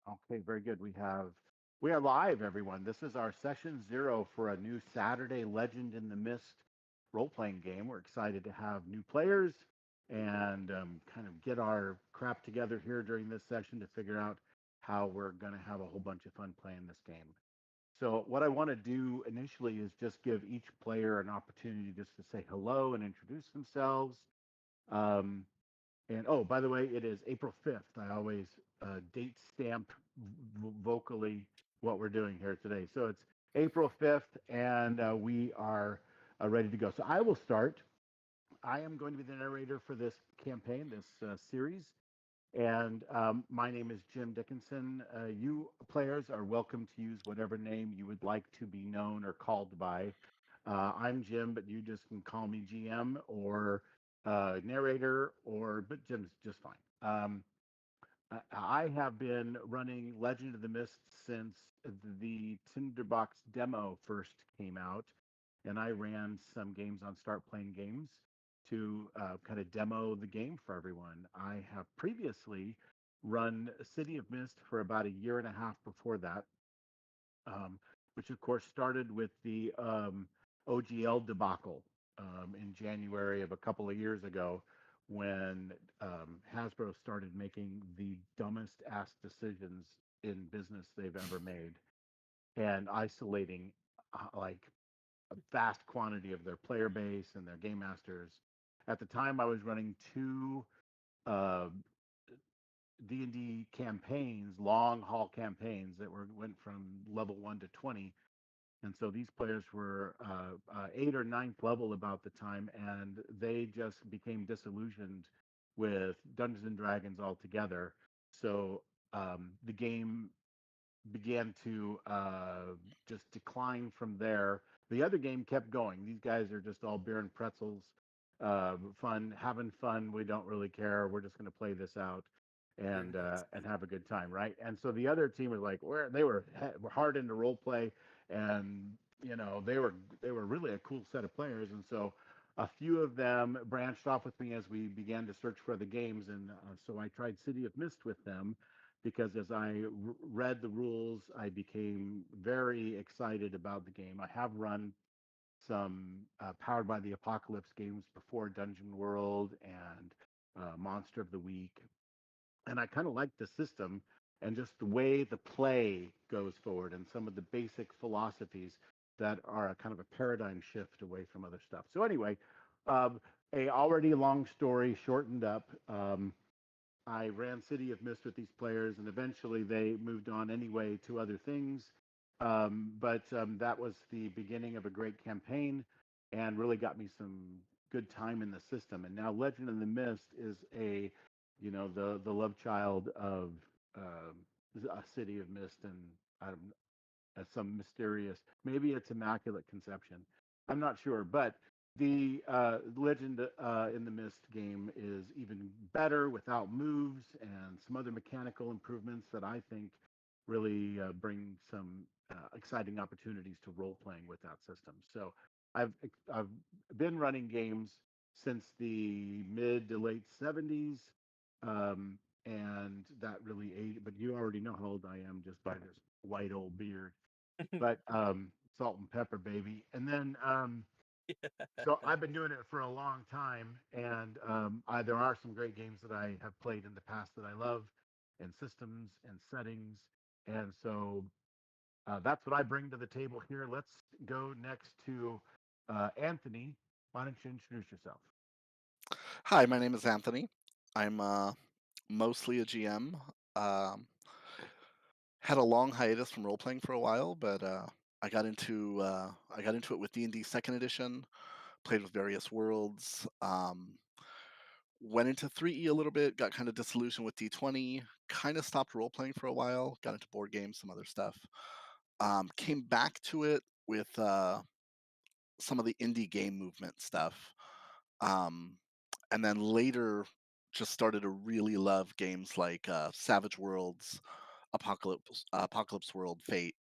Okay, very good. We are live, everyone. This is our session zero for a new Saturday Legend in the Mist role-playing game. We're excited to have new players and kind of get our crap together here during this session to figure out how we're going to have a whole bunch of fun playing this game. So what I want to do initially is just give each player an opportunity just to say hello and introduce themselves. Um, and oh, by the way, it is April 5th. I always date stamp vocally what we're doing here today. So it's April 5th, and we are ready to go. So I will start. I am going to be the narrator for this campaign, this series. And my name is Jim Dickinson. You players are welcome to use whatever name you would like to be known or called by. I'm Jim, but you just can call me GM or narrator, but Jim's just fine. I have been running Legend of the Mist since the Tinderbox demo first came out, and I ran some games on Start Playing Games to kind of demo the game for everyone. I have previously run City of Mist for about a year and a half before that, um, which of course started with the OGL debacle in January of a couple of years ago when Hasbro started making the dumbest ass decisions in business they've ever made and isolating like a vast quantity of their player base and their game masters. At the time, I was running two uh, D&D campaigns, long haul campaigns that went from level 1 to 20, and so these players were eight or ninth level about the time, and they just became disillusioned with Dungeons and Dragons altogether. So the game began to just decline from there. The other game kept going. These guys are just all beer and pretzels, fun, having fun. We don't really care. We're just going to play this out Very nice. and have a good time, right? And so the other team was like, where they were hard into role play, and they were really a cool set of players, and so. A few of them branched off with me as we began to search for the games, and so I tried City of Mist with them, because as I read the rules, I became very excited about the game. I have run some Powered by the Apocalypse games before, Dungeon World and Monster of the Week, and I kind of like the system and just the way the play goes forward and some of the basic philosophies that are a kind of a paradigm shift away from other stuff. So anyway, um, a already long story shortened up. I ran City of Mist with these players, and eventually they moved on anyway to other things. But that was the beginning of a great campaign, and really got me some good time in the system. And now Legend of the Mist is the love child of a City of Mist, and some mysterious, maybe it's Immaculate Conception. I'm not sure, but the Legend in the Mist game is even better without moves and some other mechanical improvements that I think really bring some exciting opportunities to role playing with that system. So I've been running games since the mid to late 70s, and that really age. But you already know how old I am just by this white old beard. But salt and pepper, baby. And then so I've been doing it for a long time, and there are some great games that I have played in the past that I love, and systems and settings, and so that's what I bring to the table here. Let's go next to Anthony. Why don't you introduce yourself? Hi, my name is Anthony. I'm mostly a GM. Um, had a long hiatus from role playing for a while, but I got into it with D&D Second Edition. Played with various worlds. Went into 3E a little bit. Got kind of disillusioned with D20. Kind of stopped role playing for a while. Got into board games, some other stuff. Came back to it with some of the indie game movement stuff. Um, and then later just started to really love games like Savage Worlds, Apocalypse World, Fate.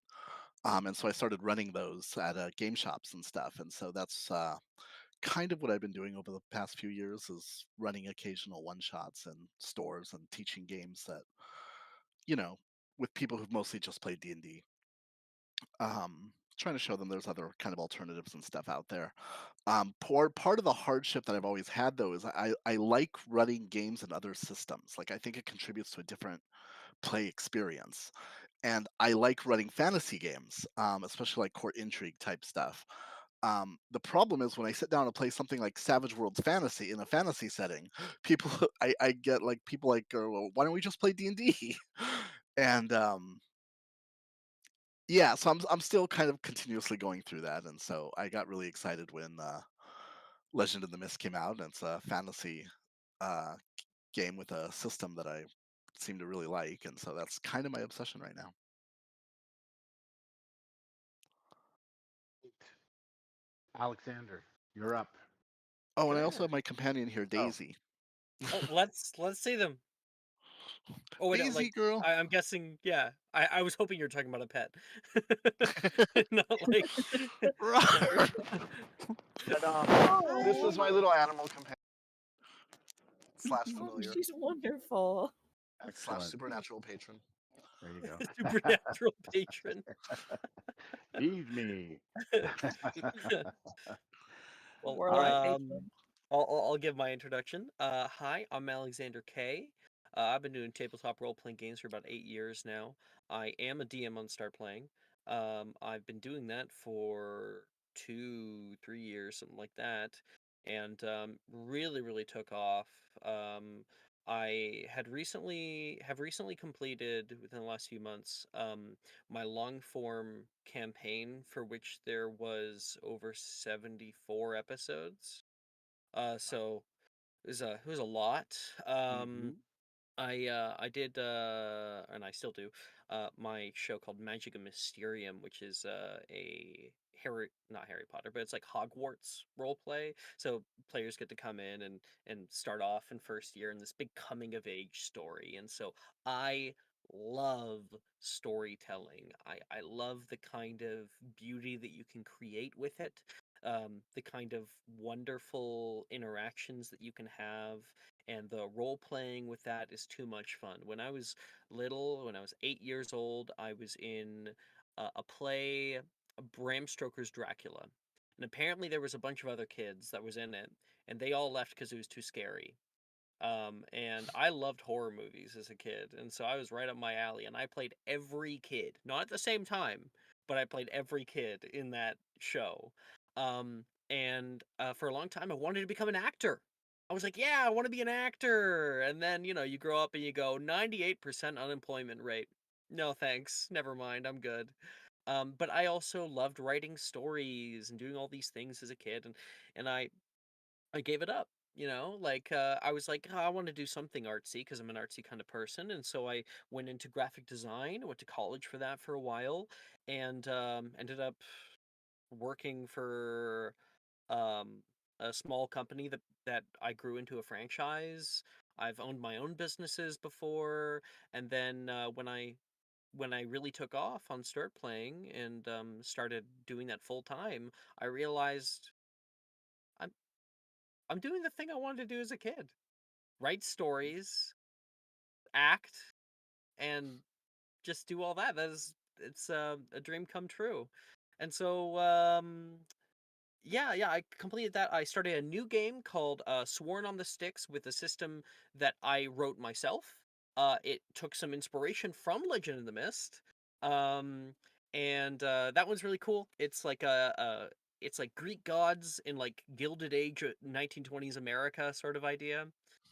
And so I started running those at game shops and stuff. And so that's kind of what I've been doing over the past few years is running occasional one shots in stores and teaching games that, you know, with people who've mostly just played D&D. Trying to show them there's other kind of alternatives and stuff out there. Part of the hardship that I've always had though is I like running games in other systems. Like I think it contributes to a different play experience. And I like running fantasy games, especially like court intrigue type stuff. The problem is when I sit down to play something like Savage Worlds Fantasy in a fantasy setting, people I get like people like go, well, why don't we just play D&D? And yeah, so I'm still kind of continuously going through that, and so I got really excited when Legend of the Mist came out, and it's a fantasy uh, game with a system that I seem to really like, and so that's kind of my obsession right now. Alexander, you're up. Oh, and I also Sure. have my companion here, Oh, Daisy. Oh, let's see them. Oh wait, Daisy girl. I'm guessing. Yeah, I was hoping you were talking about a pet, not like no. But this is Oh, my little animal companion slash oh, familiar she's wonderful. slash excellent. supernatural patron. There you go. Supernatural patron. Feed me. Well, All right. Warlock patron. I'll give my introduction. Hi, I'm Alexander K. I've been doing tabletop role playing games for about 8 years now. I am a DM on Start Playing. I've been doing that for 2, 3 years, something like that, and really took off. I had recently have recently completed within the last few months my long form campaign for which there was over 74 episodes. So it was a lot. Mm-hmm. I did and I still do my show called Magic and Mysterium, which is a Harry not Harry Potter, but it's like Hogwarts role play. So players get to come in and start off in first year in this big coming of age story. And so I love storytelling. I love the kind of beauty that you can create with it. The kind of wonderful interactions that you can have, and the role playing with that is too much fun. When I was little, when I was 8 years old, I was in a play, Bram Stoker's Dracula, and apparently there was a bunch of other kids that was in it, and they all left because it was too scary. And I loved horror movies as a kid, and so I was right up my alley, and I played every kid, not at the same time, but I played every kid in that show. And for a long time, I wanted to become an actor. I was like, yeah, I want to be an actor. And then, you grow up and you go, 98% unemployment rate. No, thanks. Never mind. I'm good. But I also loved writing stories and doing all these things as a kid, and I gave it up. I was like, "Oh, I want to do something artsy because I'm an artsy kind of person." And so I went into graphic design, went to college for that for a while, and ended up working for um, a small company that I grew into a franchise. I've owned my own businesses before, and then when I really took off on Start Playing and started doing that full time, I realized I'm I'm doing the thing I wanted to do as a kid: write stories, act, and just do all that. It's a dream come true. And so yeah, I completed that. I started a new game called Sworn on the Sticks with a system that I wrote myself. It took some inspiration from Legend of the Mist, um, and that one's really cool. It's like Greek gods in like Gilded Age 1920s America sort of idea.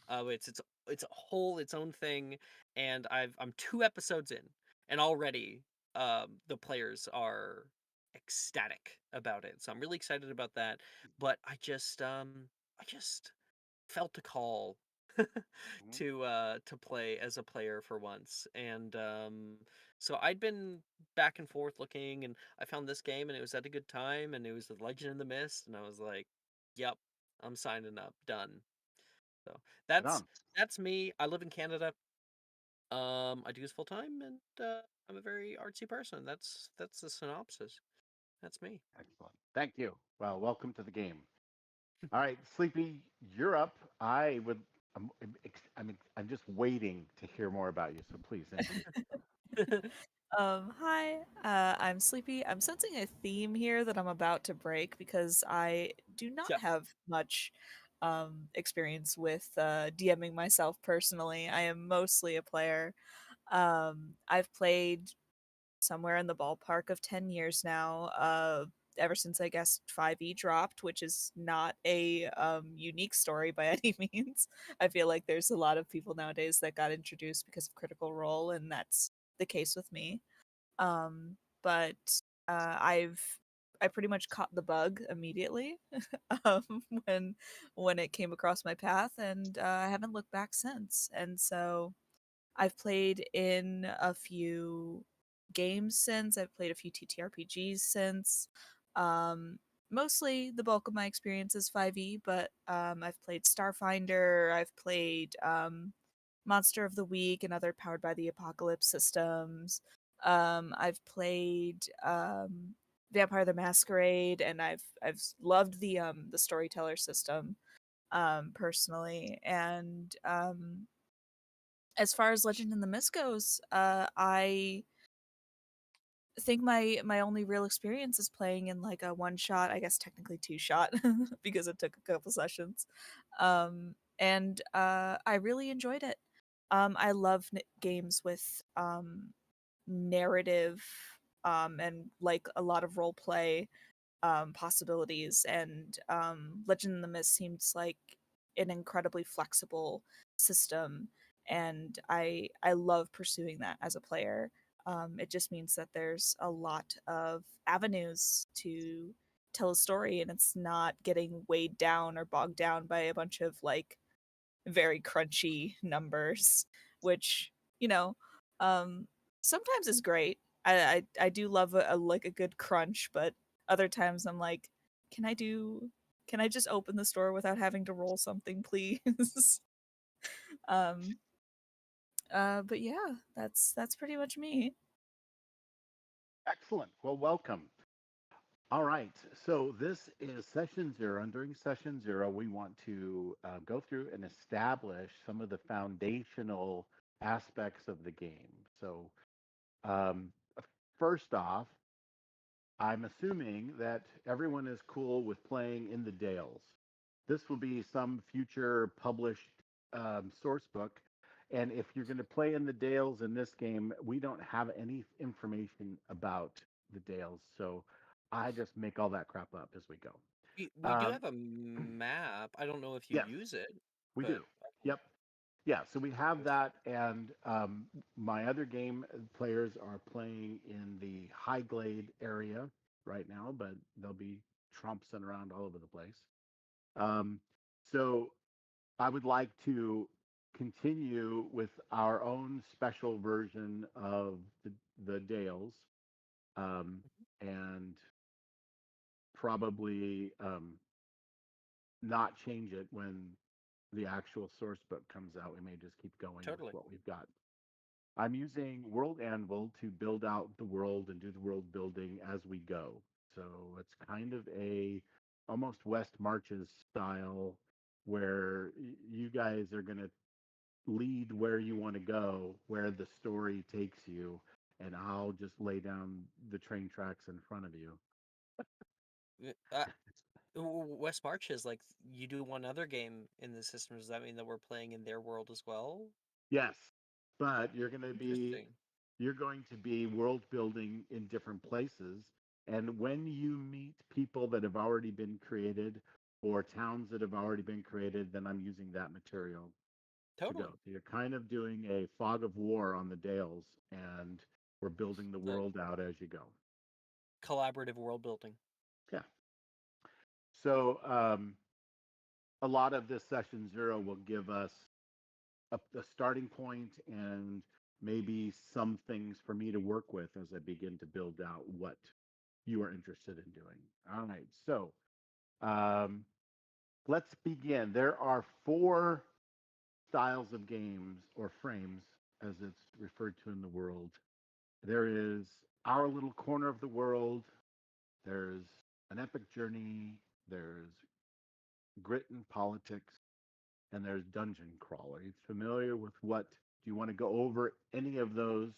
It's a whole its own thing, and I'm 2 episodes in, and already the players are ecstatic about it. So I'm really excited about that. But I just felt a call to play as a player for once. And so I'd been back and forth looking, and I found this game and it was at a good time, and it was the Legend in the Mist, and I was like, "Yep, I'm signing up. Done." So Right that's on. that's me. I live in Canada. I do this full time, and I'm a very artsy person. That's the synopsis. That's me. Excellent. Thank you. Well, welcome to the game. All right, Sleepy, you're up. I'm just waiting to hear more about you. So please introduce yourself. Hi, I'm Sleepy. I'm sensing a theme here that I'm about to break because I do not Yeah. have much experience with DMing myself personally. I am mostly a player. I've played somewhere in the ballpark of 10 years now, ever since I guess 5e dropped, which is not a unique story by any means. I feel like there's a lot of people nowadays that got introduced because of Critical Role, and that's the case with me. But I've I pretty much caught the bug immediately when it came across my path, and I haven't looked back since. And so I've played in a few games since. I've played a few TTRPGs since. Um, Mostly the bulk of my experience is 5e, but I've played Starfinder. I've played Monster of the Week and other Powered by the Apocalypse systems. I've played Vampire the Masquerade, and I've loved the storyteller system personally. And as far as Legend in the Mist goes, I think my only real experience is playing in like a one shot, I guess technically two shot, because it took a couple sessions. And I really enjoyed it. I love games with narrative and like a lot of role play possibilities, and Legend in the Mist seems like an incredibly flexible system, and I love pursuing that as a player. It just means that there's a lot of avenues to tell a story, and it's not getting weighed down or bogged down by a bunch of like very crunchy numbers, which you know, um, sometimes is great. I do love like a good crunch, but other times I'm like, can I do? Can I just open the store without having to roll something, please? um, but yeah, that's pretty much me. Excellent. Well, welcome. All right. So this is session zero. And during session zero, we want to go through and establish some of the foundational aspects of the game. So, um, first off, I'm assuming that everyone is cool with playing in the Dales. This will be some future published source book. And if you're going to play in the Dales in this game, we don't have any information about the Dales. So I just make all that crap up as we go. We do Um, have a map. I don't know if you yes, use it, we but do. Yep. Yeah, so we have that, and my other game players are playing in the High Glade area right now, but they'll be trompsing around all over the place. Um, so I would like to continue with our own special version of the Dales, and probably not change it when the actual source book comes out. We may just keep going with totally. what we've got. I'm using World Anvil to build out the world and do the world building as we go. So it's kind of a almost West Marches style where you guys are going to lead where you want to go, where the story takes you, and I'll just lay down the train tracks in front of you. West March is like you do one other game in the system. Does that mean that we're playing in their world as well? Yes, but Interesting. you're going to be world building in different places, and when you meet people that have already been created or towns that have already been created, then I'm using that material to go. Totally. So you're kind of doing a fog of war on the Dales, and we're building the So world out as you go. collaborative world building. Yeah. So a lot of this session zero will give us a starting point and maybe some things for me to work with as I begin to build out what you are interested in doing. All right, so um, let's begin. There are four styles of games or frames, as it's referred to in the world. There is our little corner of the world, there's an epic journey, there's grit and politics, and there's dungeon crawl. Are you familiar with what? Do you want to go over any of those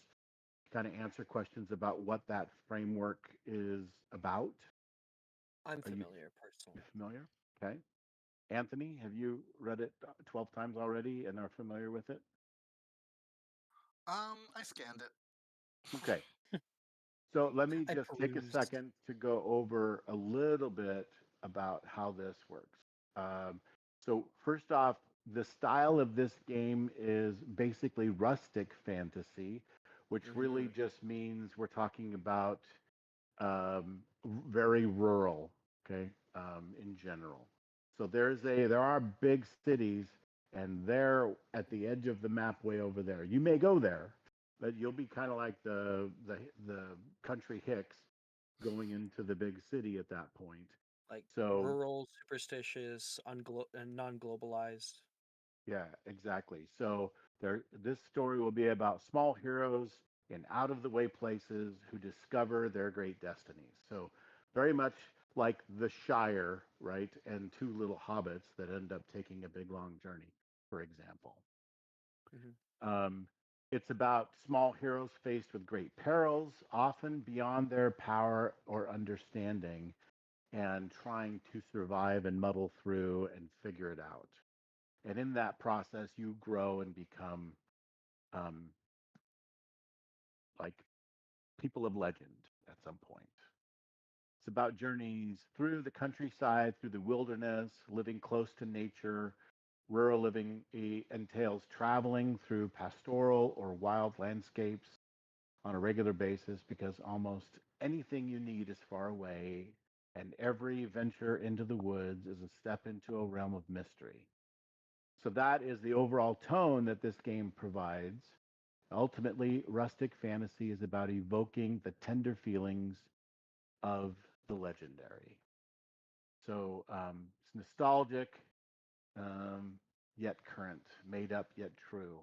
kind of answer questions about what that framework is about. I'm Are you familiar personally. familiar? Okay. Anthony, have you read it 12 times already and are familiar with it? I scanned it. Okay. So let me I just take a perused. second to go over a little bit about how this works. So first off, the style of this game is basically rustic fantasy, which really Hmm. just means we're talking about um, very rural, okay, in general. So there are big cities, and they're at the edge of the map way over there. You may go there, but you'll be kind of like the country hicks going into the big city at that point. Like So rural, superstitious, and non-globalized. yeah, exactly. So this story will be about small heroes in out of the way places who discover their great destinies. So very much like the Shire, right? And two little hobbits that end up taking a big long journey, for example. Hmm. Um, it's about small heroes faced with great perils, often beyond their power or understanding, and trying to survive and muddle through and figure it out. And in that process, you grow and become um, like people of legend at some point. It's about journeys through the countryside, through the wilderness, living close to nature. Rural living entails traveling through pastoral or wild landscapes on a regular basis because almost anything you need is far away, and every venture into the woods is a step into a realm of mystery. So that is the overall tone that this game provides. Ultimately, rustic fantasy is about evoking the tender feelings of the legendary. So it's nostalgic, yet current, made up yet true.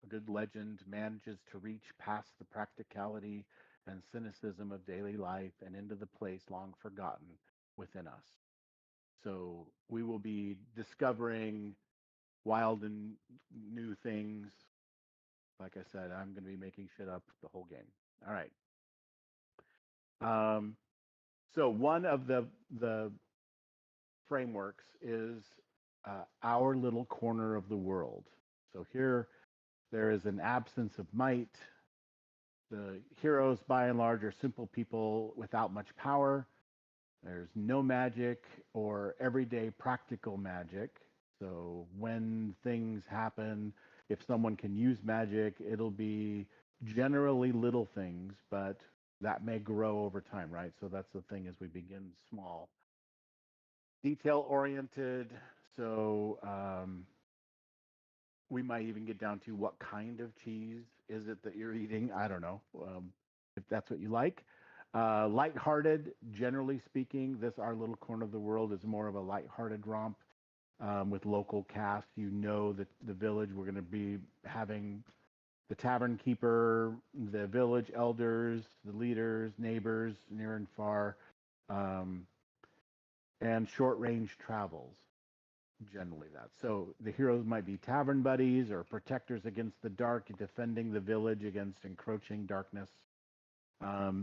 A good legend manages to reach past the practicality and cynicism of daily life and into the place long forgotten within us. So we will be discovering wild and new things. Like I said, I'm going to be making shit up the whole game. All right. Um, so one of the frameworks is our little corner of the world. So here there is an absence of might. The heroes, by and large, are simple people without much power. There's no magic or everyday practical magic. So when things happen, if someone can use magic, it'll be generally little things, but that may grow over time, right? So that's the thing as we begin small. Detail oriented. So we might even get down to what kind of cheese is it that you're eating. I don't know if that's what you like. Lighthearted, generally speaking, this our little corner of the world is more of a lighthearted romp with local cast. You know that the village we're going to be having the tavern keeper, the village elders, the leaders, neighbors near and far, um, and short range travels generally that. So the heroes might be tavern buddies or protectors against the dark, defending the village against encroaching darkness.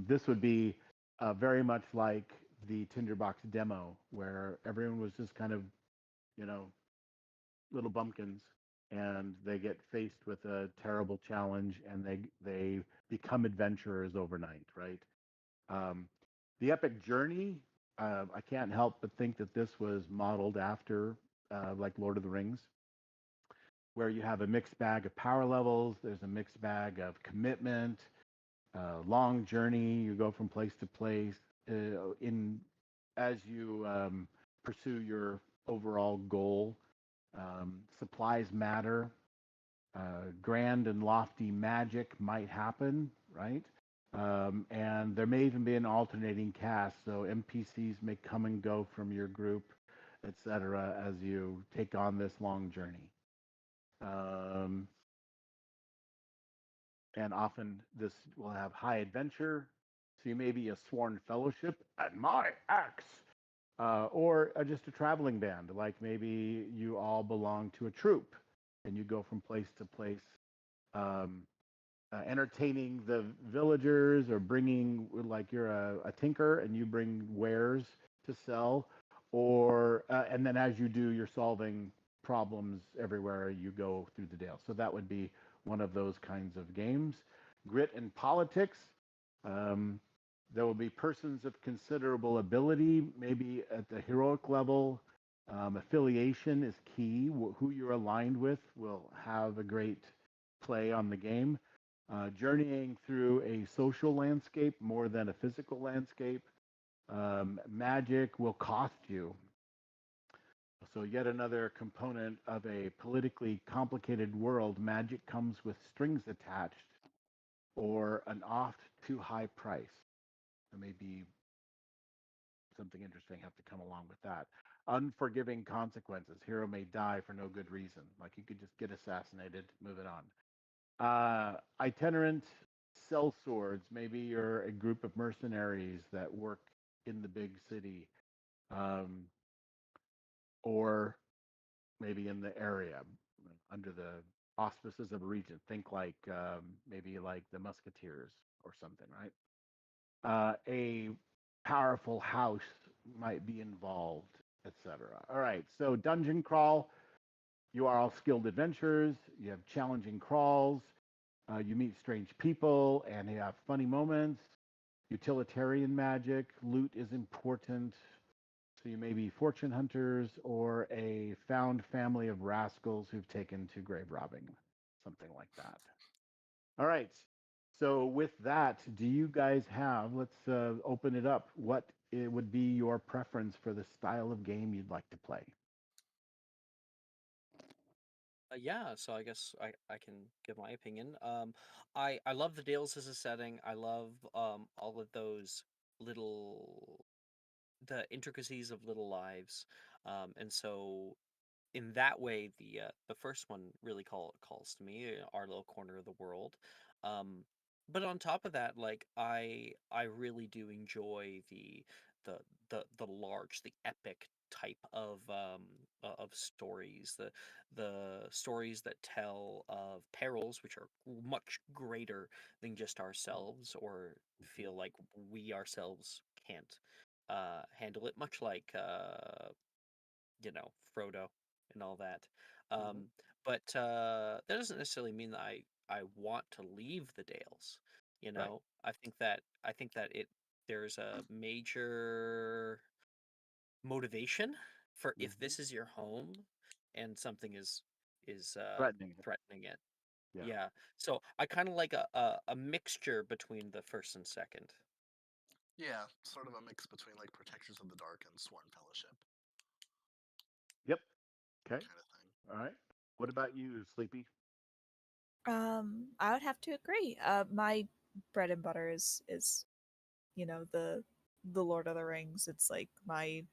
This would be very much like the Tinderbox demo, where everyone was just kind of, you know, little bumpkins, and they get faced with a terrible challenge, and they become adventurers overnight, right? Um, the epic journey, I can't help but think that this was modeled after like Lord of the Rings, where you have a mixed bag of power levels. There's a mixed bag of commitment, long journey. You go from place to place in as you pursue your overall goal. Supplies matter. Grand and lofty magic might happen, right? And there may even be an alternating cast, so NPCs may come and go from your group, etc., as you take on this long journey. Um, and often this will have high adventure. So you may be a sworn fellowship at my axe, or just a traveling band. Like maybe you all belong to a troop, and you go from place to place, um, entertaining the villagers, or bringing, like, you're a tinker and you bring wares to sell, or and then as you do, you're solving problems everywhere you go through the dale. So that would be one of those kinds of games. Grit and politics. Um, there will be persons of considerable ability, maybe at the heroic level. Affiliation is key. Who you're aligned with will have a great play on the game. Journeying through a social landscape more than a physical landscape. Magic will cost you. So, yet another component of a politically complicated world, magic comes with strings attached, or an oft too high price. There may be something interesting have to come along with that. Unforgiving consequences. Hero may die for no good reason. Like, you could just get assassinated, move it on. Itinerant sellswords. Maybe you're a group of mercenaries that work in the big city, um, or maybe in the area under the auspices of a region. Think like, maybe like the Musketeers or something, right? A powerful house might be involved, etc. All right, so dungeon crawl. You are all skilled adventurers. You have challenging crawls. You meet strange people and you have funny moments. Utilitarian magic. Loot is important. So you may be fortune hunters or a found family of rascals who've taken to grave robbing, something like that. All right. So with that, do you guys have? Let's open it up. What it would be your preference for the style of game you'd like to play? Yeah, so I guess I can give my opinion. I love the Dales as a setting. I love all of those little the intricacies of little lives. And so in that way, the first one really calls to me, our little corner of the world. Um, but on top of that, like I really do enjoy the the large, the epic type of stories, the stories that tell of perils which are much greater than just ourselves, or feel like we ourselves can't handle it, much like Frodo and all that. Mm-hmm. Um, but that doesn't necessarily mean that I want to leave the Dales. Right. I think that it there's a major motivation for if Mm-hmm. this is your home and something is Threatening it. threatening it. Yeah. Yeah. So I kind of like a mixture between the first and second. Yeah, sort of a mix between like Protectors of the Dark and Sworn Fellowship Yep. Okay. kind of thing. All right. What about you, Sleepy? I would have to agree. My bread and butter is the Lord of the Rings. It's like my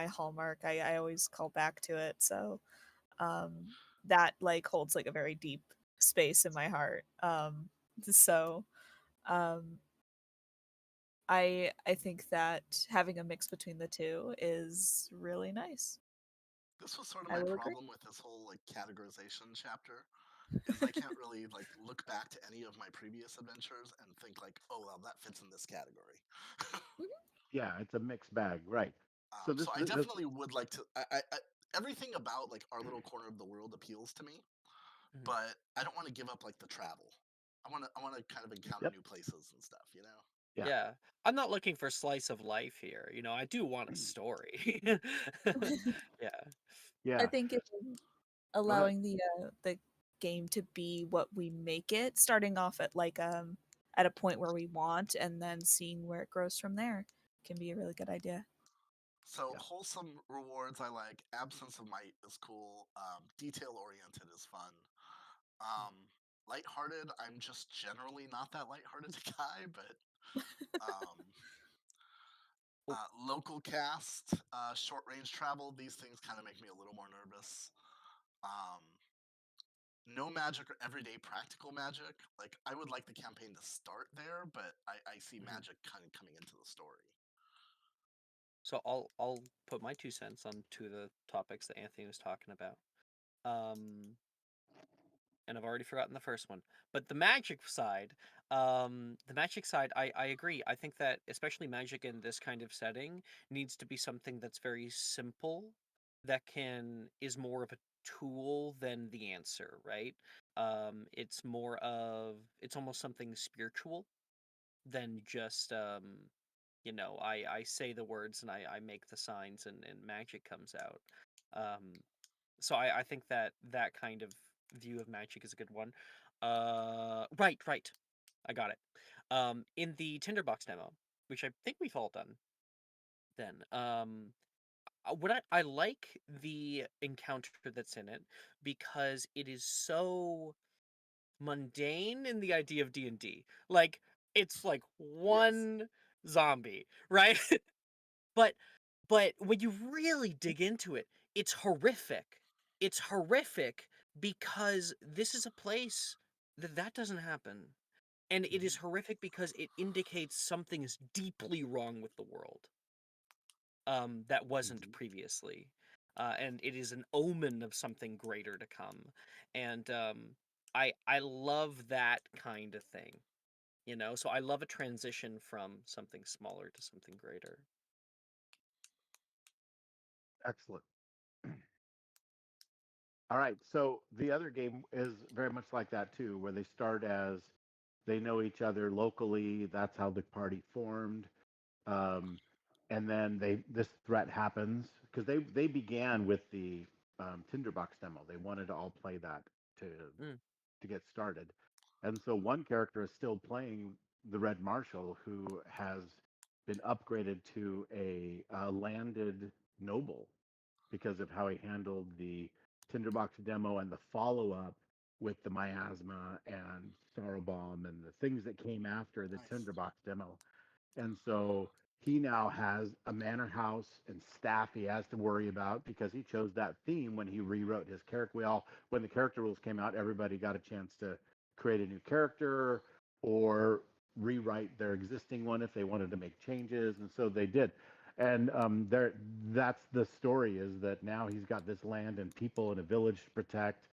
hallmark. I always call back to it. So um that like holds like a very deep space in my heart. So um I think that having a mix between the two is really nice. This was sort of I my will agree. problem with this whole like categorization chapter is I can't really like look back to any of my previous adventures and think like, oh well, that fits in this category. Mhm. Yeah, it's a mixed bag, right? So So this, I this definitely would like to. Everything about like our little corner of the world appeals to me, Mhm. but I don't want to give up like the travel. I want to kind of encounter yep, new places and stuff. You know. yeah, Yeah. I'm not looking for slice of life here. I do want a story. Yeah. I yeah. think Go ahead. allowing the game to be what we make it, starting off at like at a point where we want and then seeing where it grows from there can be a really good idea. So Yeah. wholesome rewards I like. Absence of might is cool. Detail oriented is fun. Um, Lighthearted, I'm just generally not that lighthearted guy, but um, Well, local cast, short range travel, these things kind of make me a little more nervous. Um, no magic or everyday practical magic. Like, I would like the campaign to start there, but I see mhm. magic kind of coming into the story. So I'll put my 2 cents on two of the topics that Anthony was talking about. Um, and I've already forgotten the first one. But the magic side, I agree. I think that especially magic in this kind of setting needs to be something that's very simple, that is more of a tool than the answer, right? It's almost something spiritual than just I say the words and I make the signs and magic comes out. Um, so I think that that kind of view of magic is a good one. Right. I got it. In the Tinderbox demo, which I think we've all done then, what I like the encounter that's in it because it is so mundane in the idea of D&D. Like, it's like Yes. one zombie, right? But when you really dig into it, it's horrific. It's horrific because this is a place that doesn't happen. And it is Mhm. horrific because it indicates something is deeply wrong with the world, that wasn't Indeed. previously. And it is an omen of something greater to come. And I love that kind of thing, you know? So I love a transition from something smaller to something greater. Excellent. All right. So the other game is very much like that too, where they start as they know each other locally. That's how the party formed. Um, and then this threat happens because they began with the Tinderbox demo. They wanted to all play that to Mm, get started. And so one character is still playing the Red Marshal, who has been upgraded to a landed noble because of how he handled the Tinderbox demo and the follow up with the Miasma and Sorrow Bomb and the things that came after the Nice. Tinderbox demo. And so he now has a manor house and staff he has to worry about because he chose that theme when he rewrote his character. When the character rules came out, everybody got a chance to create a new character or rewrite their existing one if they wanted to make changes. And so they did. And that's the story is that now he's got this land and people and a village to protect.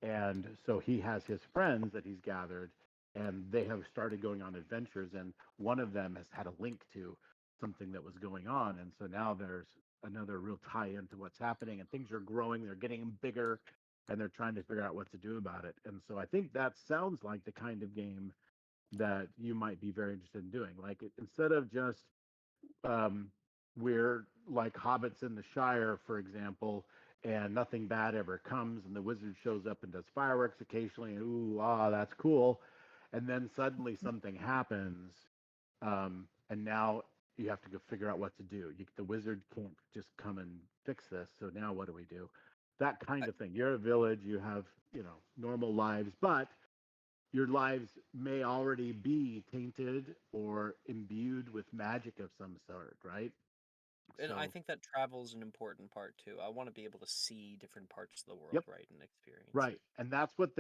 And so he has his friends that he's gathered, and they have started going on adventures. And one of them has had a link to something that was going on. And so now there's another real tie into what's happening, and things are growing, they're getting bigger, and they're trying to figure out what to do about it. And so I think that sounds like the kind of game that you might be very interested in doing. Like instead of just um, we're like hobbits in the Shire, for example, and nothing bad ever comes, and the wizard shows up and does fireworks occasionally, and ooh, that's cool. And then suddenly something happens, and now you have to go figure out what to do. The wizard can't just come and fix this, so now what do we do? That kind I, of thing. You're a village, you have, normal lives, but your lives may already be tainted or imbued with magic of some sort, right? and I So, think that travel is an important part too. I want to be able to see different parts of the world, yep, right, and experience it. right. And that's what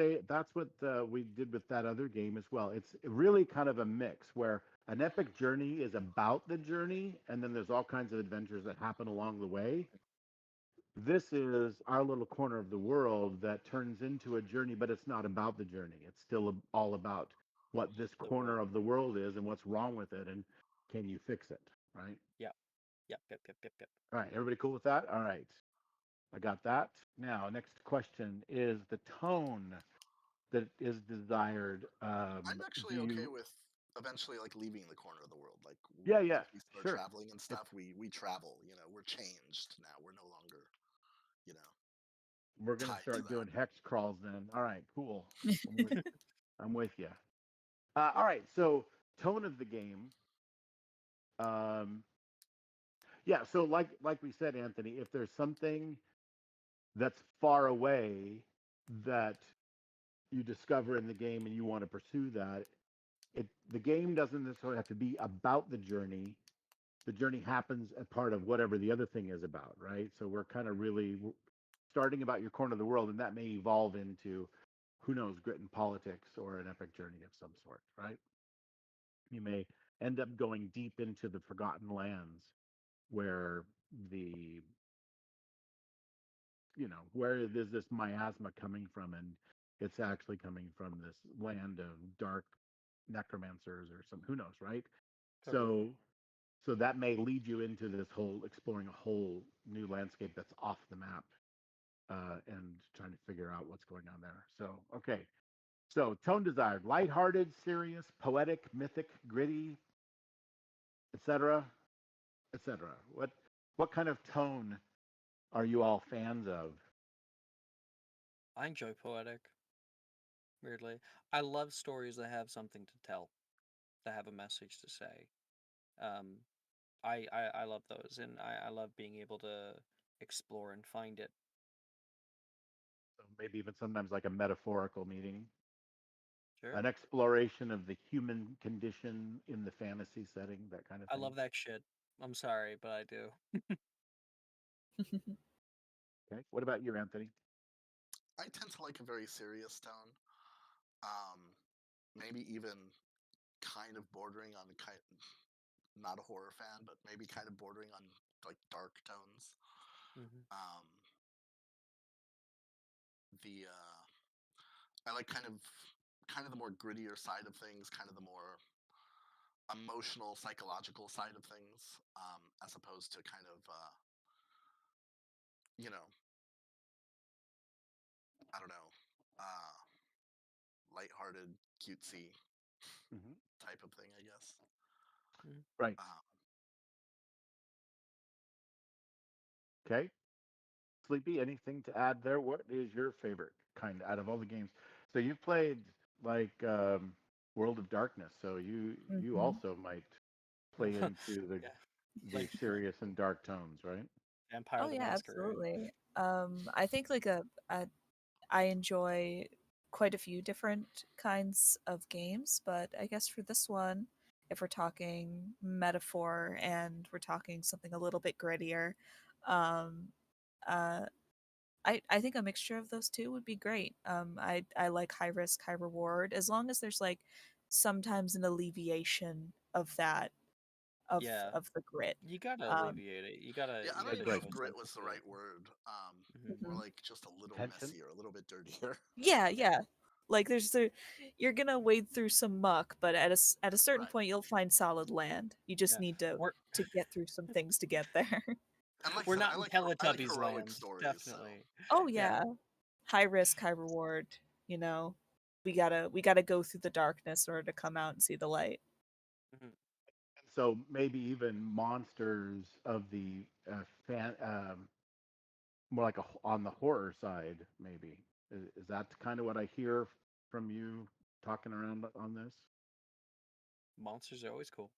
we did with that other game as well. It's really kind of a mix where an epic journey is about the journey, and then there's all kinds of adventures that happen along the way. This is our little corner of the world that turns into a journey, but it's not about the journey. It's still all about what this The corner world. of the world is and what's wrong with it, and can you fix it, right? Yeah. Yep. All right, everybody cool with that? All right, I got that. Now, next question is the tone that is desired. I'm Do actually okay you? with eventually like leaving the corner of the world. Like Yeah, once yeah, we start sure. traveling and If stuff, we travel. You know, we're changed now. We're no longer, you know, we're gonna tied to start that. doing hex crawls, then. All right, cool. I'm with. I'm with you. All right, so tone of the game. Um, yeah, so like we said, Anthony, if there's something that's far away that you discover in the game and you want to pursue that, the game doesn't necessarily have to be about the journey. The journey happens as part of whatever the other thing is about, right? So we're kind of really starting about your corner of the world, and that may evolve into who knows, grit and politics or an epic journey of some sort, right? You may end up going deep into the forgotten lands where the where is this miasma coming from, and It's actually coming from this land of dark necromancers or some, who knows, right? Totally. So so that may lead you into this whole exploring a whole new landscape that's off the map, and trying to figure out what's going on there. So okay, so tone desired, lighthearted, serious, poetic, mythic, gritty, etc., etc. What kind of tone are you all fans of? I enjoy poetic, weirdly. I love stories that have something to tell, that have a message to say. Um, I love those, and I love being able to explore and find it. So maybe even sometimes like a metaphorical meaning, Sure. an exploration of the human condition in the fantasy setting, that kind of I thing. love that shit. I'm sorry, but I do. Okay. What about you, Anthony? I tend to like a very serious tone. Um, maybe even kind of bordering on not a horror fan, but maybe kind of bordering on like dark tones. Hmm. Um, the I like kind of the more grittier side of things, kind of the more emotional, psychological side of things, as opposed to kind of you know, I don't know, lighthearted, cutesy Hmm. type of thing, I guess. Hmm. Right. Um, Okay. Sleepy, anything to add there? What is your favorite kind out of all the games? So you've played like World of Darkness, so you Hmm. also might play into Yeah, the like serious and dark tones, right? Vampire Oh the yeah, Masquerade. absolutely. I think like I enjoy quite a few different kinds of games, but I guess for this one, if we're talking metaphor and we're talking something a little bit grittier, um, uh, I think a mixture of those two would be great. I like high risk, high reward, as long as there's like sometimes an alleviation of that Yeah, of the grit. you gotta Um, alleviate it. yeah, I You don't gotta even know Right. show if grit something was the to it. right word. Hmm. More mhm. like just a little Tension. messier, a little bit dirtier. Yeah, Yeah. yeah. Like you're gonna wade through some muck, but at a certain Right. point you'll find solid land. You just Yeah. need We're to get through some things to get there. And like I we're said, not in I like Teletubbies heroic land, stories, so definitely. Oh Yeah. yeah. High risk, high reward, you know. We gotta go through the darkness in order to come out and see the light. Hmm. And so maybe even monsters of the more like on the horror side, maybe. Is that kind of what I hear from you talking around on this? Monsters are always cool.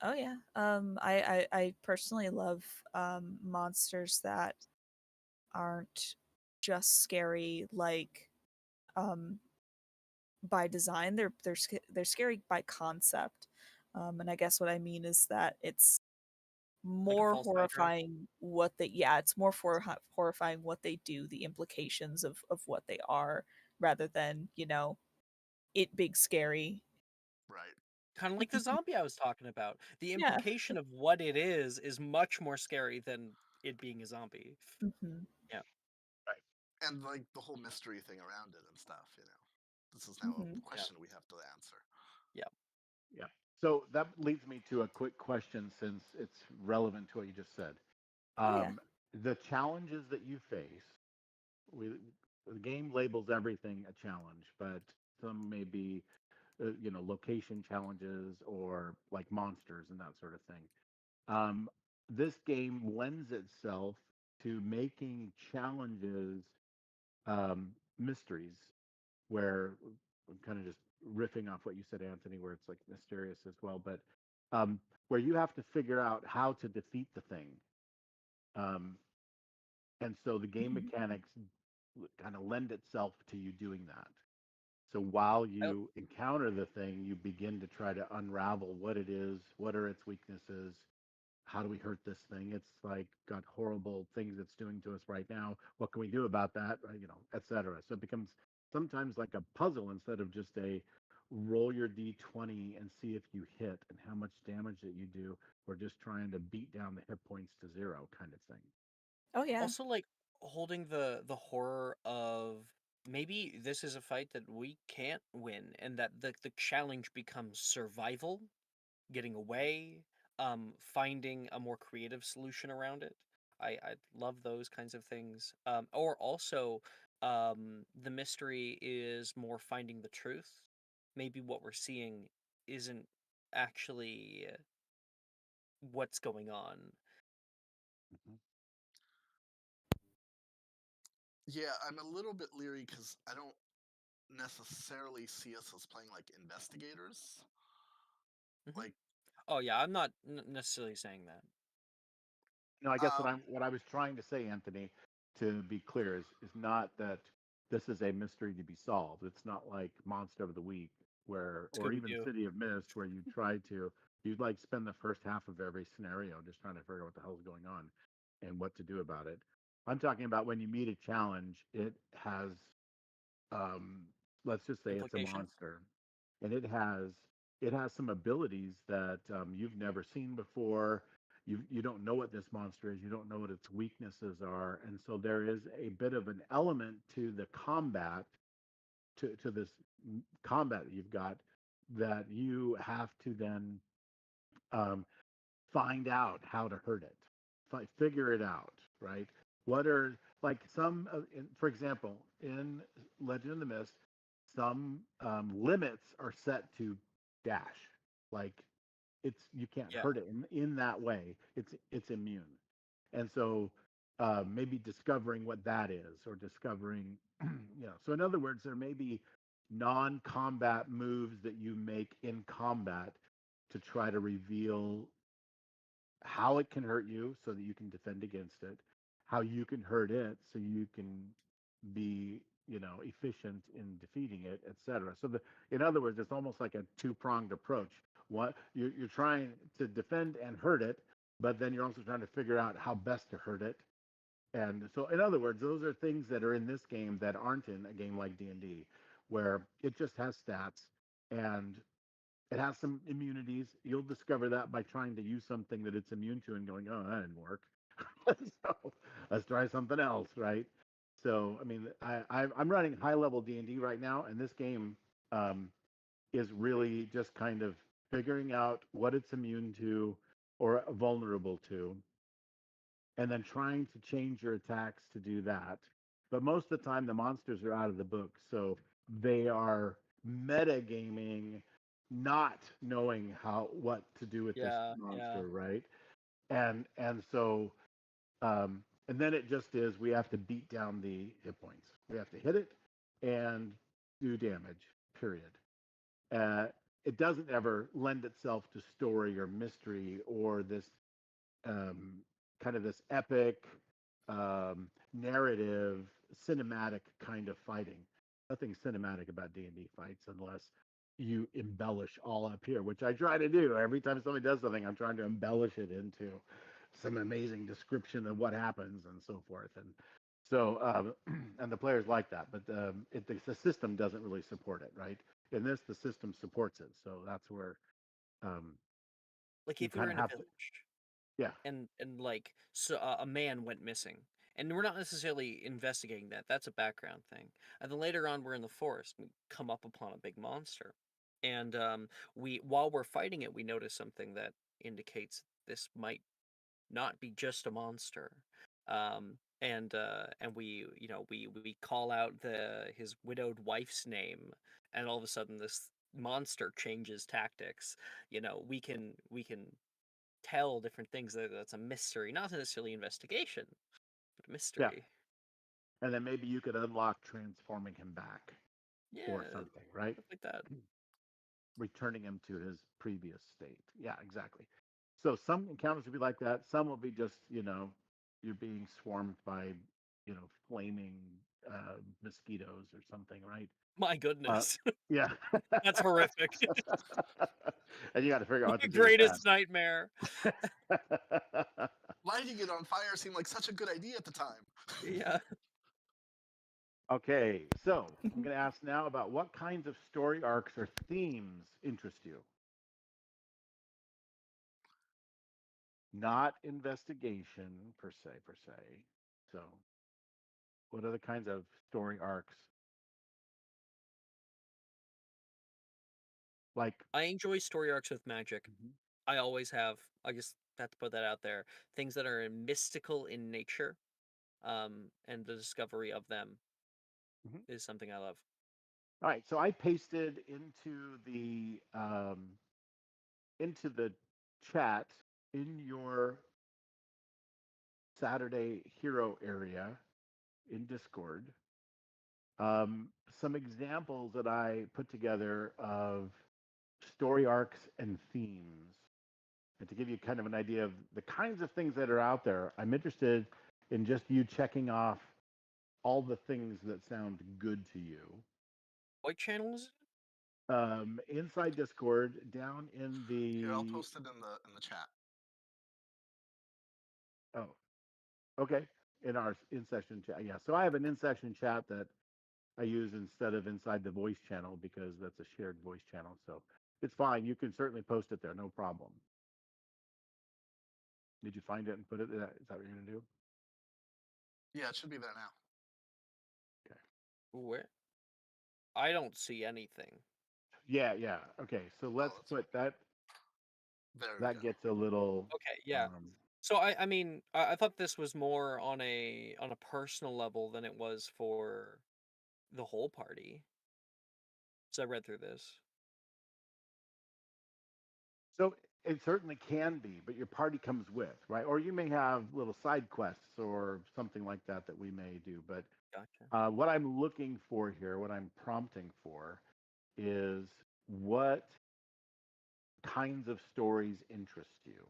Oh yeah. I personally love monsters that aren't just scary like um by design. They're scary by concept. And I guess what I mean is that it's Like a more false Hydra. horrifying it's more horrifying what they do, the implications of what they are, rather than it being scary. right. Kind of like the zombie I was talking about. The Yeah. implication of what it is much more scary than it being a zombie. Hmm. Yeah. Right. And like the whole mystery thing around it and stuff. This is now Hmm. a Yeah. question we have to answer. Yeah. Yeah. So that leads me to a quick question since it's relevant to what you just said. Oh yeah. Um, the challenges that you face, we, the game labels everything a challenge, but some may be, location challenges or like monsters and that sort of thing. Um, this game lends itself to making challenges mysteries, where I'm kind of just riffing off what you said, Anthony, where it's like mysterious as well, but um, where you have to figure out how to defeat the thing. Um, and so the game Hmm. mechanics kind of lend itself to you doing that. So while I, you encounter the thing, you begin to try to unravel what it is, what are its weaknesses, how do we hurt this thing? It's like got horrible things it's doing to us right now. What can we do about that? Et cetera. So it becomes sometimes like a puzzle instead of just a roll your d20 and see if you hit and how much damage that you do, or just trying to beat down the hit points to zero kind of thing. Oh yeah. also like holding the horror of maybe this is a fight that we can't win, and that the challenge becomes survival, getting away, finding a more creative solution around it. I love those kinds of things. Or also, the mystery is more finding the truth. Maybe what we're seeing isn't actually what's going on. Mhm. Yeah, I'm a little bit leery because I don't necessarily see us as playing like investigators. Mhm. Like, Oh yeah, I'm not necessarily saying that. No, I guess um, what I was trying to say, Anthony, to be clear, is not that this is a mystery to be solved. It's not like Monster of the Week, where, or Scooby even Doo. City of Mist, where you try to, you like spend the first half of every scenario just trying to figure out what the hell's going on and what to do about it. I'm talking about when you meet a challenge, it has, um, let's just say it's a Implications? monster, and it has some abilities that you've never seen before. You don't know what this monster is. You don't know what its weaknesses are, and so there is a bit of an element to the combat, to this combat that you've got, that you have to then um, find out how to hurt it, figure it out, right? What are like some, for example, in Legend of the Mist, some limits are set to dash, like you can't Yeah. hurt it in that way. It's immune, and so maybe discovering what that is, or discovering, So in other words, there may be non-combat moves that you make in combat to try to reveal how it can hurt you so that you can defend against it, how you can hurt it so you can be, efficient in defeating it, etc. So in other words, it's almost like a two-pronged approach. One, you're trying to defend and hurt it, but then you're also trying to figure out how best to hurt it. And so, in other words, those are things that are in this game that aren't in a game like D&D, where it just has stats and it has some immunities. You'll discover that by trying to use something that it's immune to and going, oh, that didn't work. So let's try something else, right? So, I mean, I'm running high level D&D right now, and this game um, is really just kind of figuring out what it's immune to or vulnerable to, and then trying to change your attacks to do that. But most of the time, the monsters are out of the book, so they are metagaming, not knowing what to do with this Yeah, yeah. monster, right? And so and then it just is, we have to beat down the hit points. We have to hit it and do damage. Period. Uh, it doesn't ever lend itself to story or mystery or this um, kind of this epic, narrative, cinematic kind of fighting. Nothing cinematic about D&D fights unless you embellish all up here, which I try to do. Every time somebody does something, I'm trying to embellish it into some amazing description of what happens and so forth. And so, and the players like that, but the system doesn't really support it, right? In this, the system supports it. So that's where um, Like you if we kind were of in a have to, village yeah, and like so a man went missing, and we're not necessarily investigating that. That's a background thing. And then later on, we're in the forest. We come up upon a big monster, and we while we're fighting it, we notice something that indicates this might not be just a monster. And we call out his widowed wife's name, and all of a sudden this monster changes tactics. We can tell different things. That's a mystery, not necessarily investigation, but a yeah. mystery. And then maybe you could unlock transforming him back or Yeah, something, right? stuff like that. Returning him to his previous state. Yeah, exactly. So some encounters will be like that. Some will be just, you're being swarmed by, flaming mosquitoes or something, right? My Uh, goodness, yeah. that's horrific. And you got to figure out what My to do with greatest nightmare. that. lighting it on fire seemed like such a good idea at the time. Yeah. Okay, so I'm going to ask now about what kinds of story arcs or themes interest you. Not investigation per se. So, what are the kinds of story arcs Like, I enjoy story arcs with magic. Mhm. I always have. I just have to put that out there. Things that are mystical in nature, and the discovery of them Mhm. is something I love. All right, so I pasted into the chat in your Saturday hero area in Discord some examples that I put together of story arcs and themes. And to give you kind of an idea of the kinds of things that are out there, I'm interested in just you checking off all the things that sound good to you. What channel is it? Inside Discord, down in Here, I'll the post it in the chat. oh, okay, in our in session chat. Yeah, so I have an in session chat that I use instead of inside the voice channel because that's a shared voice channel. So it's fine. You can certainly post it there, no problem. Did you find it and put it there? Is that what you're gonna do? Yeah, it should be there now. Okay. Where? I don't see anything. Yeah, yeah. Okay, so let's that's put that. There we That go. gets a little. Okay, yeah. So I mean, I thought this was more on a personal level than it was for the whole party. So I read through this. So it certainly can be, but your party comes with, right? Or you may have little side quests or something like that that we may do. But Gotcha. what I'm looking for here, what I'm prompting for, is what kinds of stories interest you.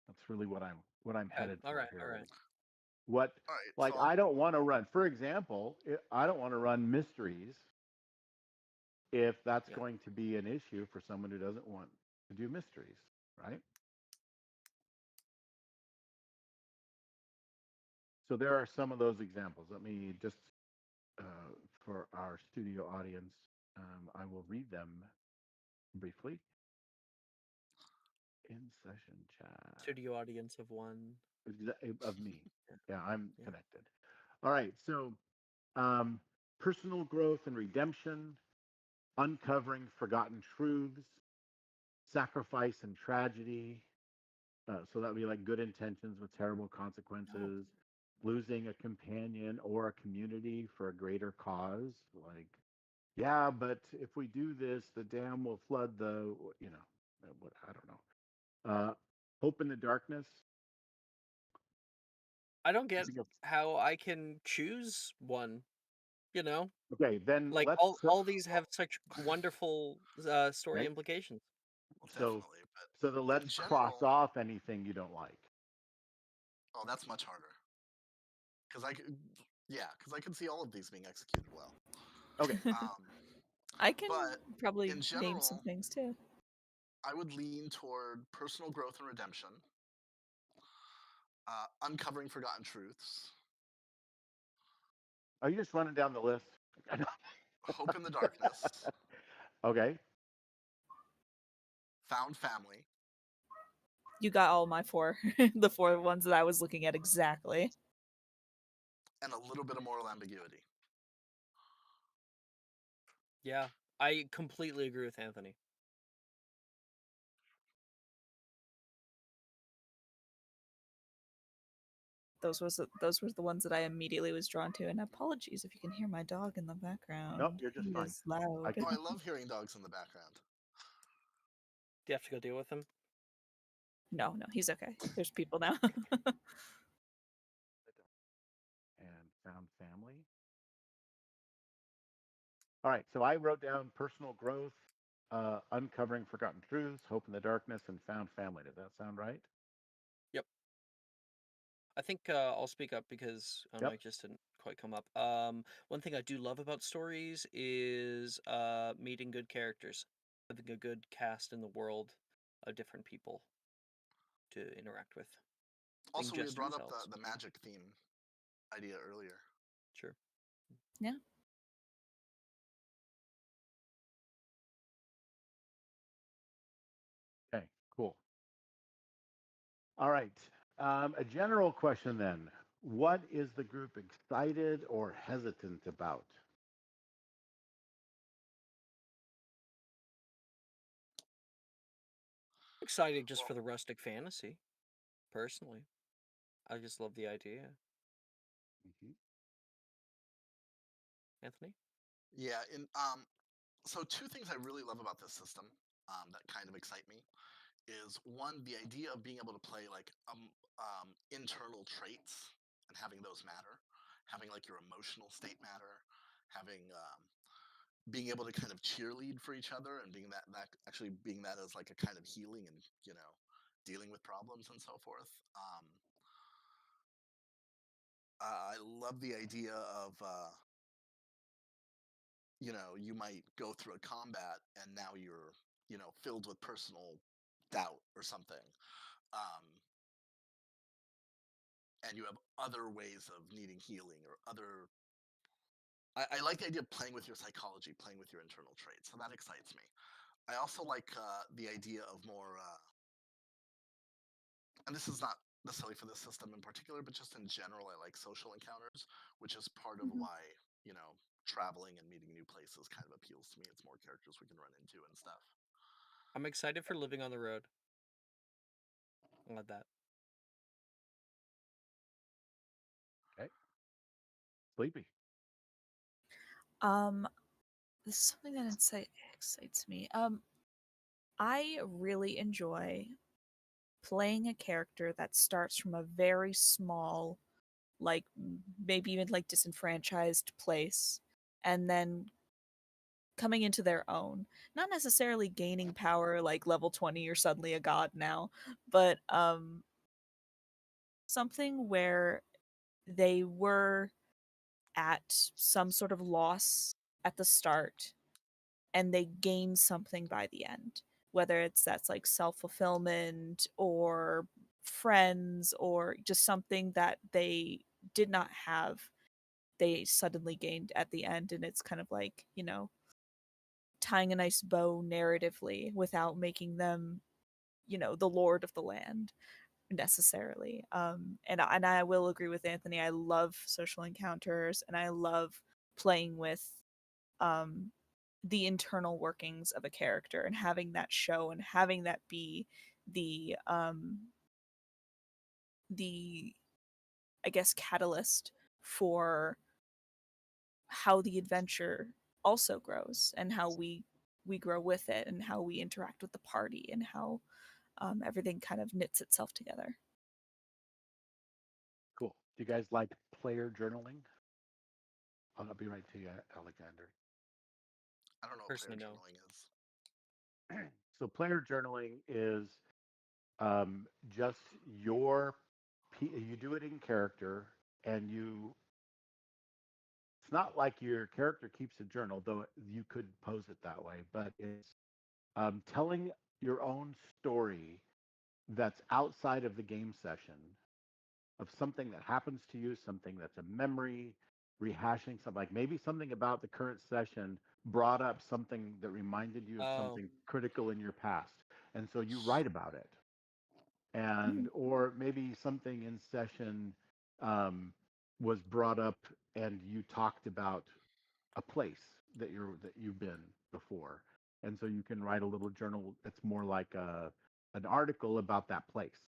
That's really what I'm Okay. headed All for right. here. All right. What, All right. like, So I don't want to run. For example, I don't want to run mysteries if that's Yeah. going to be an issue for someone who doesn't want to do mysteries, right? So there are some of those examples. Let me just, for our studio audience, I will read them briefly. In session chat. Studio audience of one. Of me. Yeah. Yeah, I'm Yeah. connected. All right. So personal growth and redemption, uncovering forgotten truths, sacrifice and tragedy. So that would be like good intentions with terrible consequences, losing a companion or a community for a greater cause. Like, yeah, but if we do this, the dam will flood the, I don't know. Hope in the darkness. I don't get how I can choose one. You know, Okay, then like let's. all these have such wonderful story Okay, implications. well, so definitely, but so the in let's cross general, off anything you don't like. oh, that's much harder. Because I can see all of these being executed well. Okay. I can But probably in name some general, things too. I would lean toward personal growth and redemption, uncovering forgotten truths, Are you just running down the list? hope in the darkness, Okay. found family, You got all my four, the four ones that I was looking at exactly. and a little bit of moral ambiguity. Yeah, I completely agree with Anthony. Those were the ones that I immediately was drawn to. And apologies if you can hear my dog in the background. Nope, you're just He fine. is loud. Oh, I love hearing dogs in the background. Do you have to go deal with him? No, he's okay. There's people now. And found family. All right. So I wrote down personal growth, uncovering forgotten truths, hope in the darkness, and found family. Does that sound right? Yep. I think I'll speak up because Yep. I just didn't quite come up. One thing I do love about stories is meeting good characters, having a good cast in the world of different people to interact with. Being Also, we had just brought up themselves. the magic theme idea earlier. Sure. Yeah. Okay. Cool. All right. A general question then. What is the group excited or hesitant about? Excited just for the rustic fantasy, personally. I just love the idea. Mhm. Anthony? Yeah, so two things I really love about this system that kind of excite me is one, the idea of being able to play like internal traits and having those matter, having like your emotional state matter, having being able to kind of cheerlead for each other and being that actually being that as like a kind of healing and dealing with problems and so forth. I love the idea of you might go through a combat and now you're filled with personal doubt or something, um, and you have other ways of needing healing or other. I like the idea of playing with your psychology, playing with your internal traits, so that excites me. I also like the idea of more, and this is not necessarily for this system in particular, but just in general, I like social encounters, which is part of Mhm. why you know traveling and meeting new places kind of appeals to me. It's more characters we can run into and stuff. I'm excited for living on the road. I love that. Okay. Sleepy. Um, this is something that excites me. I really enjoy playing a character that starts from a very small, like maybe even like disenfranchised place, and then coming into their own. Not necessarily gaining power like level 20, you're suddenly a god now, but something where they were at some sort of loss at the start and they gain something by the end, whether it's that's like self-fulfillment or friends or just something that they did not have, they suddenly gained at the end, and it's kind of like, tying a nice bow narratively without making them, the lord of the land necessarily. And I will agree with Anthony. I love social encounters and I love playing with um the internal workings of a character and having that show and having that be the I guess catalyst for how the adventure also grows and how we grow with it and how we interact with the party and how everything kind of knits itself together. Cool. Do you guys like player journaling? I'll be right to you, Alexander. I don't know what player Personally, no. journaling is. So player journaling is just your you do it in character, and it's not like your character keeps a journal, though you could pose it that way, but it's telling your own story that's outside of the game session, of something that happens to you, something that's a memory, rehashing something, like maybe something about the current session brought up something that reminded you of Oh, something critical in your past. And so you write about it. And Mm. or maybe something in session um, was brought up and you talked about a place that you've been before. And so you can write a little journal that's more like an article about that place.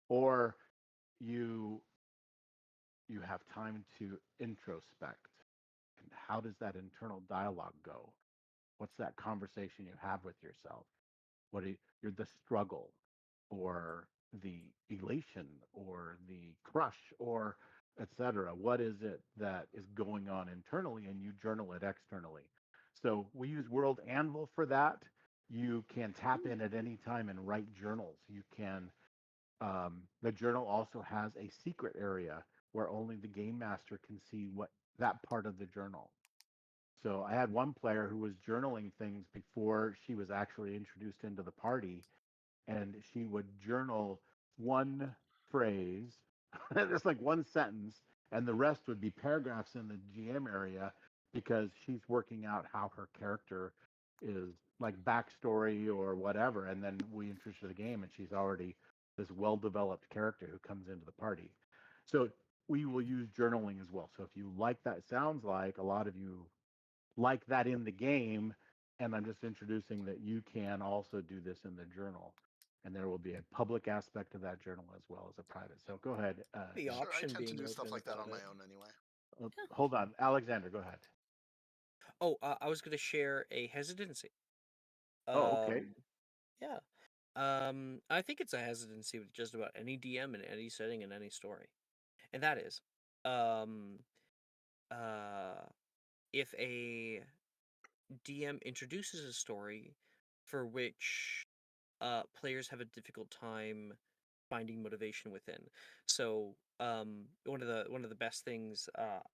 Or you you have time to introspect. And how does that internal dialogue go? What's that conversation you have with yourself? What are you're the struggle or the elation or the crush or etc. What is it that is going on internally and you journal it externally? So we use World Anvil for that. You can tap in at any time and write journals. You can the journal also has a secret area where only the game master can see what that part of the journal. So I had one player who was journaling things before she was actually introduced into the party, and she would journal one phrase, just like one sentence, and the rest would be paragraphs in the GM area because she's working out how her character is, like backstory or whatever. And then we introduce her to the game, and she's already this well-developed character who comes into the party. So we will use journaling as well. So if you like that, sounds like a lot of you like that in the game, and I'm just introducing that you can also do this in the journal. and there will be a public aspect of that journal as well as a private. So go ahead. The Sure, I option tend to being do stuff open like that about on my it. own anyway. Yeah. Hold on, Alexander, go ahead. Oh, I was going to share a hesitancy. Oh, okay. Yeah. I think it's a hesitancy with just about any DM in any setting in any story, and that is, um, uh, if a DM introduces a story for which players have a difficult time finding motivation within. So one of the best things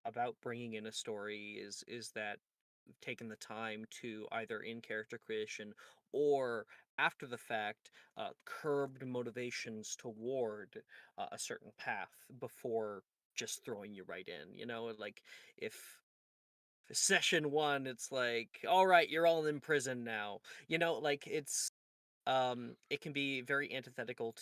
about bringing in a story is that we've taken the time to either in character creation or after the fact curbed motivations toward a certain path before just throwing you right in. Like if session one, it's like, all right, you're all in prison now. Like it can be very antithetical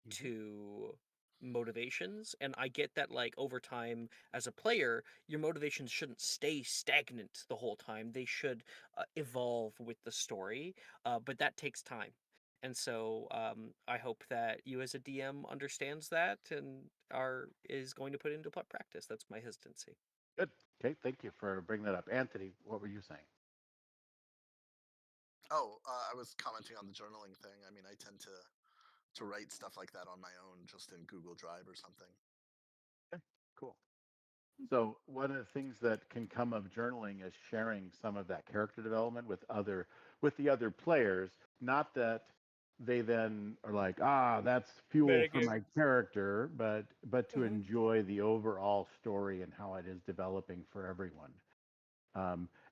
Hmm. to motivations, and I get that, like, over time as a player your motivations shouldn't stay stagnant the whole time. They should evolve with the story, but that takes time. And so I hope that you as a DM understands that and is going to put it into practice. That's my hesitancy. Good. Okay, thank you for bringing that up. Anthony, what were you saying? Oh, I was commenting on the journaling thing. I mean, I tend to write stuff like that on my own, just in Google Drive or something. Okay, cool. So one of the things that can come of journaling is sharing some of that character development with the other players. Not that they then are like, that's fuel for Metagame. my character, but to enjoy the overall story and how it is developing for everyone.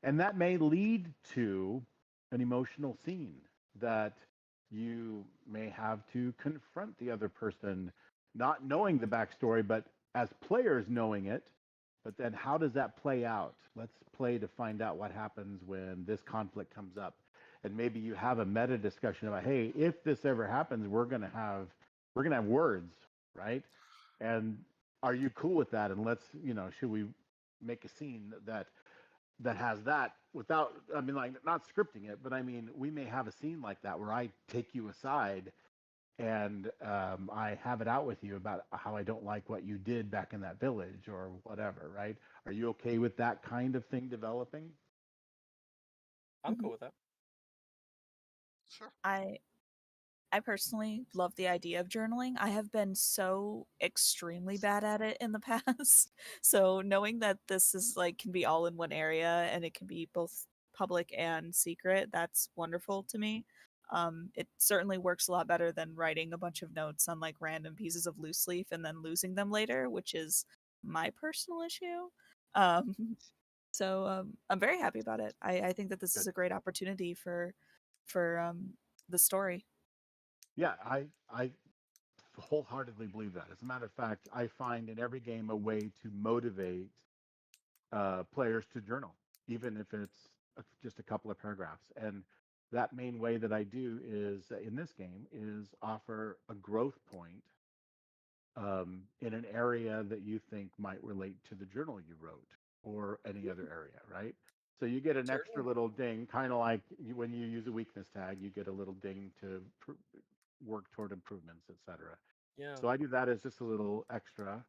And that may lead to an emotional scene that you may have to confront the other person, not knowing the backstory, but as players knowing it. But then how does that play out? Let's play to find out what happens when this conflict comes up. And maybe you have a meta discussion about, hey, if this ever happens, we're gonna have words, right? And are you cool with that? And should we make a scene that has that without, I mean, like, not scripting it, but I mean, we may have a scene like that where I take you aside and I have it out with you about how I don't like what you did back in that village or whatever, right? Are you okay with that kind of thing developing? I'm cool with that. Sure. I I personally love the idea of journaling. I have been so extremely bad at it in the past. So knowing that this is like can be all in one area and it can be both public and secret, that's wonderful to me. It certainly works a lot better than writing a bunch of notes on like random pieces of loose leaf and then losing them later, which is my personal issue. Um, so I'm very happy about it. I think that this is Good. a great opportunity for the story. Yeah, I wholeheartedly believe that. As a matter of fact, I find in every game a way to motivate players to journal, even if it's just a couple of paragraphs. And that main way that I do is in this game is offer a growth point in an area that you think might relate to the journal you wrote or any other area, right? So you get an extra Certainly. little ding, kind of like when you use a weakness tag, you get a little ding to work toward improvements, etc. Yeah. So I do that as just a little extra.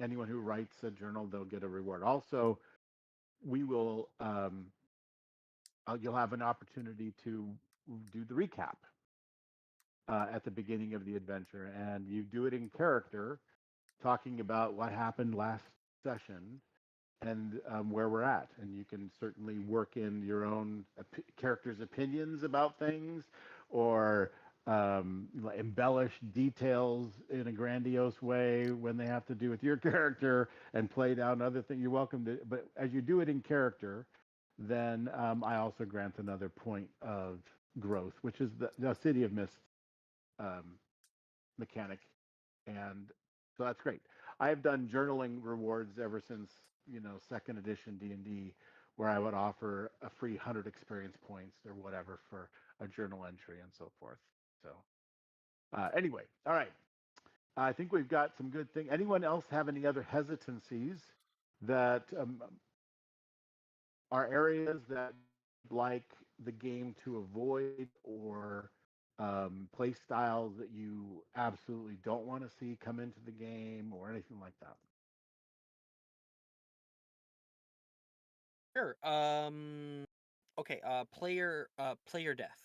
Anyone who writes a journal, they'll get a reward. Also, we will you'll have an opportunity to do the recap at the beginning of the adventure, and you do it in character, talking about what happened last session and where we're at. And you can certainly work in your own characters' opinions about things, or embellish details in a grandiose way when they have to do with your character and play down other things. You're welcome to, but as you do it in character, then I also grant another point of growth, which is the City of Mist um, mechanic, and so that's great. I've done journaling rewards ever since second edition D&D, where I would offer a free 100 experience points or whatever for a journal entry and so forth. So anyway, all right. I think we've got some good things. Anyone else have any other hesitancies that are areas that you'd like the game to avoid or play styles that you absolutely don't want to see come into the game or anything like that? Sure. Okay. Player death.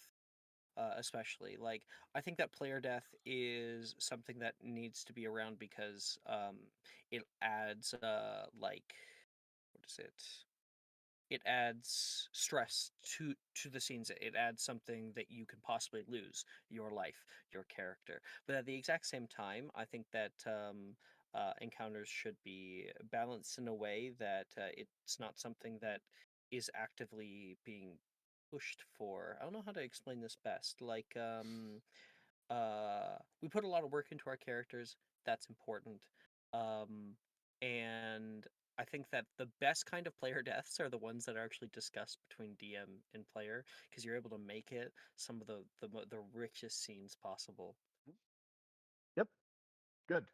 Especially like I think that player death is something that needs to be around because it adds like what is it? It adds stress to the scenes. It adds something that you could possibly lose, your life, your character. But at the exact same time, I think that encounters should be balanced in a way that it's not something that is actively being pushed for. I don't know how to explain this best. Like we put a lot of work into our characters. That's important. Um, and I think that the best kind of player deaths are the ones that are actually discussed between DM and player because you're able to make it some of the richest scenes possible. Yep, good.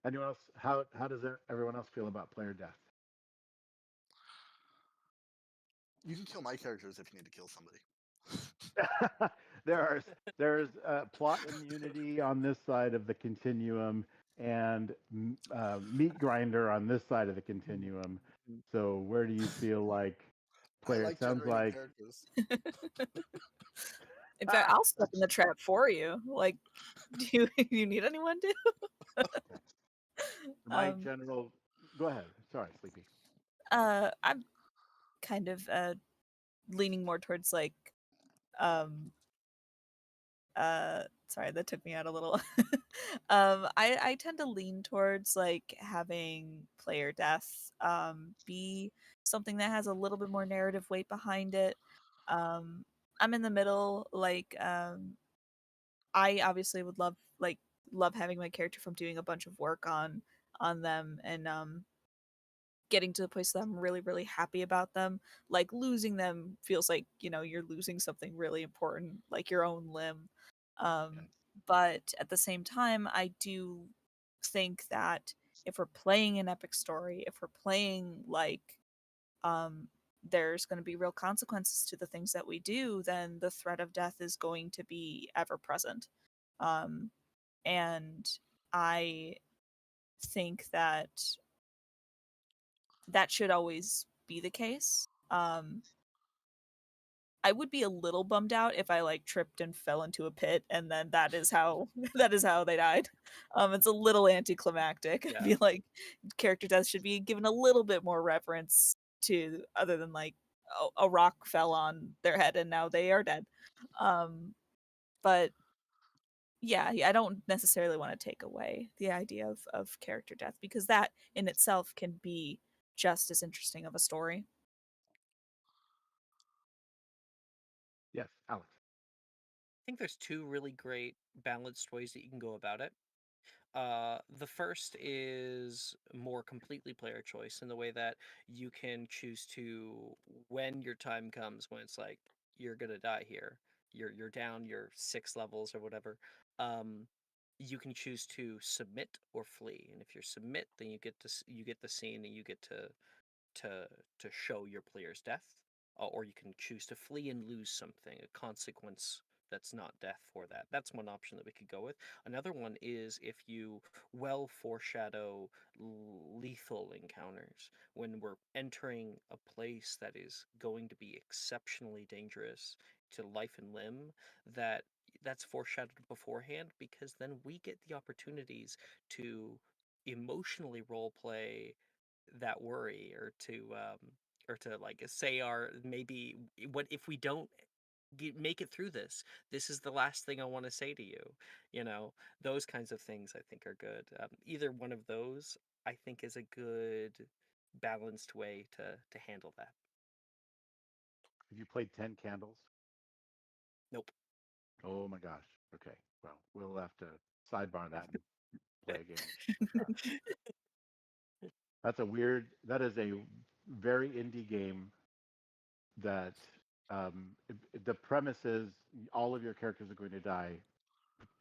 Anyone else? How does everyone else feel about player death? You can kill my characters if you need to kill somebody. there's there's plot immunity on this side of the continuum and meat grinder on this side of the continuum. So where do you feel like I player? It like sounds generating like characters. In fact, I'll step in the trap for you. Like, do you need anyone to? my general. Go ahead. Sorry, Sleepy. I'm kind of leaning more towards like um sorry, that took me out a little. I tend to lean towards like having player death be something that has a little bit more narrative weight behind it. um I'm in the middle, like I obviously would love having my character from doing a bunch of work on them and getting to the place that I'm really, really happy about them. Like losing them feels like, you're losing something really important, like your own limb. Yes. But at the same time, I do think that if we're playing an epic story, if we're playing like um there's going to be real consequences to the things that we do, then the threat of death is going to be ever present. Um and I think that that should always be the case. I would be a little bummed out if I like tripped and fell into a pit and then that is how that is how they died. It's a little anticlimactic. I Yeah. feel like character death should be given a little bit more reverence to, other than like a rock fell on their head and now they are dead. But yeah, I don't necessarily want to take away the idea of character death because that in itself can be just as interesting of a story. Yes, Alex. I think there's two really great balanced ways that you can go about it. The first is more completely player choice in the way that you can choose to, when your time comes, when it's like you're gonna die here, you're down your 6 levels or whatever. Um, you can choose to submit or flee, and if you submit, then you get the scene and you get to to show your player's death, or you can choose to flee and lose something, a consequence that's not death for that. That's one option that we could go with. Another one is if you well foreshadow lethal encounters when we're entering a place that is going to be exceptionally dangerous to life and limb, that's foreshadowed beforehand because then we get the opportunities to emotionally role play that worry, or to like say our maybe what if we don't make it through this is the last thing I want to say to you, those kinds of things I think are good. Either one of those I think is a good balanced way to handle that. Have you played 10 Candles? Nope. Oh my gosh. Okay. Well, we'll have to sidebar that and play a game. Yeah. That is a very indie game that the premise is all of your characters are going to die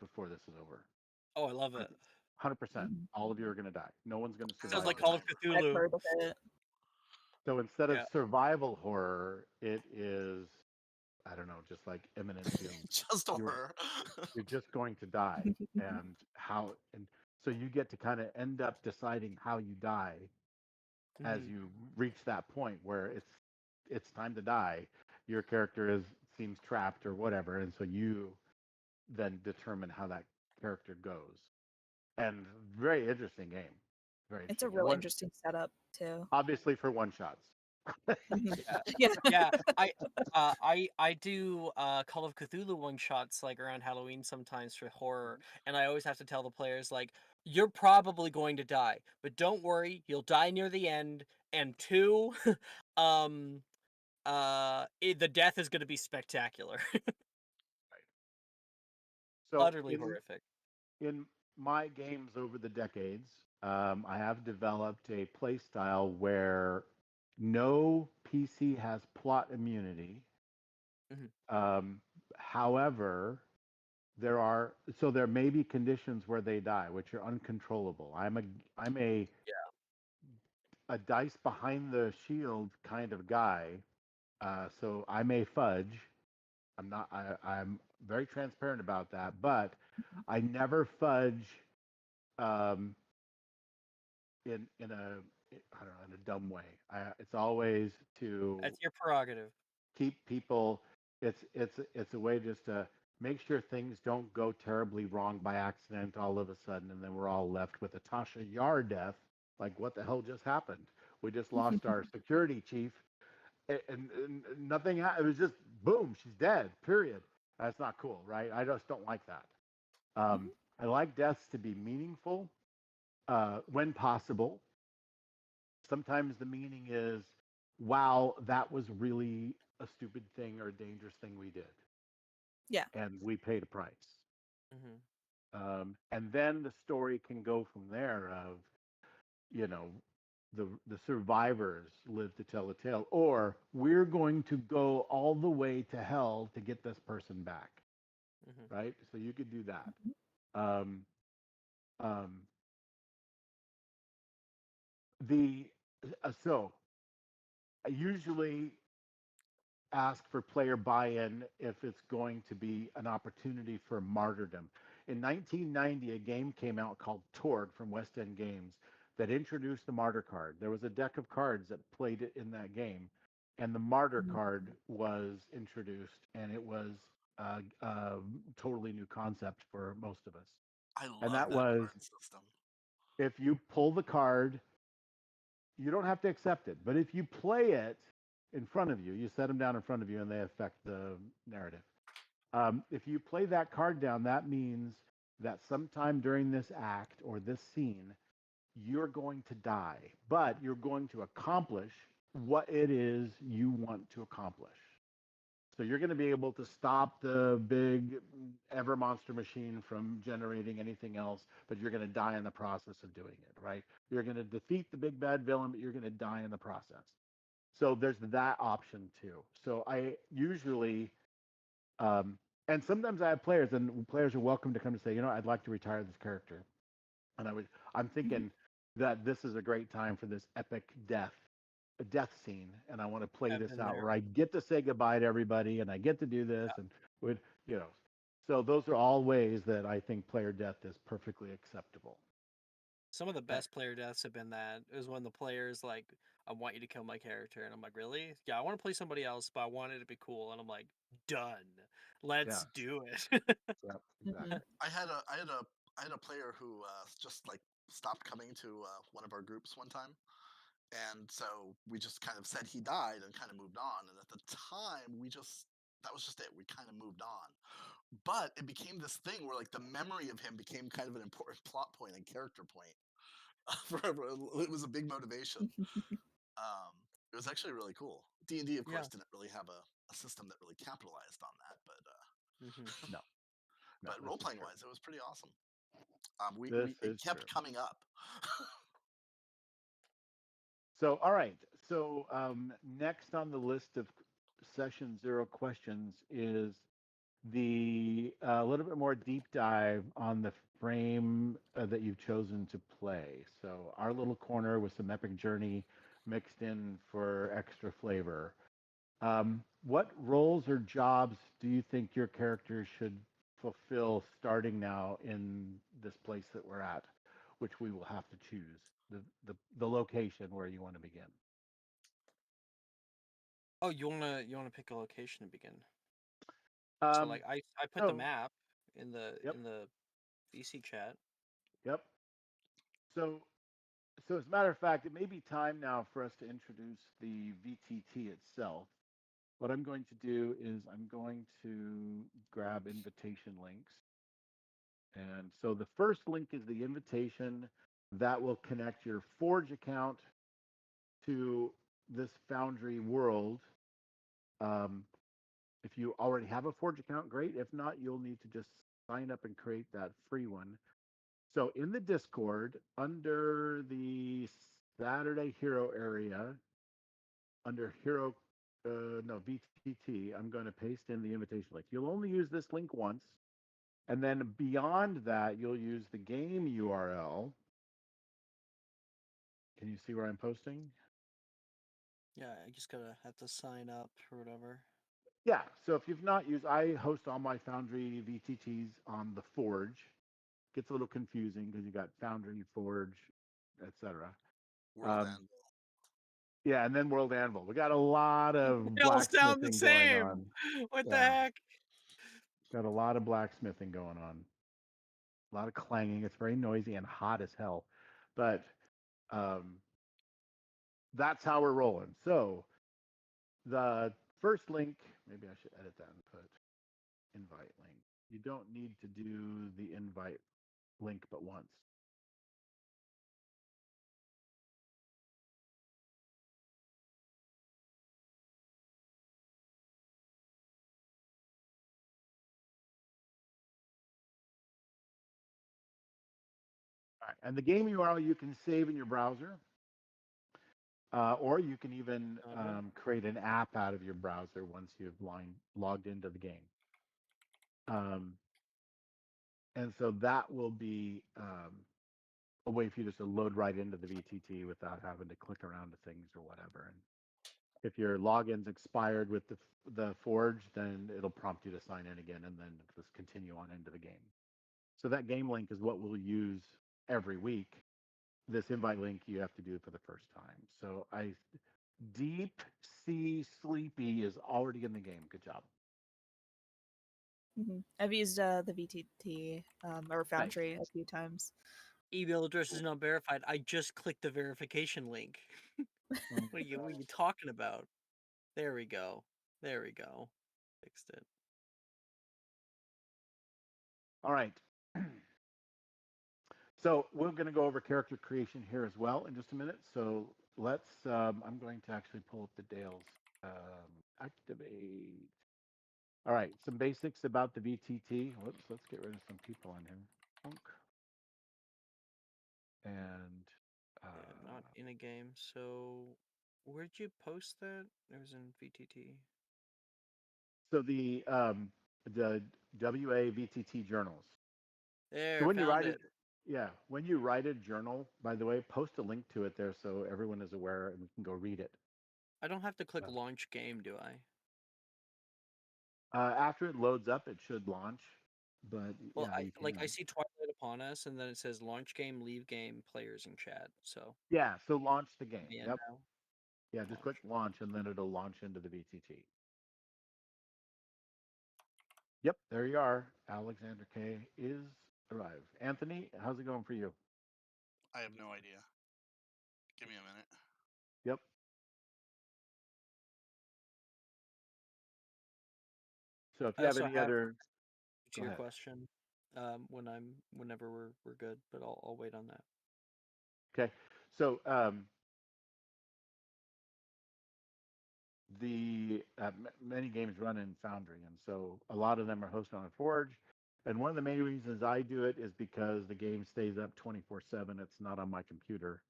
before this is over. Oh, I love it. 100%. Mhm. All of you are going to die. No one's going to Sounds survive like this. Call of I've Cthulhu. heard of it. So instead of Yeah. survival horror, it is I don't know, just like imminent doom. Just You're horror. you're just going to die, and how and so you get to kind of end up deciding how you die as Mhm. you reach that point where it's time to die. Your character is seems trapped or whatever, and so you then determine how that character goes. And very interesting game. Very It's a interesting game. real One interesting setup too. obviously for one shots. Yeah. Yeah. Yeah, I do Call of Cthulhu one shots like around Halloween sometimes for horror, and I always have to tell the players like, you're probably going to die, but don't worry, you'll die near the end. And two, um, the death is going to be spectacular, So utterly horrific. in my games over the decades, I have developed a play style where no PC has plot immunity. Mhm. Um, however, there may be conditions where they die, which are uncontrollable. I'm Yeah. a dice behind the shield kind of guy, so I may fudge. I'm very transparent about that, but I never fudge um, in a I don't know, in a dumb way. It's always to That's your prerogative. keep people. It's a way just to make sure things don't go terribly wrong by accident all of a sudden, and then we're all left with a Tasha Yar death. Like, what the hell just happened? We just lost our security chief, and nothing. It was just boom, she's dead. Period. That's not cool, right? I just don't like that. Mhm. I like deaths to be meaningful when possible. Sometimes the meaning is, wow, that was really a stupid thing or a dangerous thing we did, Yeah. and we paid a price. Hmm. And then the story can go from there of, you know, the survivors live to tell a tale, or we're going to go all the way to hell to get this person back, Hmm. right? So you could do that. Mhm. Um, um, the so I usually ask for player buy-in if it's going to be an opportunity for martyrdom. In 1990, a game came out called Torg from West End Games that introduced the martyr card. There was a deck of cards that played it in that game, and the martyr Mhm. card was introduced, and it was a totally new concept for most of us. I And love that that was, card system. if you pull the card, you don't have to accept it, but if you play it in front of you, you set them down in front of you, and they affect the narrative. If you play that card down, that means that sometime during this act or this scene, you're going to die, but you're going to accomplish what it is you want to accomplish. So you're going to be able to stop the big ever monster machine from generating anything else, but you're going to die in the process of doing it, right? You're going to defeat the big bad villain, but you're going to die in the process. So there's that option too. So I usually um, and sometimes I have players, and players are welcome to come and say, I'd like to retire this character. And I'm Mhm. thinking that this is a great time for this epic a death scene, and I want to play I've this been out there. where I get to say goodbye to everybody, and I get to do this, and would, you know, so those are all ways that I think player death is perfectly acceptable. Some of the Uh, best player deaths have been that. It was when the players like, I want you to kill my character, and I'm like, really? Yeah, I want to play somebody else, but I want it to be cool, and I'm like, done. yeah, Let's do it. yeah, Mhm. exactly. I had a player who just like stopped coming to one of our groups one time, and so we just kind of said he died and kind of moved on. And at the time, that was just it. We kind of moved on, but it became this thing where like the memory of him became kind of an important plot point and character point forever. It was a big motivation. Um, it was actually really cool. D&D, of Yeah. course, didn't really have a system that really capitalized on that, Hmm. No, no, but this role is playing true. wise, it was pretty awesome. This It is true. kept coming up. So, all right. So, next on the list of session zero questions is the little bit more deep dive on the frame that you've chosen to play. So, our little corner with some epic journey mixed in for extra flavor. What roles or jobs do you think your character should fulfill starting now in this place that we're at, which we will have to choose the location where you want to begin? Oh, you wanna pick a location to begin? So Um, like I put the so, map in the yep, VC chat. yep. So, so as a matter of fact, it may be time now for us to introduce the VTT itself. What I'm going to do is I'm going to grab invitation links. And so the first link is the invitation that will connect your Forge account to this Foundry world. Um, if you already have a Forge account, great. If not, you'll need to just sign up and create that free one. So in the Discord, under the Saturday Hero area, under Hero, no, VTT, I'm going to paste in the invitation link. You'll only use this link once. And then beyond that, you'll use the game URL. Can you see where I'm posting? Yeah, I just gotta have to sign up or whatever. Yeah. So if you've not used, I host all my Foundry VTTs on the Forge. Gets a little confusing because you got Foundry, Forge, etc. World Um, Anvil. yeah, and then World Anvil. We got a lot of They all sound the blacksmithing going same. on. What the Yeah, heck? got a lot of blacksmithing going on. A lot of clanging. It's very noisy and hot as hell. But um, that's how we're rolling. So the first link, maybe I should edit that and put invite link. You don't need to do the invite link but once. All right. And the game URL you can save in your browser, or you can even Okay. create an app out of your browser once you've logged into the game. Um, and so that will be a way for you just to load right into the VTT without having to click around to things or whatever. And if your login's expired with the Forge, then it'll prompt you to sign in again, and then just continue on into the game. So that game link is what we'll use every week. This invite link you have to do for the first time. So Deep Sea Sleepy is already in the game. Good job. I've used the VTT or Nice. Foundry a few times. Email address is not verified. I just clicked the verification link. What are you talking about? There we go. There we go. Fixed it. All right. So we're going to go over character creation here as well in just a minute. So let's. I'm going to actually pull up the Dale's activate. All right, some basics about the VTT. Whoops, let's get rid of some people on here. Funk. And Yeah, not in a game. So where'd you post that? It was in VTT. so the WA VTT journals. So There, when you found write it, it. yeah, when you write a journal, by the way, post a link to it there so everyone is aware and we can go read it. I don't have to click launch game, do I? After it loads up, it should launch, but Well, yeah, I you like I can. see Twilight upon us, and then it says launch game, leave game, players in chat. So Yeah, so launch the game. me in Yep. now. Yeah, just click Launch. launch and then it'll launch into the VTT. Yep, there you are. Alexander K is arrived. Anthony, how's it going for you? I have no idea. Give me a minute. Yep. So if I you have also any have other, to go your ahead. question. Whenever we're good, but I'll wait on that. Okay. So the many games run in Foundry, and so a lot of them are hosted on Forge. And one of the main reasons I do it is because the game stays up 24/7. It's not on my computer,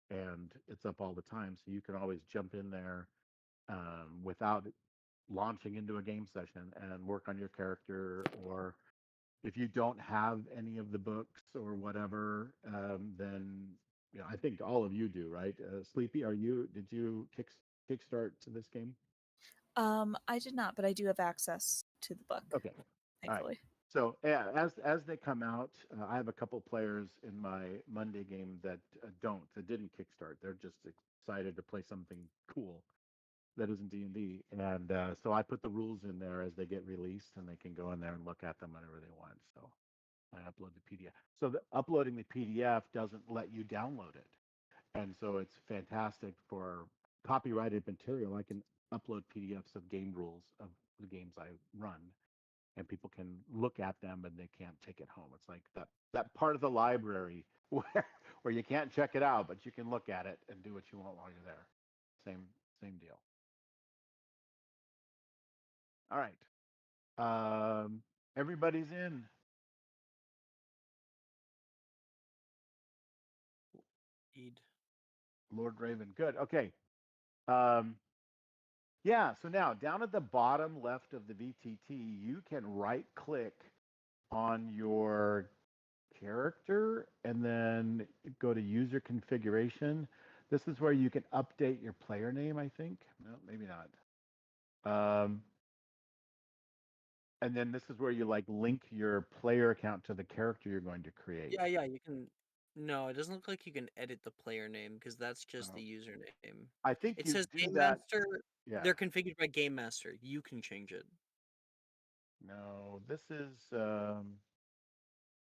and it's up all the time. So you can always jump in there without launching into a game session and work on your character. Or if you don't have any of the books or whatever, then I think all of you do, right? Sleepy, are you? Did you kickstart to this game? I did not, but I do have access to the book, Okay. All right. thankfully. So yeah, as they come out, I have a couple players in my Monday game that didn't kickstart. They're just excited to play something cool that isn't D&D, and so I put the rules in there as they get released, and they can go in there and look at them whenever they want. So I upload the PDF. So uploading the PDF doesn't let you download it, and so it's fantastic for copyrighted material. I can upload PDFs of game rules of the games I run, and people can look at them and they can't take it home. It's like that part of the library where you can't check it out, but you can look at it and do what you want while you're there. Same deal. All right. Everybody's in. Indeed. Lord Raven. Good. Okay. Um, yeah. So now down at the bottom left of the VTT, you can right click on your character and then go to user configuration. This is where you can update your player name, I think. No, maybe not. And then this is where you like link your player account to the character you're going to create. Yeah, you can. No, it doesn't look like you can edit the player name because that's just Uh, the username. I think It you says do Game that. Master. Yeah. They're configured by Game Master. You can change it. No, this is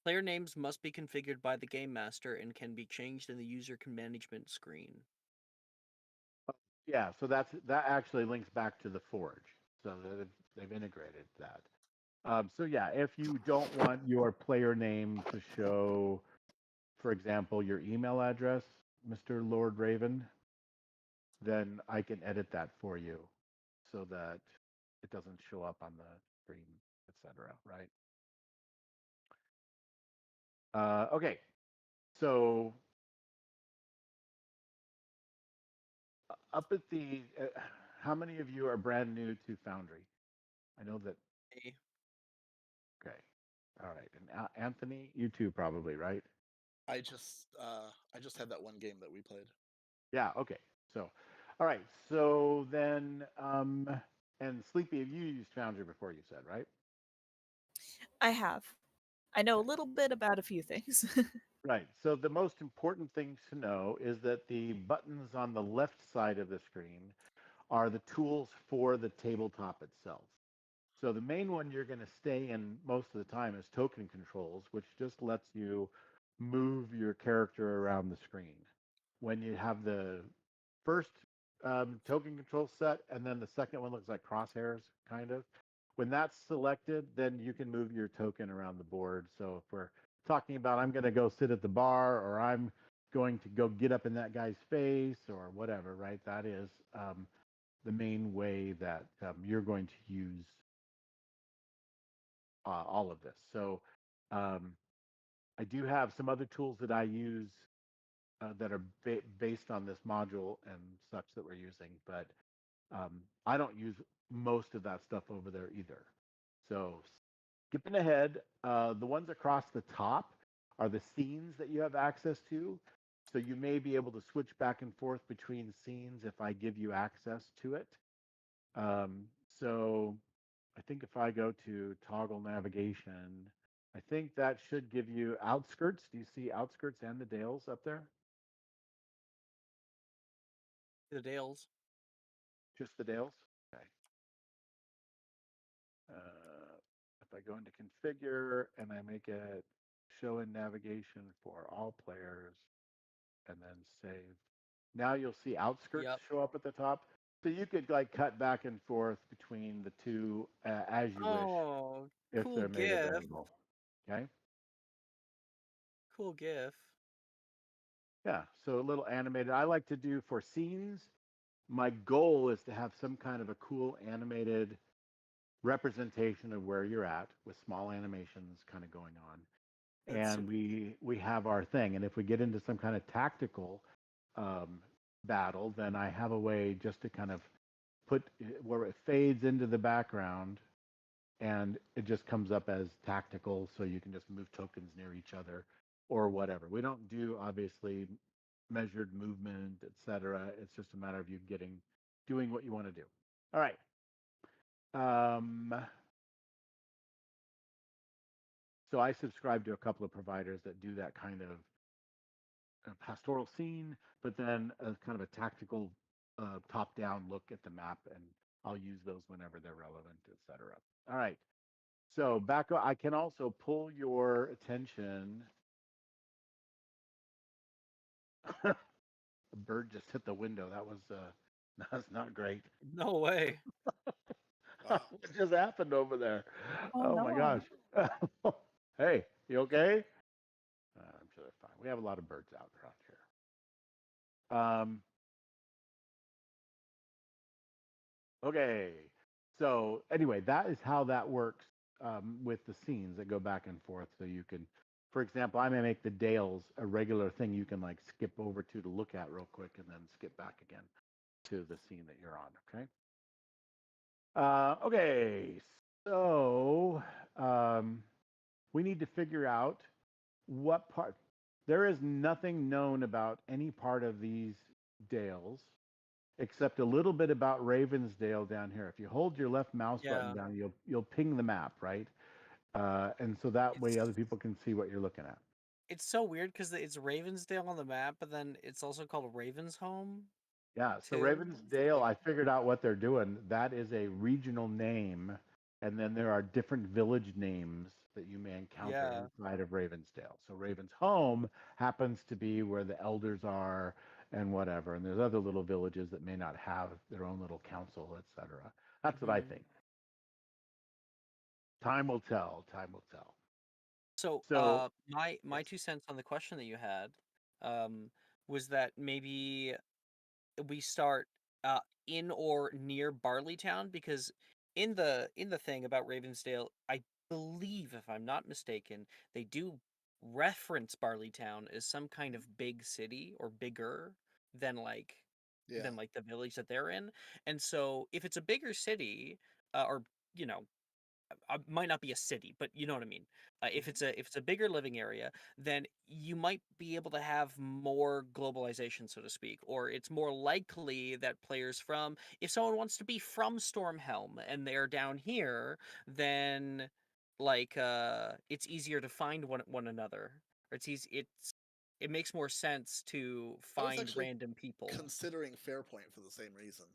Player names must be configured by the Game Master and can be changed in the user management screen. yeah. So that actually links back to the Forge. So they've integrated that. So yeah, if you don't want your player name to show, for example, your email address, Mr. Lord Raven, then I can edit that for you so that it doesn't show up on the screen, etc. Right? Okay. So up at how many of you are brand new to Foundry? I know that. Okay. Okay. All right. And Anthony, you too, probably, right? I just had that one game that we played. Yeah. Okay. So, all right. So then, and Sleepy, you used Foundry before, you said, right? I have. I know a little bit about a few things. Right. So the most important thing to know is that the buttons on the left side of the screen are the tools for the tabletop itself. So the main one you're going to stay in most of the time is token controls, which just lets you move your character around the screen. When you have the first token control set, and then the second one looks like crosshairs, kind of. When that's selected, then you can move your token around the board. So if we're talking about I'm going to go sit at the bar, or I'm going to go get up in that guy's face, or whatever, right? That is the main way that you're going to use all of this. So um, I do have some other tools that I use that are based on this module and such that we're using, but I don't use most of that stuff over there either. So skipping ahead, the ones across the top are the scenes that you have access to. So you may be able to switch back and forth between scenes if I give you access to it. So I think if I go to toggle navigation, I think that should give you outskirts. Do you see outskirts and the Dales up there? The Dales. Just the Dales? Okay. Uh, if I go into configure and I make it show in navigation for all players and then save, now you'll see outskirts Yep. show up at the top. So you could like cut back and forth between the two as you wish Oh, if cool they're made GIF. available. Okay. Cool GIF. Yeah. So a little animated. I like to do for scenes. My goal is to have some kind of a cool animated representation of where you're at with small animations kind of going on. That's And super. we have our thing. And if we get into some kind of tactical battle, then I have a way just to kind of put where it fades into the background and it just comes up as tactical, so you can just move tokens near each other or whatever. We don't do obviously measured movement, etc. It's just a matter of you doing what you want to do. All right. Um, so I subscribe to a couple of providers that do that kind of pastoral scene, but then a kind of a tactical top-down look at the map, and I'll use those whenever they're relevant, etc. All right. So back, I can also pull your attention. A bird just hit the window. That was that's not great. No way. Wow. What just happened over there? Oh Oh my no. gosh. Hey, you okay? I'm sure they're fine. We have a lot of birds out around here. Okay. So anyway, that is how that works with the scenes that go back and forth. So you can, for example, I may make the Dales a regular thing you can like skip over to look at real quick and then skip back again to the scene that you're on. Okay. Okay. So we need to figure out what part. There is nothing known about any part of these Dales except a little bit about Ravensdale down here. If you hold your left mouse button Yeah. down, you'll ping the map, right? And so that way other It's people can see what you're looking at. it's so weird because it's Ravensdale on the map, but then it's also called Ravensholm Yeah, so too. It's Ravensdale, like, I figured out what they're doing. That is a regional name, and then there are different village names that you may encounter yeah. inside of Ravensdale. So Raven's home happens to be where the elders are and whatever, and there's other little villages that may not have their own little council, etc. That's what I hmm think. Time will tell. Time will tell. So, So my yes, 2 cents on the question that you had, um, was that maybe we start in or near Barleytown because in the thing about Ravensdale, I believe if I'm not mistaken, they do reference Barleytown as some kind of big city or bigger than like Yeah. the village that they're in. And so if it's a bigger city, or you know might not be a city, but you know what I mean. If Mhm. it's a bigger living area, then you might be able to have more globalization, so to speak, or it's more likely that players from if someone wants to be from Stormhelm and they're down here, then it's easier to find one another. Or it makes more sense to I was find actually random people. considering Fairpoint for the same reason.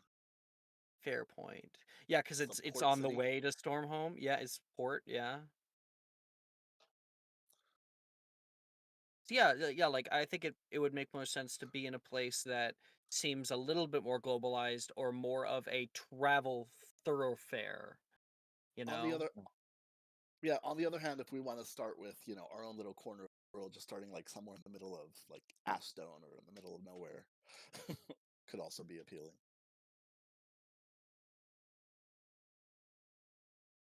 Fair point. Yeah, because It's a it's port on the city. way to Stormhome. Yeah, it's port. Yeah. Yeah, yeah, like I think it would make more sense to be in a place that seems a little bit more globalized or more of a travel thoroughfare, you On the know? other, yeah. On the other hand, if we want to start with our own little corner of the world, just starting like somewhere in the middle of like Ashstone or in the middle of nowhere, could also be appealing.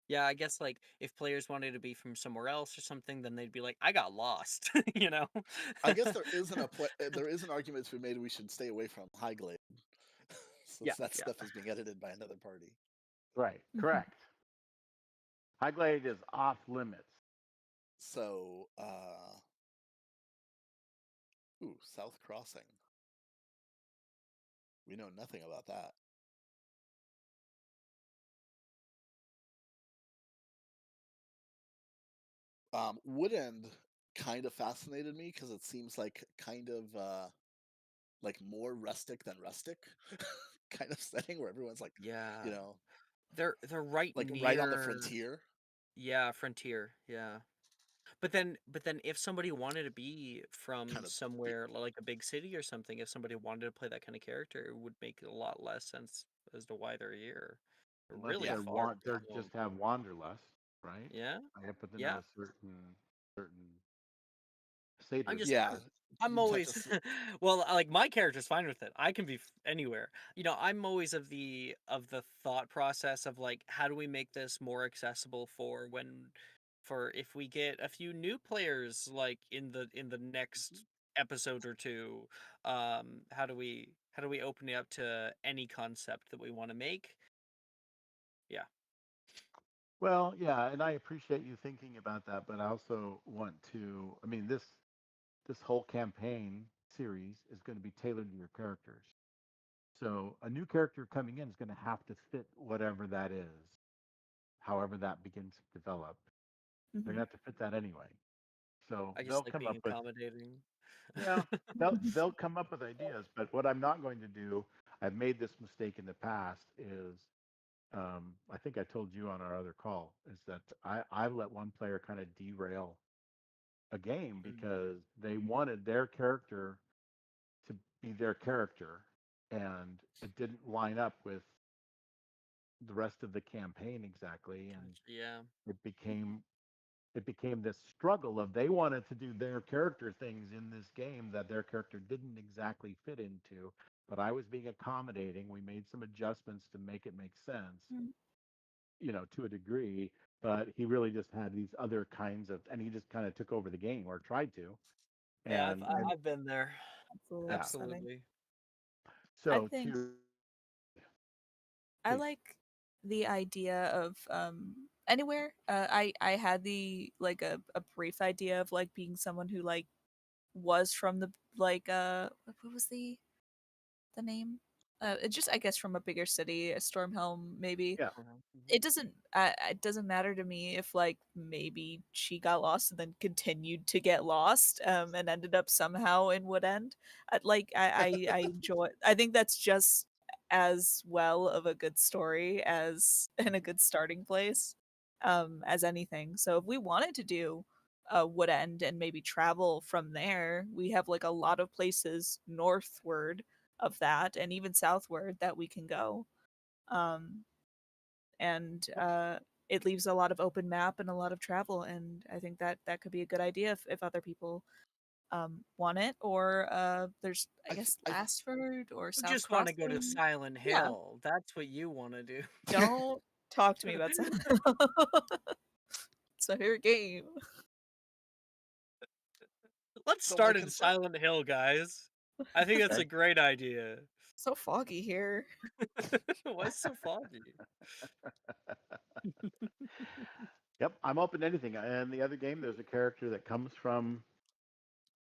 Yeah, I guess like if players wanted to be from somewhere else or something, then they'd be like, I got lost, you know? I guess there is an argument to be made we should stay away from Highglade, Yeah, since that yeah. stuff is being edited by another party. right, Mhm. correct. Highglade is off limits. So, South Crossing. We know nothing about that. Woodend kind of fascinated me because it seems like kind of like more rustic than rustic kind of setting where everyone's like, Yeah. you know, They're right like right on the near, frontier, yeah, Frontier, yeah. But then if somebody wanted to be from kind of. somewhere like a big city or something, if somebody wanted to play that kind of character, it would make a lot less sense as to why they're here. They're Unless really Yeah, they far want, they from home. just have wanderlust, right? Yeah, I happen to know yeah. a certain I'm satyrs just yeah. there. I'm You'd have to. always well, like my character's fine with it. I can be anywhere. I'm always of the thought process of like, how do we make this more accessible for if we get a few new players like in the Mhm. next episode or two, how do we open it up to any concept that we want to make? Yeah. Well, yeah, and I appreciate you thinking about that, but I also want to, I mean, this whole campaign series is going to be tailored to your characters. So a new character coming in is going to have to fit whatever that is. however that begins to develop. They're Mhm. gonna have to fit that anyway. So I they'll just like come being up with accommodating. yeah, they'll come up with ideas. But what I'm not going to do, I've made this mistake in the past, is I think I told you on our other call, is that I let one player kind of derail a game Mm. because they wanted their character to be their character, and it didn't line up with the rest of the campaign exactly, and Gotcha. Yeah. it became it became this struggle of they wanted to do their character things in this game that their character didn't exactly fit into, but I was being accommodating. We made some adjustments to make it make sense, Mm. to a degree, but he really just had these other kinds of, and he just kind of took over the game or tried to. Yeah, And I've been there. It's a little yeah, upsetting. Absolutely. I so think to I please, like the idea of anywhere. I had the like a brief idea of like being someone who like was from the like what was the name? It just I guess from a bigger city, a Stormhelm maybe. yeah, It doesn't matter to me if like maybe she got lost and then continued to get lost and ended up somehow in Wood End. I enjoy, I think that's just as well of a good story as and a good starting place as anything. So if we wanted to do Wood End and maybe travel from there, we have like a lot of places northward of that and even southward that we can go. Um, and it leaves a lot of open map and a lot of travel, and I think that that could be a good idea if other people want it. Or there's I I, th- guess I Lastford or You South just want to go to Crossing. Silent Yeah, Hill. That's what you want to do. don't talk to me about Silent Hill. It's my favorite game. Let's so my start in concern Silent Hill, guys. I think that's a okay. great idea. So foggy here. Why is it so foggy? Yep, I'm open to anything. And the other game, there's a character that comes from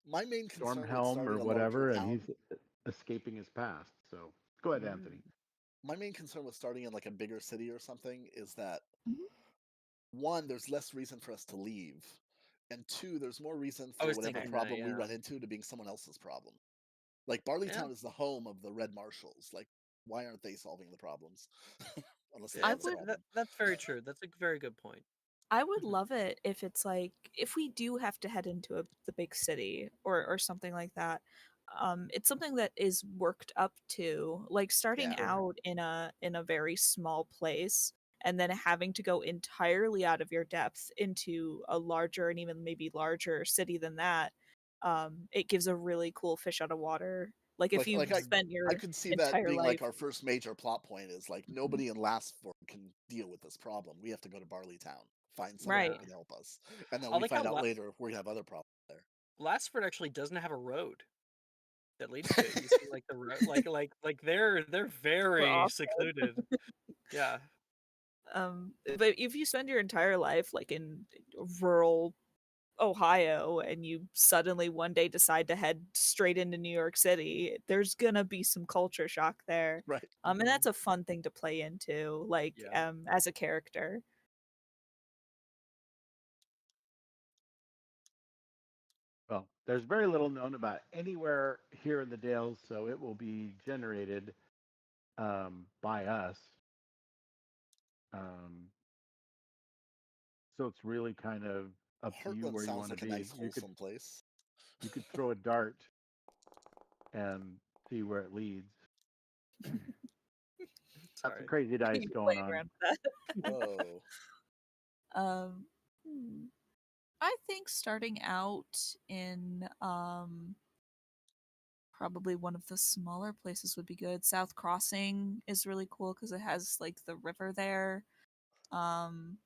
my main concern with Stormhelm or starting a larger whatever, and town. he's escaping his past. So go ahead, Mm. Anthony. My main concern with starting in like a bigger city or something is that Mhm. one, there's less reason for us to leave, and two, there's more reason I for was whatever thinking that, problem we yeah. run into to being someone else's problem. Like Yeah. Barleytown is the home of the Red Marshals. Like, why aren't they solving the problems? Unless they Yeah, I have a that's, would problem. that's very true. That's a very good point. I would love it if it's like if we do have to head into the big city or something like that. It's something that is worked up to, like starting Yeah. Sure. out in a very small place and then having to go entirely out of your depth into a larger and even maybe larger city than that. It gives a really cool fish out of water. Like if Like you've like I spent I your could see that entire being like life, our first major plot point is like Mhm. nobody in Lastford can deal with this problem. We have to go to Barleytown, find someone who Yeah. Right? can help us, and then I we like how find out later we have other problems there. Lastford actually doesn't have a road that leads to it. You see, like the road, like they're We're very off. secluded. Yeah. But if you spend your entire life like in rural Ohio and you suddenly one day decide to head straight into New York City, there's gonna be some culture shock there. Right. And Mhm. that's a fun thing to play into, like Yeah. as a character. Well, there's very little known about anywhere here in the Dales, so it will be generated by us. Um, so it's really kind of up to you Heartland where you sounds want to like a be. nice, wholesome place. You could throw a dart and see where it leads. Got some Sorry. crazy dice You're going playing on. around with that. Whoa. um, hmm. I think starting out in probably one of the smaller places would be good. South Crossing is really cool because it has like the river there. Um,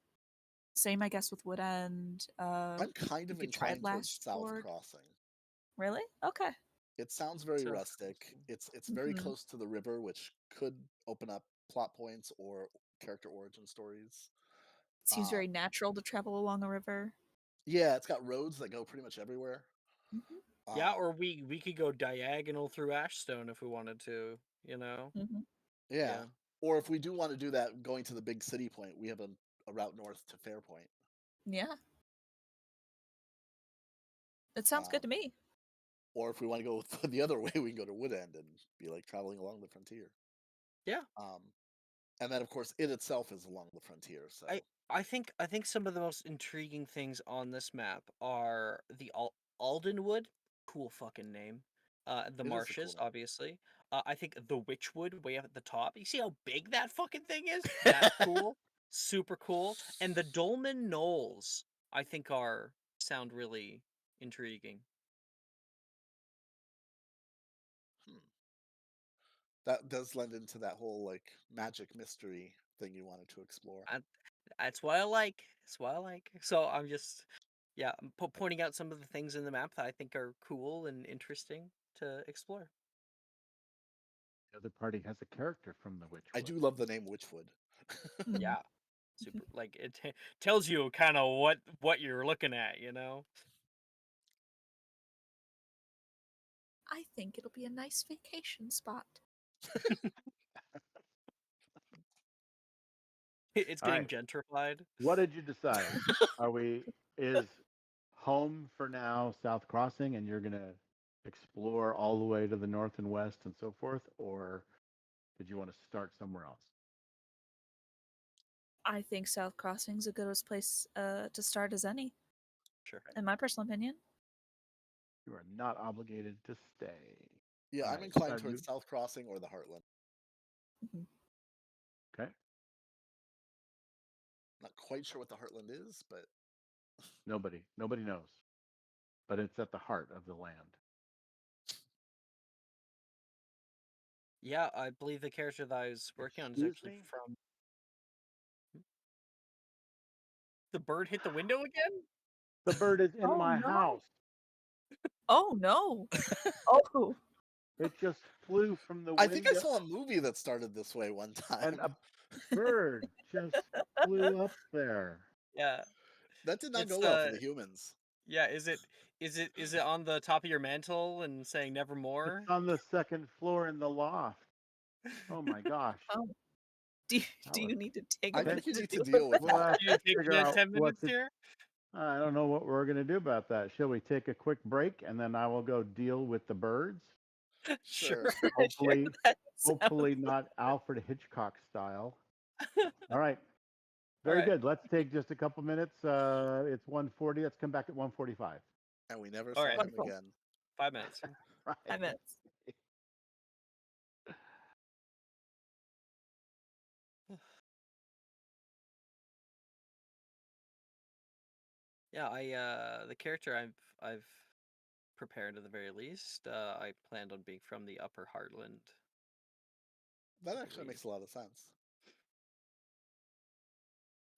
Same, I guess, with Wood End. I'm kind You of could try inclined towards South Lashford. Crossing. Really? Okay. It sounds very South rustic. Crossing. It's very Hmm. close to the river, which could open up plot points or character origin stories. It seems Um, very natural to travel along a river. yeah, it's got roads that go pretty much everywhere. Hmm. Yeah, Um, or we could go diagonal through Ashstone if we wanted to, you know? Hmm. yeah. Yeah. Or if we do want to do that, going to the big city point, we have a route north to Fairpoint. Yeah. It sounds good to me. Or if we want to go the other way, we can go to Woodend and be like traveling along the frontier. Yeah. And then of course it itself is along the frontier. So I think some of the most intriguing things on this map are the Aldenwood, cool fucking name. The It is a marshes, cool name. obviously. I think the Witchwood way up at the top. You see how big that fucking thing is? That's cool. Super cool. And the Dolmen Knolls, I think sound really intriguing. That does lend into that whole like magic mystery thing you wanted to explore. That's what I like. That's what I like. So I'm just, yeah, I'm pointing out some of the things in the map that I think are cool and interesting to explore. The other party has a character from the Witchwood. I do love the name Witchwood. Yeah, super. Like it tells you kind of what you're looking at, you know. I think it'll be a nice vacation spot. It's All getting right. gentrified. What did you decide? Is home for now South Crossing, and you're gonna explore all the way to the north and west and so forth, or did you want to start somewhere else? I think South Crossing's a good place to start as any, Sure. in my personal opinion. You are not obligated to stay. Yeah, All I'm right, inclined towards South Crossing or the Heartland. Okay. Not quite sure what the Heartland is, but Nobody knows, but it's at the heart of the land. Yeah, I believe the character that I was working on is Excuse actually me? from. The bird hit the window again? The bird is in Oh, my no. house. Oh no! Oh, It just flew from the I window. think I saw a movie that started this way one time. And a bird just flew up there. Yeah. That did not It's go well for the humans. Yeah, is it on the top of your mantle and saying nevermore? It's on the second floor in the loft. Oh my gosh. oh. Do you need to take a I minute think you to need to deal deal with We'll that. have You to take figure out 10 what minutes to. here? I don't know what we're going to do about that. Shall we take a quick break and then I will go deal with the birds? Sure. Hopefully, that hopefully not Alfred Hitchcock style. All right. Very Alright. good. Let's take just a couple minutes. It's 1:40. Let's come back at 1:45. And we never All saw right. him Wonderful. again. 5 minutes. Right. 5 minutes. Yeah, the character I've prepared at the very least, I planned on being from the Upper Heartland. That actually makes a lot of sense.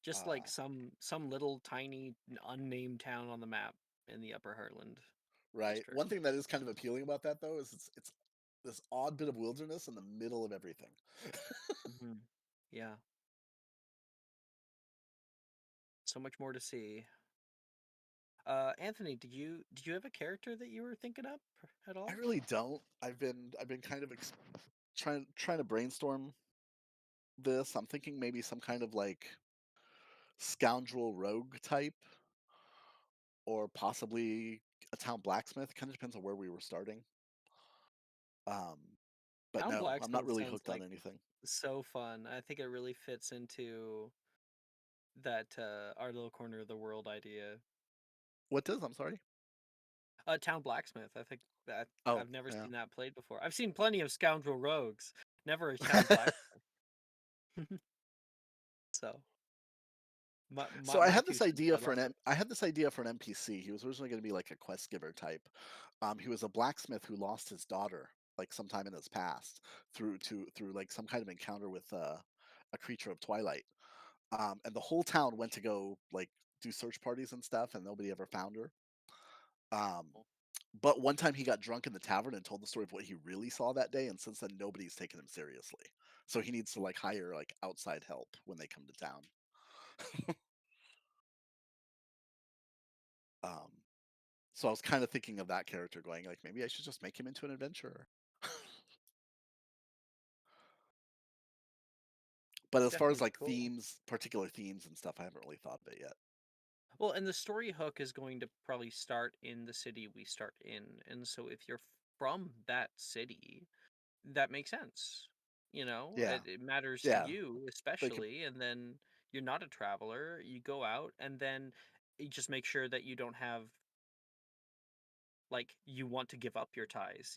Just like some little tiny unnamed town on the map in the Upper Heartland. Right. district. One thing that is kind of appealing about that though is it's this odd bit of wilderness in the middle of everything. Mhm. Yeah. So much more to see. Anthony, did you have a character that you were thinking up at all? I really don't. I've been kind of trying to brainstorm this. I'm thinking maybe some kind of like scoundrel rogue type, or possibly a town blacksmith. Kind of depends on where we were starting. But Town no, I'm not Blacksmith really sounds hooked on like anything. so fun. I think it really fits into that our little corner of the world idea. What does? I'm sorry. Town Blacksmith. I think that Oh, I've never yeah. seen that played before. I've seen plenty of scoundrel rogues, never a town blacksmith. So So my I had two this cents. idea I for love it. I had this idea for an NPC. He was originally going to be like a quest giver type. He was a blacksmith who lost his daughter like sometime in his past through like some kind of encounter with a creature of Twilight. And the whole town went to go like do search parties and stuff, and nobody ever found her. Um, but one time he got drunk in the tavern and told the story of what he really saw that day, and since then nobody's taken him seriously. So he needs to like hire like outside help when they come to town. Um, so I was kind of thinking of that character, going like maybe I should just make him into an adventurer. But as far as Definitely like cool. themes, particular themes and stuff, I haven't really thought of it yet. Well, and the story hook is going to probably start in the city we start in. And so if you're from that city, that makes sense. Yeah, It matters to yeah. you, They could, especially. And then you're not a traveler. You go out and then you just make sure that you don't have, like, you want to give up your ties.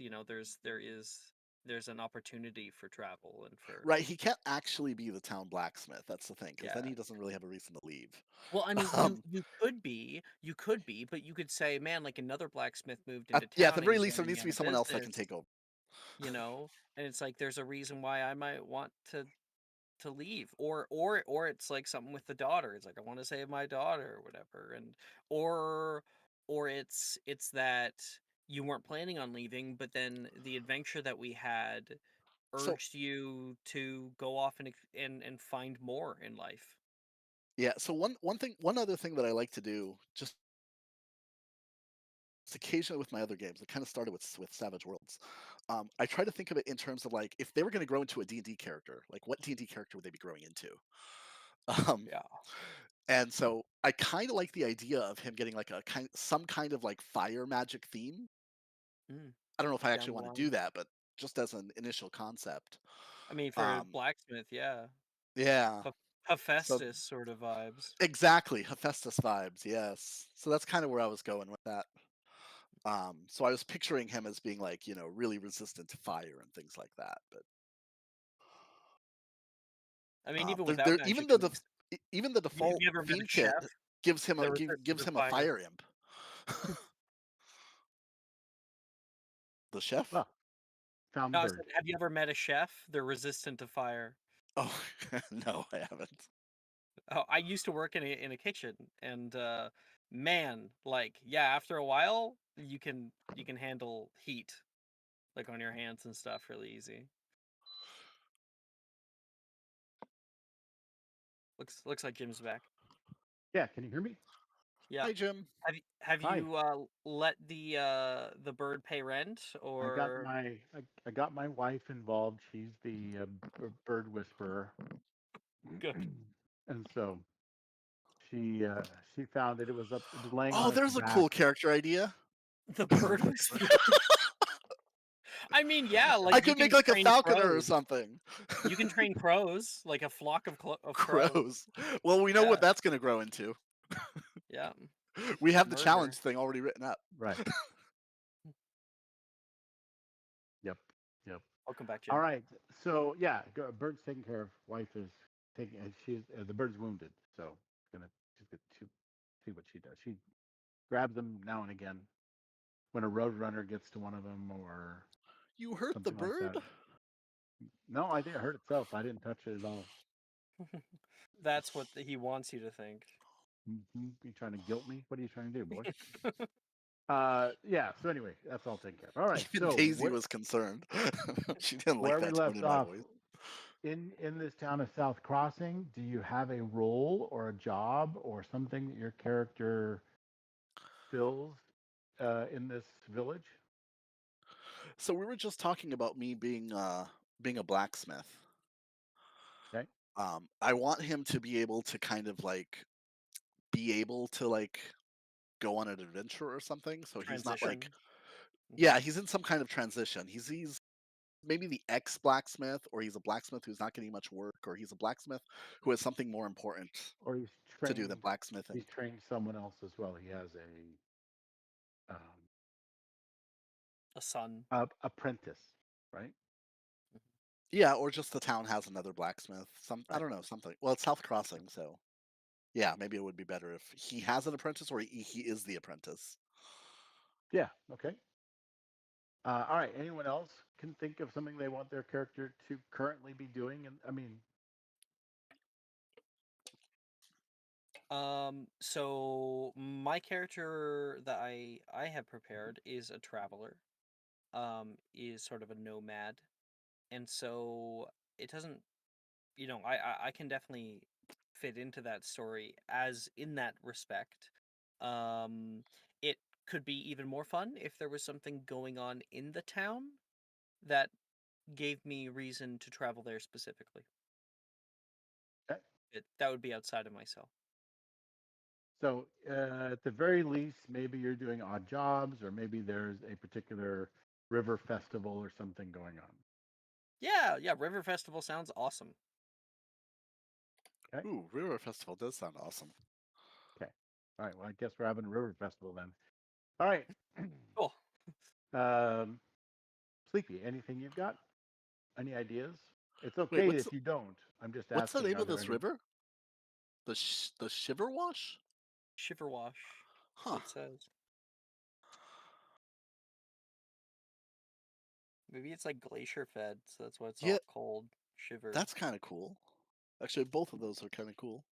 There's an opportunity for travel and for, right. He can't actually be the town blacksmith. That's the thing, because then yeah. he doesn't really have a reason to leave. Well, I mean, you Um, you could be, but you could say, man, like another blacksmith moved at, into yeah, at town the and very he's least, there running needs to out be of someone else that can business, take over. and it's like there's a reason why I might want to leave, or it's like something with the daughter. It's like I want to save my daughter or whatever, and or it's that you weren't planning on leaving, but then the adventure that we had So urged you to go off and find more in life. yeah, so one other thing that I like to do, just occasionally with my other games, it kind of started with Savage Worlds. I try to think of it in terms of like if they were going to grow into a D&D character, like what D&D character would they be growing into? Um, Yeah. and so I kind of like the idea of him getting like some kind of like fire magic theme. Mm, I don't know if I down actually the want to line. do that, but just as an initial concept. I mean, for Um, blacksmith, yeah. yeah. Heph So Hephaestus sort of vibes. exactly, Hephaestus vibes, yes. So that's kind of where I was going with that. So I was picturing him as being like, really resistant to fire and things like that. But I mean, even without there magic, I mean, even the have default you ever met a theme kit chef? gives him They're resistant gives to him a fire. fire imp. The chef? Well, found the No, I said, bird. have you ever met a chef? They're resistant to fire. Oh no, I haven't. Oh, I used to work in a kitchen, and man, like, yeah, after a while, you can handle heat, like on your hands and stuff, really easy. Looks like Jim's back. Yeah, can you hear me? Yeah. Hi Jim. Have Hi. you let the bird pay rent or I got my wife involved. She's the bird whisperer, good? and so she found that it was laying Oh, on its there's a back. cool character idea. The The bird bird whisperer. whisperer. I mean, yeah, like I you could can make like a train falconer or crows. something. You can train crows, like a flock of crows. Crows. Well, we know Yeah, what that's going to grow into. yeah. We have the challenge Murder. thing already written up. Right. Yep. Yep. Welcome back, All Jim. right. So yeah, bird's taken care of. Wife is taking. She's the bird's wounded, so she's gonna see what she does. She grabs them now and again when a road runner gets to one of them or You hurt the something like bird? that. No, I think it hurt itself. I didn't touch it at all. That's what he wants you to think. You trying to guilt me? What are you trying to do, boy? Yeah. So anyway, that's all taken care of. All right. Even So Daisy was concerned. She didn't like where we that tone left in my off voice. in this town of South Crossing, do you have a role or a job or something that your character fills in this village? So we were just talking about me being a blacksmith. Okay. I want him to be able to kind of like be able to like go on an adventure or something. So he's not like, Transition. Hmm. yeah, he's in some kind of transition. He's maybe the ex blacksmith, or he's a blacksmith who's not getting much work, or he's a blacksmith who has something more important Or to do than he's blacksmithing. trained someone else as well. He has A son. a apprentice, right? Mhm. Yeah, or just the town has another blacksmith. I Right. don't know, something. Well, it's South Crossing, so yeah, maybe it would be better if he has an apprentice or he is the apprentice. Yeah. Okay. All right. Anyone else can think of something they want their character to currently be doing? And I mean, So my character that I have prepared is a traveler. Is sort of a nomad, and so it doesn't. I can definitely fit into that story as in that respect. It could be even more fun if there was something going on in the town that gave me reason to travel there specifically. That would be outside of myself. So at the very least, maybe you're doing odd jobs, or maybe there's a particular river festival or something going on. Yeah, River Festival sounds awesome. Okay. Ooh, River Festival does sound awesome. Okay. All right. Well, I guess we're having a river festival then. All right. Cool. Sleepy, anything you've got? Any ideas? It's Wait, okay if you don't. I'm just what's the asking. name Are of there this any? river? The Shiverwash? Shiverwash. Huh. It says. Maybe it's like glacier fed, so that's why it's Yeah, all cold. Shiver. that's kind of cool. Actually, both of those are kind of cool.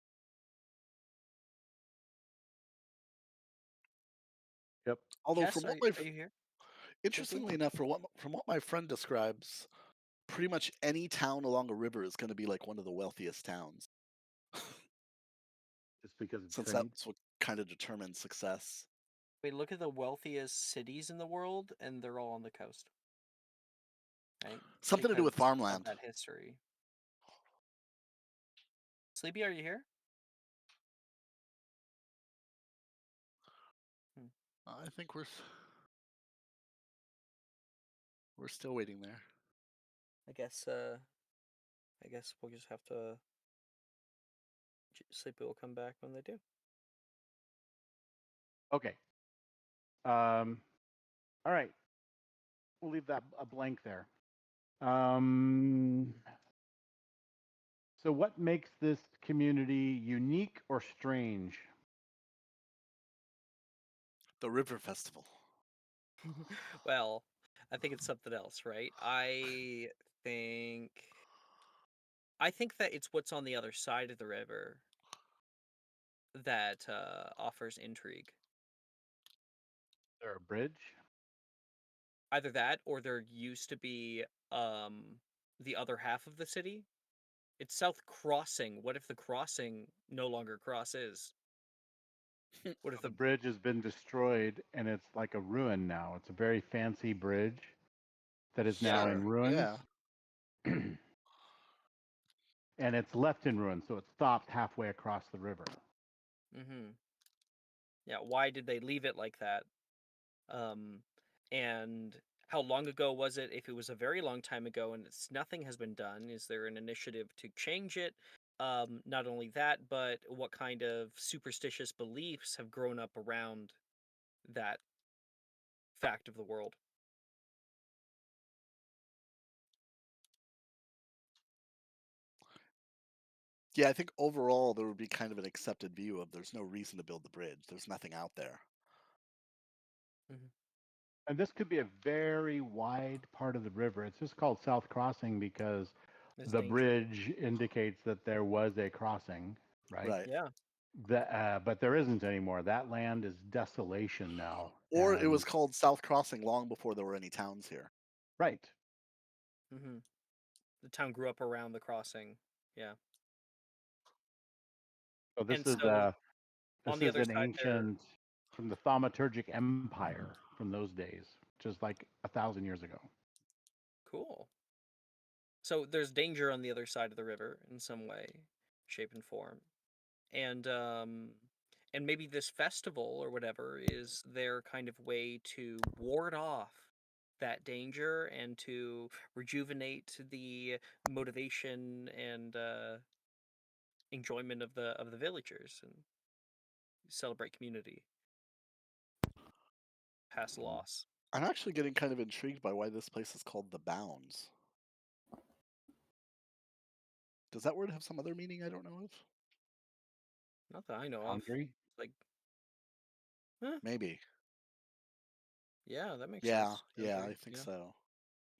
Yep. Although, Jess, from what are you here? interestingly enough, from what my friend describes, pretty much any town along a river is going to be like one of the wealthiest towns, Just because of since trade. that's what kind of determines success. Wait, look at the wealthiest cities in the world, and they're all on the coast. Right? Something to do with Because of farmland. that history. Sleepy, are you here? I think we're still waiting there. I guess we'll just have to. Sleepy will come back when they do. Okay. All right. We'll leave that a blank there. So, what makes this community unique or strange? The River Festival. Well, I think it's something else, right? think I think that it's what's on the other side of the river that offers intrigue. Is there a bridge? Either that, or there used to be the other half of the city. It's South Crossing. What if the crossing no longer crosses? What So if the the bridge has been destroyed and it's like a ruin now. It's a very fancy bridge that is now Yeah. in Sure. ruins. Yeah. And it's left in ruins, so it stopped halfway across the river. Mm-hmm. Yeah, why did they leave it like that? And how long ago was it? If it was a very long time ago and nothing has been done, is there an initiative to change it? Not only that, but what kind of superstitious beliefs have grown up around that fact of the world? Yeah, I think overall there would be kind of an accepted view of there's no reason to build the bridge. There's nothing out there. Mhm. And this could be a very wide part of the river. It's just called South Crossing because There's the danger. bridge indicates that there was a crossing, right? Right. Yeah. But there isn't anymore. That land is desolation now. Or it And was called South Crossing long before there were any towns here. right. Hmm. The town grew up around the crossing. Yeah. So And so on this the is other an side there, ancient from the Thaumaturgic Empire from those days, which is like 1,000 years ago. cool. So there's danger on the other side of the river in some way, shape, and form. And maybe this festival or whatever is their kind of way to ward off that danger and to rejuvenate the motivation and enjoyment of the villagers and celebrate community past loss. I'm actually getting kind of intrigued by why this place is called the Bounds. Does that word have some other meaning I don't know of? Not that I know of. Boundary. It's like, huh, Maybe. yeah, that makes Yeah, sense. yeah, I Boundary, think yeah. so.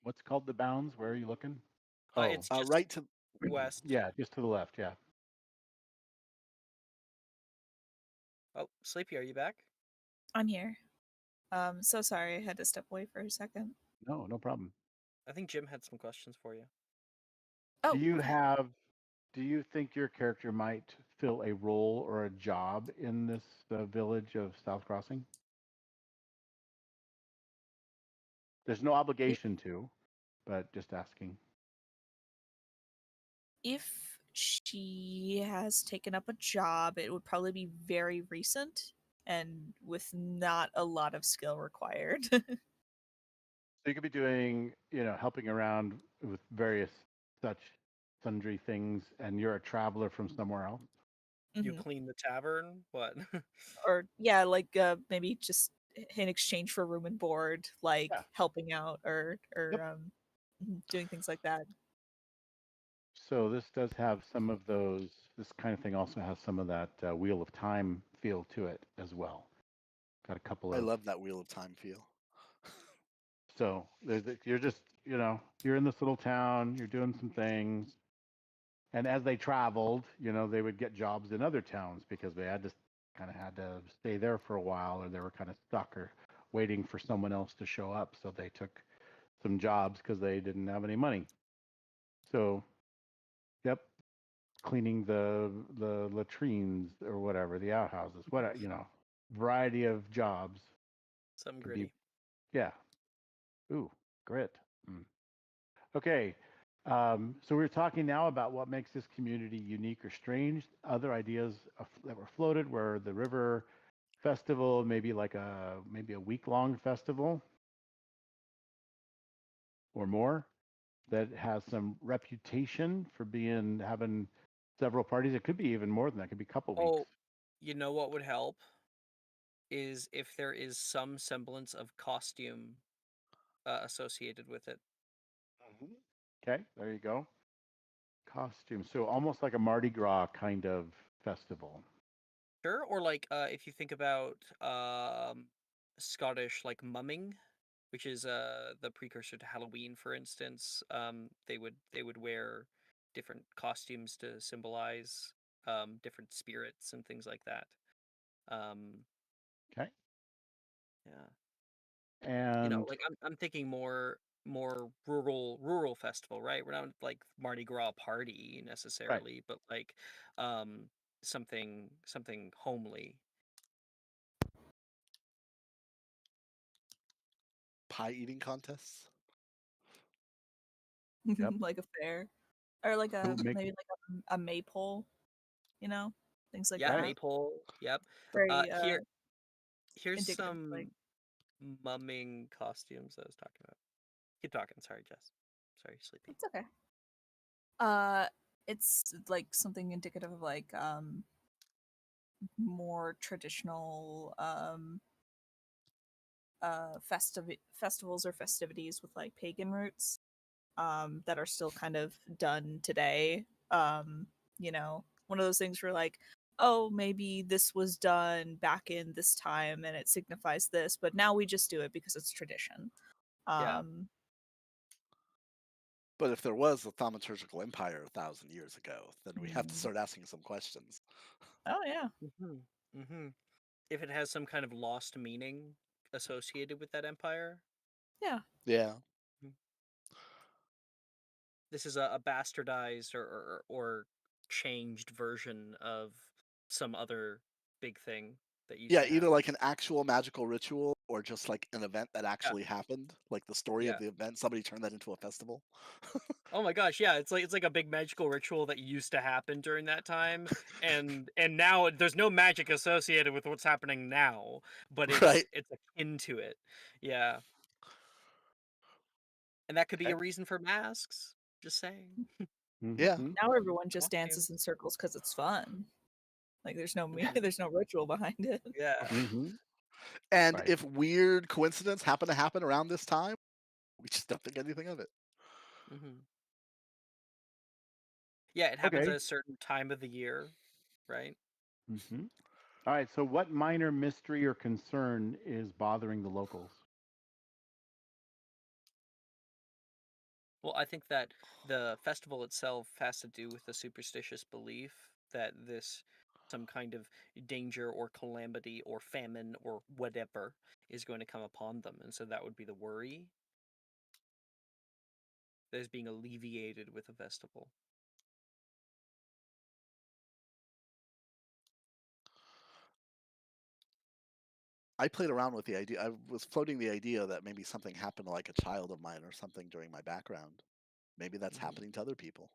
What's called the bounds? Where are you looking? Oh, It's just Right to west. yeah, just to the left. Yeah. Oh, Sleepy, are you back? I'm here. So sorry I had to step away for a second. No, no problem. I think Jim had some questions for you. Do Oh, you okay. have? Do you think your character might fill a role or a job in this village of South Crossing? There's no obligation to, but just asking. If she she has taken up a job. It would probably be very recent and with not a lot of skill required. So you could be doing, helping around with various such sundry things, and you're a traveler from somewhere else. You Mhm. clean the tavern? What? Or yeah, like maybe just in exchange for room and board, like Yeah. helping out or Yep. doing things like that. So this does have some of those. This kind of thing also has some of that Wheel of Time feel to it as well. Got a couple I of. love that Wheel of Time feel. So you're just, you're in this little town. You're doing some things, and as they traveled, they would get jobs in other towns because they had to stay there for a while, or they were kind of stuck or waiting for someone else to show up. So they took some jobs because they didn't have any money. So, yep, cleaning the latrines or whatever, the outhouses, variety of jobs Some could be. gritty. Yeah. Ooh, grit. Mm. Okay. So we're talking now about what makes this community unique or strange. Other ideas that were floated were the river festival, maybe a week-long festival or more that has some reputation for having several parties. It could be even more than that. It could be a couple weeks. Oh, you know what would help is if there is some semblance of costume associated with it. Mhm. Okay, there you go. Costume. So almost like a Mardi Gras kind of festival. Sure, or like if you think about Scottish like mumming, which is the precursor to Halloween, for instance. They would wear different costumes to symbolize different spirits and things like that. Um, Okay. yeah, And like I'm thinking more rural festival, right? We're not like Mardi Gras party right. necessarily, but like um something homely. Pie eating contests. Yep. Like a fair or like Who make maybe like a maypole, things like Yeah, right. that. maypole. Yep. Very Here's indicative of like some mumming costumes I was talking about. Keep talking. Sorry, Jess. Sorry, sleepy. it's okay. Uh it's like something indicative of like more traditional festivals or festivities with like pagan roots that are still kind of done today. One of those things where like, oh, maybe this was done back in this time and it signifies this, but now we just do it because it's tradition. Yeah. Um, But if there was a thaumaturgical empire 1,000 years ago, then we have to mm, start asking some questions. oh yeah, Mm-hmm. If it has some kind of lost meaning associated with that empire, yeah. Yeah. mhm, this is a bastardized or changed version of some other big thing that used Yeah, to either happen. like an actual magical ritual or just like an event that Yeah. actually happened, like the story of Yeah. the event. Somebody turned that into a festival. Oh my gosh, yeah, it's like a big magical ritual that used to happen during that time, and now there's no magic associated with what's happening now, but it's Right. it's akin to it. Yeah. And that could be Okay. a reason for masks. Just saying. Yeah. Mm-hmm. Now everyone just dances Costumes. in circles because it's fun. Like there's no Mhm. there's no ritual behind it. Yeah. Mm-hmm. And Right. if weird coincidence happen to happen around this time, we just don't think anything of it. hmm Yeah, it happens at Okay. a certain time of the year, right? Mm-hmm. All right. So what minor mystery or concern is bothering the locals? Well, I think that the festival itself has to do with the superstitious belief that this some kind of danger or calamity or famine or whatever is going to come upon them, and so that would be the worry that is being alleviated with a festival. I played around with the idea. I was floating the idea that maybe something happened to like a child of mine or something during my background. Maybe that's hmm happening to other people.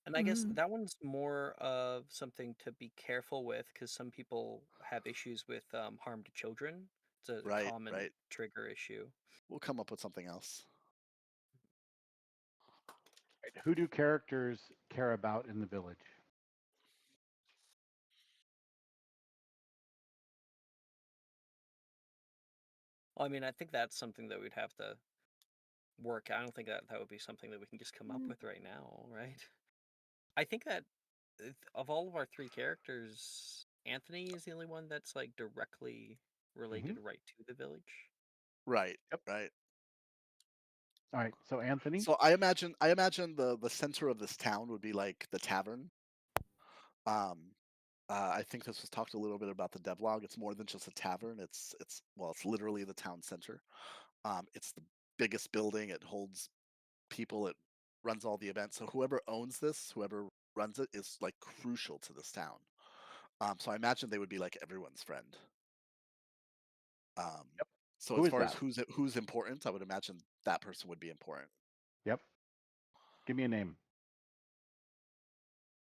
And I guess Mm. that one's more of something to be careful with because some people have issues with harm to children. It's a Right, common right. trigger issue. We'll come up with something else. Right. Who do characters care about in the village? Well, I mean, I think that's something that we'd have to work. I don't think that would be something that we can just come up Mm. with right now, right? I think that of all of our three characters, Anthony is the only one that's like directly related right to the village. Right, Yep. right. All right. So Anthony. So I imagine the center of this town would be like the tavern. Um, I think this was talked a little bit about the devlog. It's more than just a tavern. It's literally the town center. It's the biggest building. It holds people. It runs all the events. So whoever owns this, whoever runs it, is like crucial to this town. So I imagine they would be like everyone's friend. Um, Yep. so Who as is far as that? who's important, I would imagine that person would be important. Yep. Give me a name.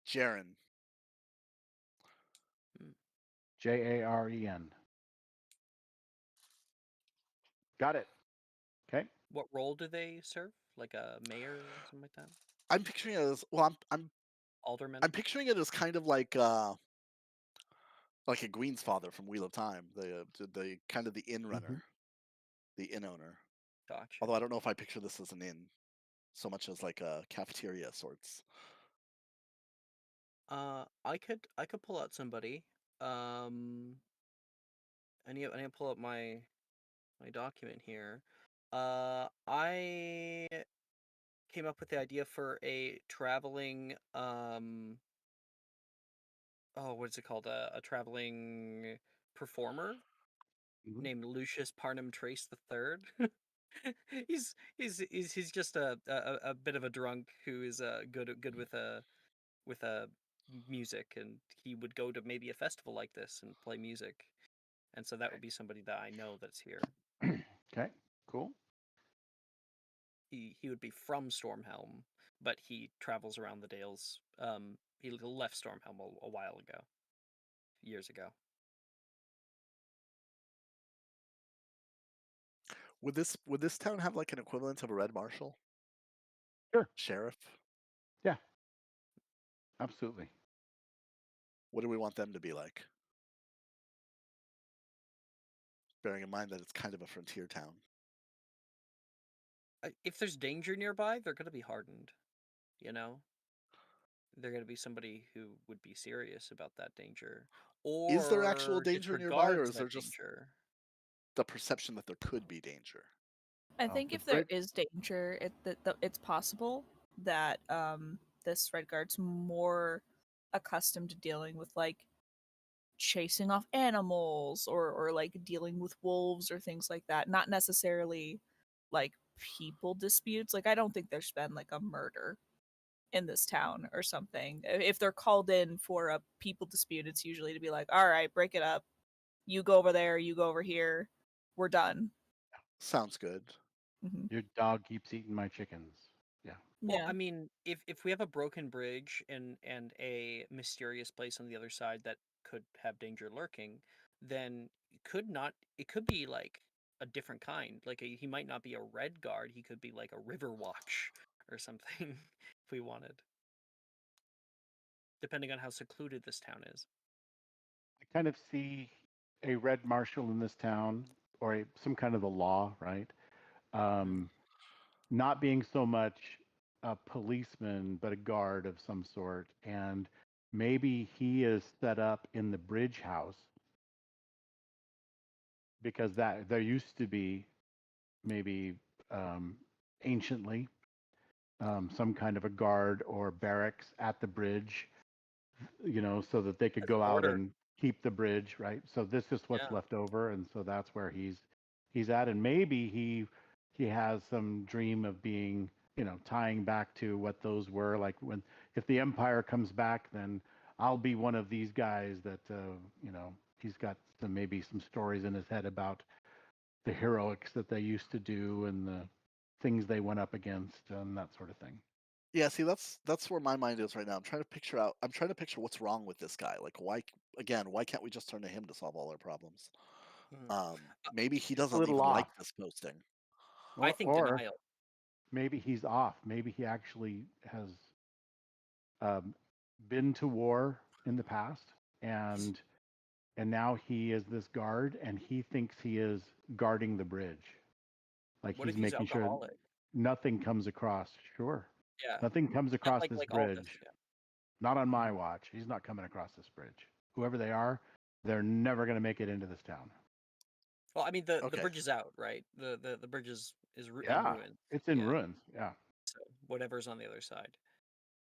Jaren. Hmm. Jaren. Got it. Okay. What role do they serve? Like a mayor or something like that? I'm picturing it as well. I'm Alderman? picturing it as kind of like a Green's father from Wheel of Time, the kind of the inn Mhm. runner, the inn owner. Gotcha. Although I don't know if I picture this as an inn so much as like a cafeteria of sorts. I could pull out somebody. Um, I need to pull up my document here. I came up with the idea for a traveling oh, what is it called? A traveling performer Mhm. named Lucius Parnham Trace the Third. He's just a bit of a drunk who is good with music, and he would go to maybe a festival like this and play music, and so that would be somebody that I know that's here. Okay. Cool. He would be from Stormhelm, but he travels around the Dales. He left Stormhelm a while ago, years ago. Would this town have like an equivalent of a red marshal, Sure. sheriff? Yeah. Absolutely. What do we want them to be like? Bearing in mind that it's kind of a frontier town. If there's danger nearby, they're gonna be hardened. You know, they're gonna be somebody who would be serious about that danger, Is there actual or danger nearby, or disregards is there that just danger. the perception that there could be danger? I Well, think the if there bridge. is danger, it's possible that this Redguard's more accustomed to dealing with like chasing off animals or like dealing with wolves or things like that. Not necessarily like people disputes. Like I don't think there's been like a murder in this town or something. If they're called in for a people dispute, it's usually to be like, all right, break it up. You go over there, you go over here. We're done. Sounds good. Hmm. Your dog keeps eating my chickens. Yeah. Well, Yeah. I mean, if we have a broken bridge and a mysterious place on the other side that could have danger lurking, then it could be like a different kind. Like he might not be a red guard, he could be like a river watch or something if we wanted, depending on how secluded this town is. I kind of see a red marshal in this town, or some kind of the law, right? Mhm. Um, Not being so much a policeman, but a guard of some sort. And maybe he is set up in the bridge house because that there used to be maybe um, anciently some kind of a guard or barracks at the bridge, so that they could As a go out border. and keep the bridge, right? So this is what's Yeah. left over, and so that's where he's at, and maybe he has some dream of being, tying back to what those were like when if the Empire comes back, then I'll be one of these guys that he's got maybe some stories in his head about the heroics that they used to do and the things they went up against and that sort of thing. Yeah, see, that's where my mind is right now. I'm trying to picture what's wrong with this guy. Like, why can't we just turn to him to solve all our problems? Mhm. Maybe he He's a doesn't little even like off, this posting. I or think denial. maybe he's off. Maybe he actually has um, been to war in the past, and now he is this guard, and he thinks he is guarding the bridge. Like What if he's he's making sure alcoholic? nothing comes across. Sure, Yeah, nothing comes not across this like all this. bridge. Yeah. Not on my Mhm. watch. He's not coming across this bridge. Whoever they are, they're never going to make it into this town. Well, I mean the Okay. bridge is out, right? The bridge is in Yeah, ruins. it's in Yeah. ruins. Yeah. So whatever's on the other side.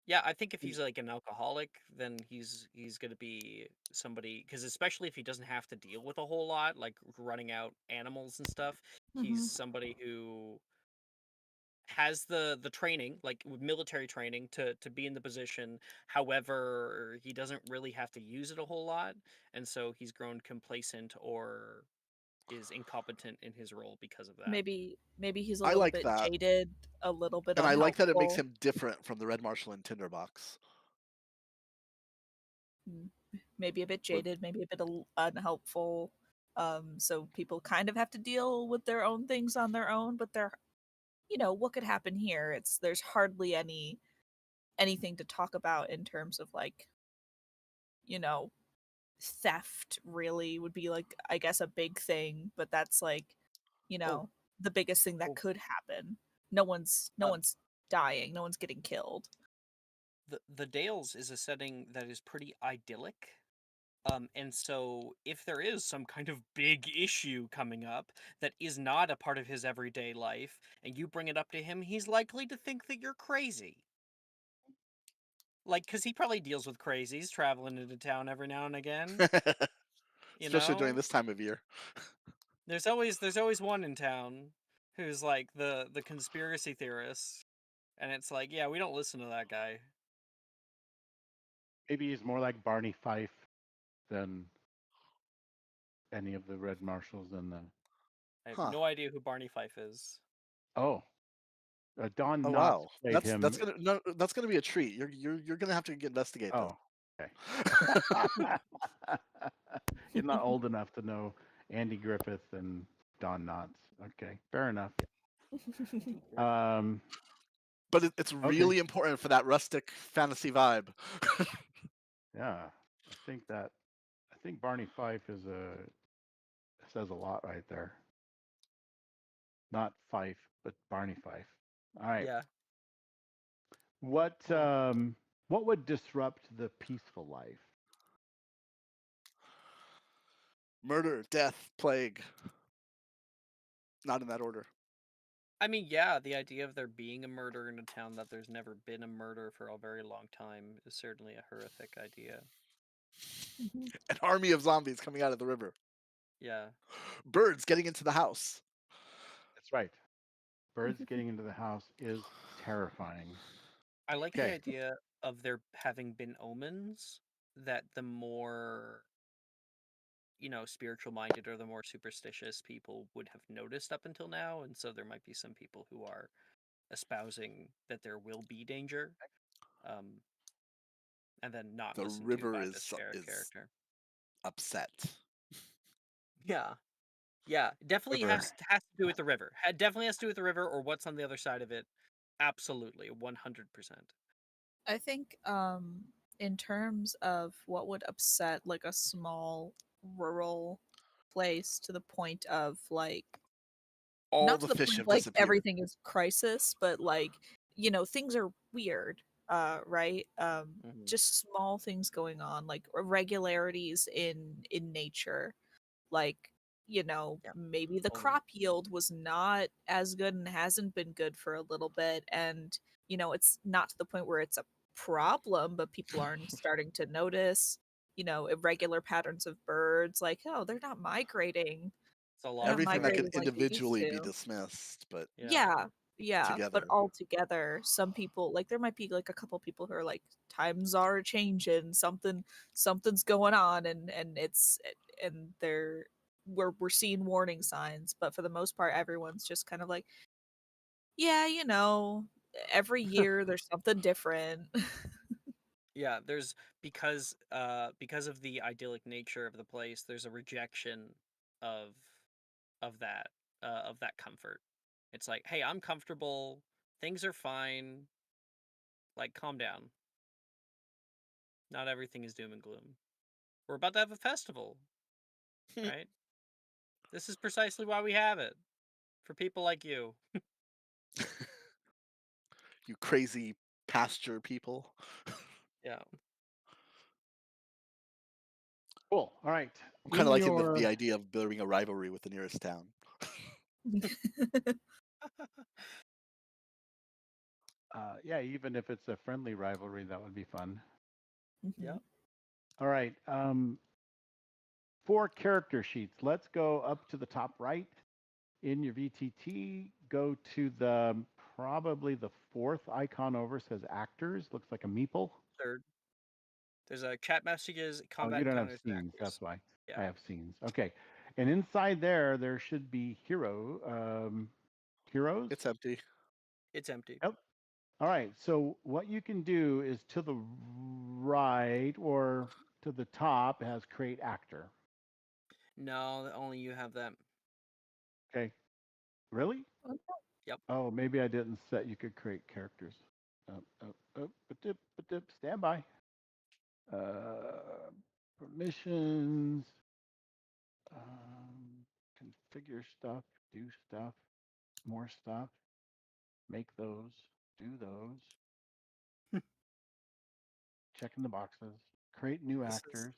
Yeah, I think if He's he's like an alcoholic, then he's gonna be somebody because especially if he doesn't have to deal with a whole lot, like running out animals and stuff, he's Mhm. somebody who has the training, like with military training, to be in the position. However, he doesn't really have to use it a whole lot, and so he's grown complacent or is incompetent in his role because of that. Maybe he's a I little like bit that. jaded, a little bit And I like that it makes unhelpful. him different from the Red Marshal in Tinderbox. Mm, maybe a bit With jaded, maybe a bit unhelpful. So people kind of have to deal with their own things on their own, but what could happen here? There's hardly anything to talk about in terms of like, you know, theft really would be like I guess a big thing, but that's like, you Oh, know, the biggest thing that oh, could happen. No one's dying, no one's getting killed. the Dales is a setting that is pretty idyllic. And so if there is some kind of big issue coming up that is not a part of his everyday life, and you bring it up to him, he's likely to think that you're crazy. Like, because he probably deals with crazies traveling into town every now and again. You especially during know, this time of year. there's always one in town who's like the conspiracy theorist, and it's like, yeah, we don't listen to that guy. maybe he's more like Barney Fife than any of the Red Marshals in the. I have Huh. no idea who Barney Fife is. Oh, Don Oh Knotts wow. played him. That's gonna be a treat. You're gonna have to investigate this. Oh, okay. You're not old enough to know Andy Griffith and Don Knotts. Okay, fair enough. Um, But it's okay, really important for that rustic fantasy vibe. yeah. I think Barney Fife says a lot right there. Not Fife, but Barney Fife. All right. Yeah. What Oh. what would disrupt the peaceful life? Murder, death, plague. Not in that order. I mean, yeah, the idea of there being a murder in a town that there's never been a murder for a very long time is certainly a horrific idea. Mhm. An army of zombies coming out of the river. Yeah. Birds getting into the house. That's right. Birds getting into the house is terrifying. I like the Okay. idea of there having been omens that the more, spiritual minded or the more superstitious people would have noticed up until now. And so there might be some people who are espousing that there will be danger, um, and then not The listened to river by is this character. upset. Yeah. Yeah, definitely River. has to do with the river. Definitely has to do with the river or what's on the other side of it. Absolutely, 100%. I think in terms of what would upset like a small rural place to the point of like All not to the the fish point of have like disappeared. everything is crisis, but like things are weird, right? Mhm. Just small things going on, like irregularities in nature, like Yeah, maybe the totally. crop yield was not as good and hasn't been good for a little bit, and it's not to the point where it's a problem, but people aren't starting to notice irregular patterns of birds, like, oh, they're not migrating. It's a They're lot not of Everything that birds. could migrating like they used individually be to. dismissed, but Yeah. Yeah, yeah, but together. all together, some people, like, there might be like a couple people who are like, times are changing, something's going on, and they're we're seeing warning signs, but for the most part, everyone's just kind of like, yeah, every year there's something different. Yeah, there's because of the idyllic nature of the place, there's a rejection of that of that comfort. It's like, hey, I'm comfortable, things are fine, like calm down. Not everything is doom and gloom. We're about to have a festival, right? This is precisely why we have it. For people like you. You crazy pasture people. Yeah. Cool. All right. I'm kind of In liking the your idea of building a rivalry with the nearest town. yeah, even if it's a friendly rivalry, that would be fun. Yep. Mhm. All right. 4 character sheets. Let's go up to the top right in your VTT. Go to the probably the 4th icon over, says actors. Looks like a meeple. Third. There's a chat messages, Oh, you combat don't have encounters, and scenes. actors. That's why. Yeah. I have scenes. Okay. And inside there should be heroes. It's empty. It's empty. Yep. All right. So what you can do is to the right or to the top has create actor. No, only you have that. Okay. Really? Yep. Oh, maybe I didn't set you could create characters. Stand by. Permissions. Configure stuff. Do stuff. More stuff. Make those. Do those. Checking the boxes. Create new This is actors.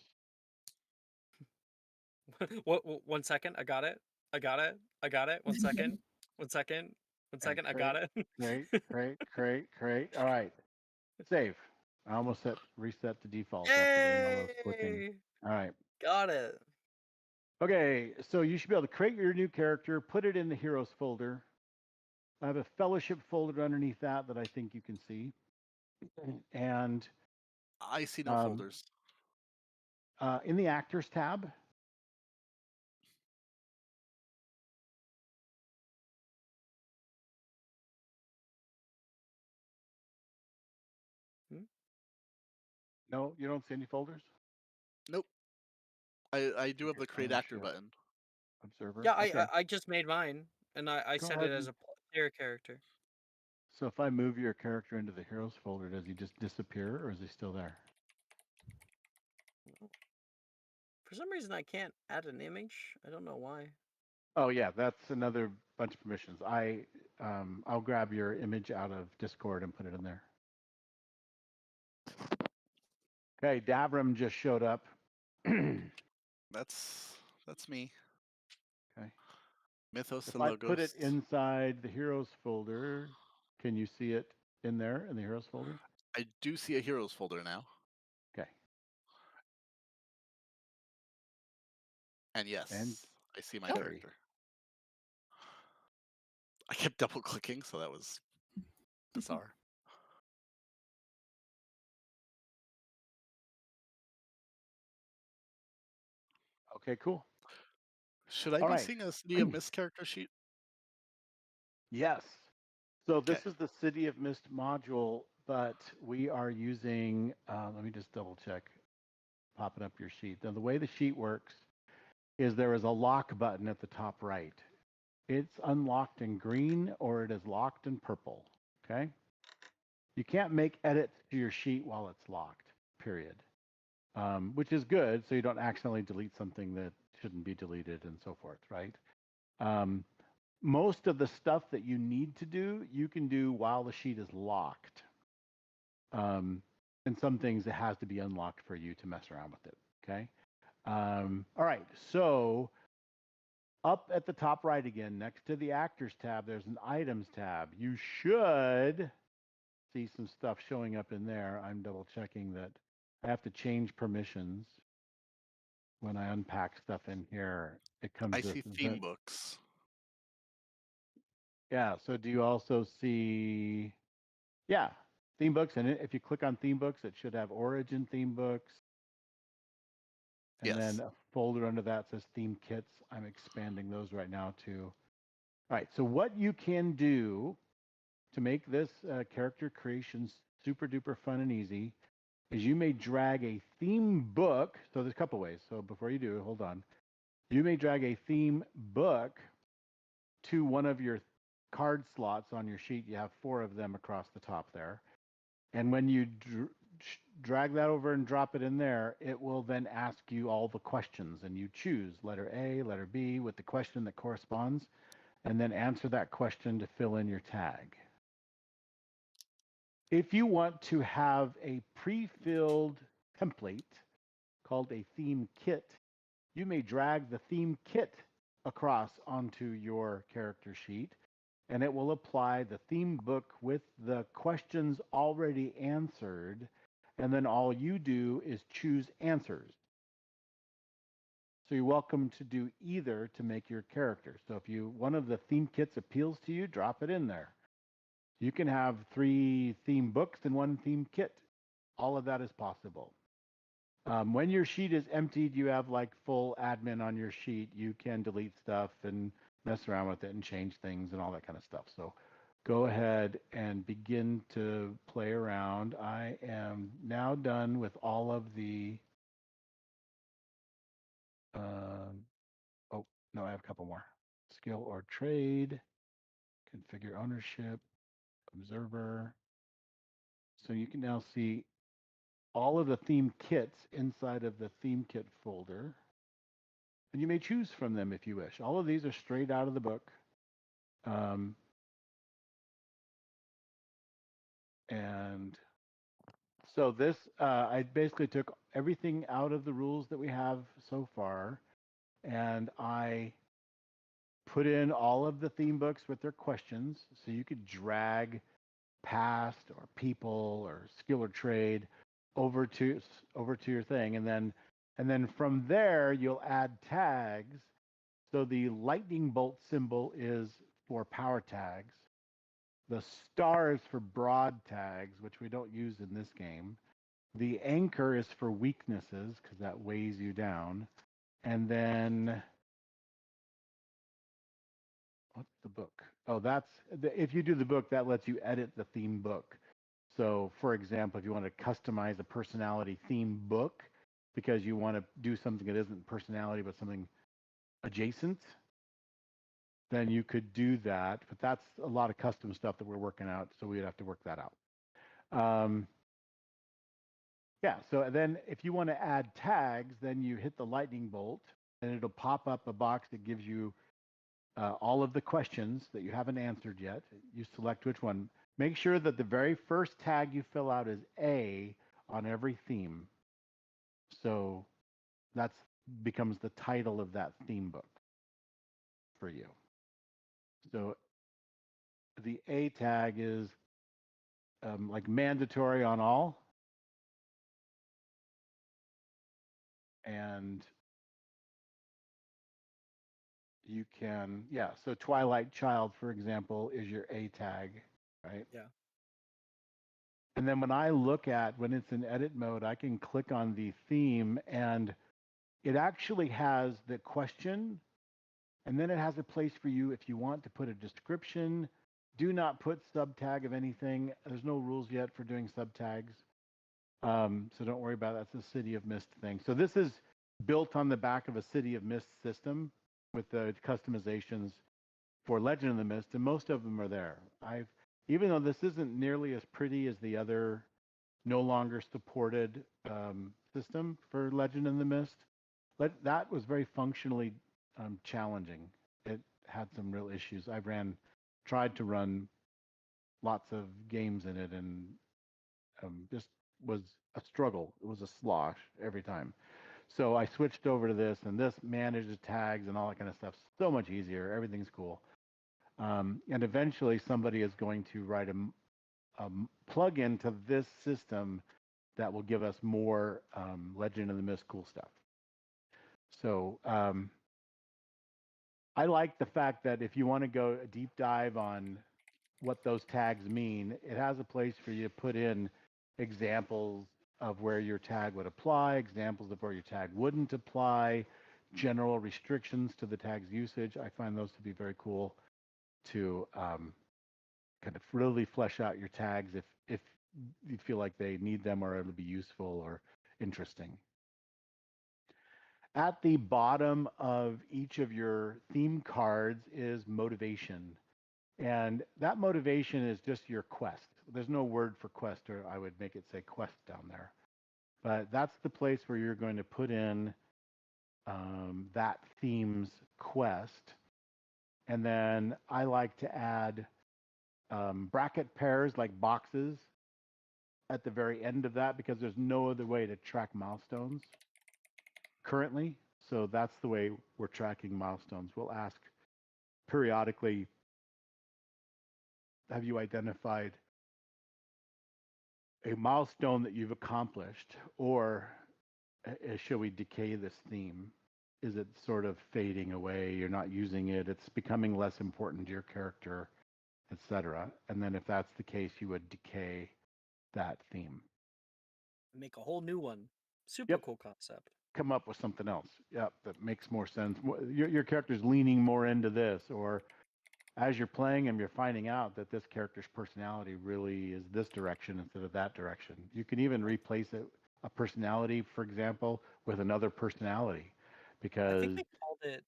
what 1 second, I got it. I got it. I got it. 1 second. 1 second. One Okay, second, I got it. create. All right. Save. I almost reset to default after doing all those clicking. Yay! All right. Got it. Okay, so you should be able to create your new character, put it in the heroes folder. I have a fellowship folder underneath that I think you can see. And I see no folders. in the actors tab, Hmm? no, you don't see any folders? Nope. I do have Okay, the I'm create gonna actor show button. observer. Yeah, Okay, I just made mine, and I go set ahead. it as a player character. So if I move your character into the heroes folder, does he just disappear or is he still there? For some reason, I can't add an image. I don't know why. Oh yeah, that's another bunch of permissions. I'll grab your image out of Discord and put it in there. Okay, Davram just showed up. Okay. That's me. Mythos If and I put it Logos. inside the heroes folder, can you see it in there in the heroes folder? I do see a heroes folder now. Okay. And yes, And I see my Sherry. character. I kept double clicking, so that was bizarre. Okay, cool. Should I All be right. seeing a City of Mist character sheet? Yes. So this Okay. is the City of Mist module, but we are using, let me just double check, popping up your sheet. Now, the way the sheet works is there is a lock button at the top right. It's unlocked in green or it is locked in purple, okay? You can't make edits to your sheet while it's locked, period. Which is good, so you don't accidentally delete something that shouldn't be deleted and so forth, right? Most of the stuff that you need to do, you can do while the sheet is locked. And some things it has to be unlocked for you to mess around with it, okay? All right, so up at the top right again, next to the actors tab, there's an items tab. You should see some stuff showing up in there. I'm double checking that I have to change permissions when I unpack stuff in here. It comes I with see theme books. Yeah, so do you also see, yeah, theme books? And if you click on theme books, it should have origin theme books. And Yes. then a folder under that says theme kits. I'm expanding those right now too. All right, so what you can do to make this character creation super duper fun and easy is you may drag a theme book. So there's a couple ways. So before you do, hold on. You may drag a theme book to one of your card slots on your sheet. You have 4 of them across the top there. And when you drag that over and drop it in there, it will then ask you all the questions. And you choose letter A, letter B with the question that corresponds, and then answer that question to fill in your tag. If you want to have a pre-filled template called a theme kit, you may drag the theme kit across onto your character sheet, and it will apply the theme book with the questions already answered, and then all you do is choose answers. So you're welcome to do either to make your character. So if one of the theme kits appeals to you, drop it in there. You can have 3 theme books and 1 theme kit. All of that is possible. When your sheet is emptied, you have like full admin on your sheet. You can delete stuff and mess around with it and change things and all that kind of stuff. So go ahead and begin to play around. I am now done with all of the, oh, no, I have a couple more. Skill or trade, configure ownership, observer. So you can now see all of the theme kits inside of the theme kit folder. And you may choose from them if you wish. All of these are straight out of the book. And so this, I basically took everything out of the rules that we have so far, and I put in all of the theme books with their questions. So you could drag past or people or skill or trade over to your thing, and then from there you'll add tags. So the lightning bolt symbol is for power tags. The star is for broad tags, which we don't use in this game. The anchor is for weaknesses because that weighs you down. And then what's the book? Oh, if you do the book, that lets you edit the theme book. So for example, if you want to customize a personality theme book because you want to do something that isn't personality but something adjacent, then you could do that. But that's a lot of custom stuff that we're working out, so we'd have to work that out. Yeah, so then if you want to add tags, then you hit the lightning bolt, and it'll pop up a box that gives you all of the questions that you haven't answered yet. You select which one. Make sure that the very first tag you fill out is A on every theme. So that becomes the title of that theme book for you. So the A tag is like mandatory on all. And you can, yeah, so Twilight Child, for example, is your A tag, right? Yeah. And then when it's in edit mode, I can click on the theme and it actually has the question, and then it has a place for you if you want to put a description. Do not put sub tag of anything. There's no rules yet for doing sub tags. So don't worry about it. That's a City of Mist thing. So this is built on the back of a City of Mist system with the customizations for Legend of the Mist, and most of them are there. Even though this isn't nearly as pretty as the other no longer supported system for Legend of the Mist, that was very functionally challenging. It had some real issues. Tried to run lots of games in it, and just was a struggle. It was a slosh every time. So I switched over to this, and this manages tags and all that kind of stuff. So much easier. Everything's cool. And eventually somebody is going to write a plug-in to this system that will give us more Legend of the Mist cool stuff. So I like the fact that if you want to go a deep dive on what those tags mean, it has a place for you to put in examples of where your tag would apply, examples of where your tag wouldn't apply, general restrictions to the tag's usage. I find those to be very cool to kind of really flesh out your tags if you feel like they need them or it'll be useful or interesting. At the bottom of each of your theme cards is motivation. And that motivation is just your quest. There's no word for quest, or I would make it say quest down there. But that's the place where you're going to put in that theme's quest. And then I like to add bracket pairs like boxes at the very end of that because there's no other way to track milestones currently. So that's the way we're tracking milestones. We'll ask periodically, have you identified a milestone that you've accomplished, or should we decay this theme? Is it sort of fading away? You're not using it. It's becoming less important to your character, etc. And then if that's the case, you would decay that theme. Make a whole new one. Super Yep. cool concept. Come up with something else. Yep, that makes more sense. Your character's leaning more into this, or as you're playing him, you're finding out that this character's personality really is this direction instead of that direction. You can even replace a personality, for example, with another personality, I because think they called it.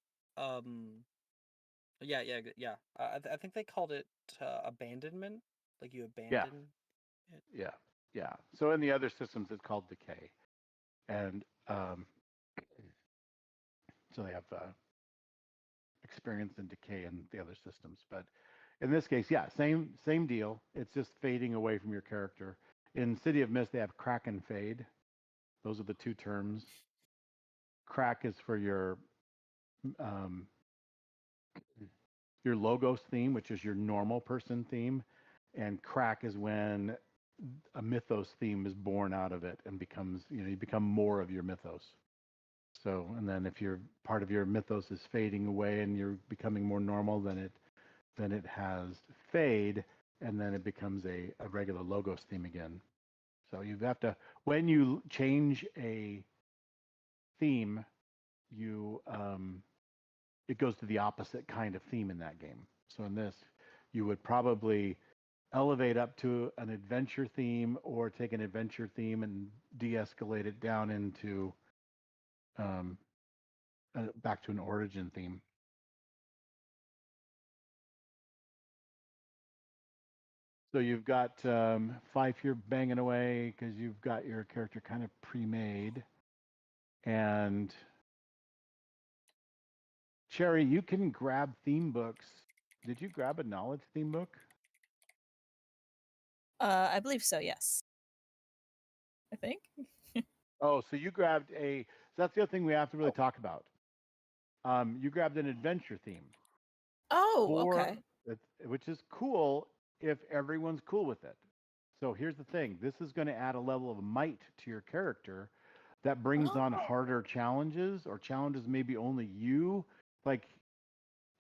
Yeah. I think they called it abandonment. Like you yeah, abandon it. yeah. So in the other systems, it's called decay, and so they have experience in decay in the other systems. But in this case, yeah, same deal. It's just fading away from your character. In City of Mist, they have crack and fade. Those are the two terms. Crack is for um, your logos theme, which is your normal person theme, and crack is when a mythos theme is born out of it and becomes, you become more of your mythos. So, and then if your part of your mythos is fading away and you're becoming more normal, then it has fade, and then it becomes a regular logos theme again. So you have to, when you change a theme, you it goes to the opposite kind of theme in that game. So in this, you would probably elevate up to an adventure theme or take an adventure theme and de-escalate it down into um, back to an origin theme. So you've got Fife here banging away because you've got your character kind of pre-made. And Cherry, you can grab theme books. Did you grab a knowledge theme book? I believe so, yes. I think. Oh, so you grabbed a. So that's the other thing we have to really talk about. You grabbed an adventure theme Oh, okay. which is cool if everyone's cool with it. So here's the thing: this is going to add a level of might to your character that brings on Oh. harder challenges or challenges maybe only you like.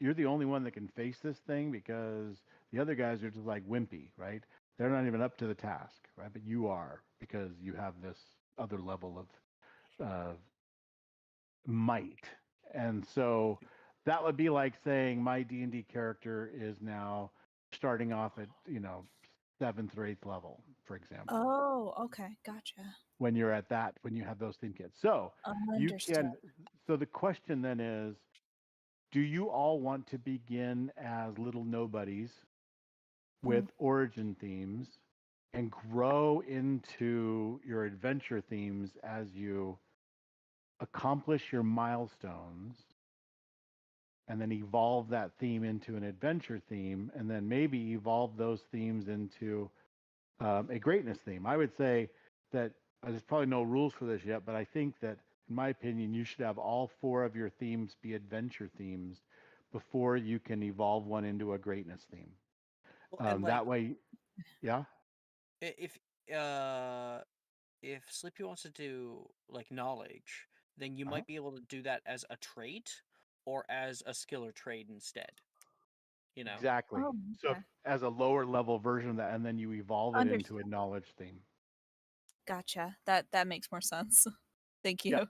You're the only one that can face this thing because the other guys are just like wimpy, right? They're not even up to the task, right? But you are because you have this other level of might. And so that would be like saying my D&D character is now starting off at, 7th or 8th level, for example. Oh, okay. Gotcha. When you're at that, when you have those theme kits. So you Understood. can, so the question then is, do you all want to begin as little nobodies with origin themes and grow into your adventure themes as you accomplish your milestones and then evolve that theme into an adventure theme and then maybe evolve those themes into a greatness theme? I would say that there's probably no rules for this yet, but I think that, in my opinion, you should have all 4 of your themes be adventure themes before you can evolve one into a greatness theme. Well, and like That way, yeah. if uh if Sleepy wants to do like knowledge, then you Uh-huh. might be able to do that as a trait or as a skill or trade instead. You know. Exactly. Oh, So okay. as a lower level version of that, and then you evolve it into a Understood. knowledge theme. Gotcha. That makes more sense. Thank Yeah.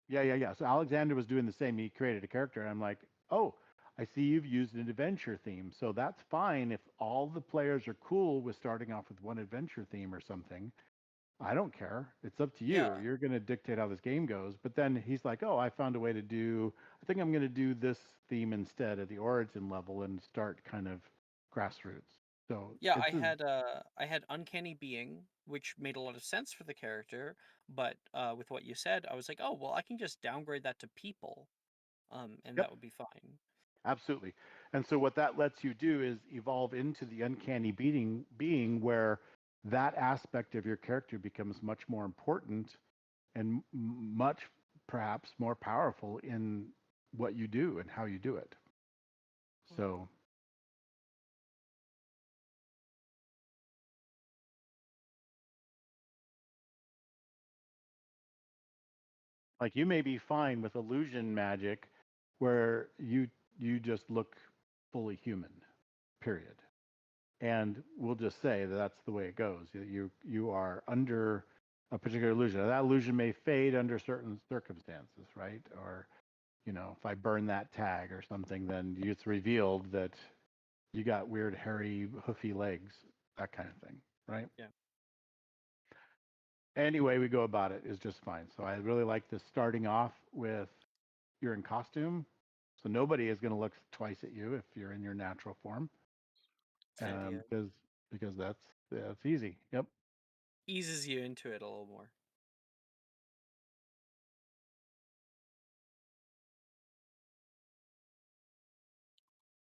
you. Yeah. So Alexander was doing the same. He created a character, and I'm like, oh, I see you've used an adventure theme, so that's fine if all the players are cool with starting off with one adventure theme or something. I don't care. It's up to you. Yeah. You're going to dictate how this game goes. But then he's like, oh, I found a way to do, I think I'm going to do this theme instead at the origin level and start kind of grassroots. So Yeah, it's I had Uncanny Being, which made a lot of sense for the character, but with what you said, I was like, oh well, I can just downgrade that to people, and yep, that would be fine. absolutely. And so what that lets you do is evolve into the uncanny being where that aspect of your character becomes much more important and much perhaps more powerful in what you do and how you do it. Hmm. So like you may be fine with illusion magic where you just look fully human, period. And we'll just say that that's the way it goes. You are under a particular illusion. That illusion may fade under certain circumstances, right? Or if I burn that tag or something, then it's revealed that you got weird, hairy, hoofy legs, that kind of thing, right? Yeah. Any way we go about it is just fine. So I really like this starting off with you're in costume, so nobody is going to look twice at you if you're in your natural form, It's a good idea. because that's easy. Yep, Eases you into it a little more.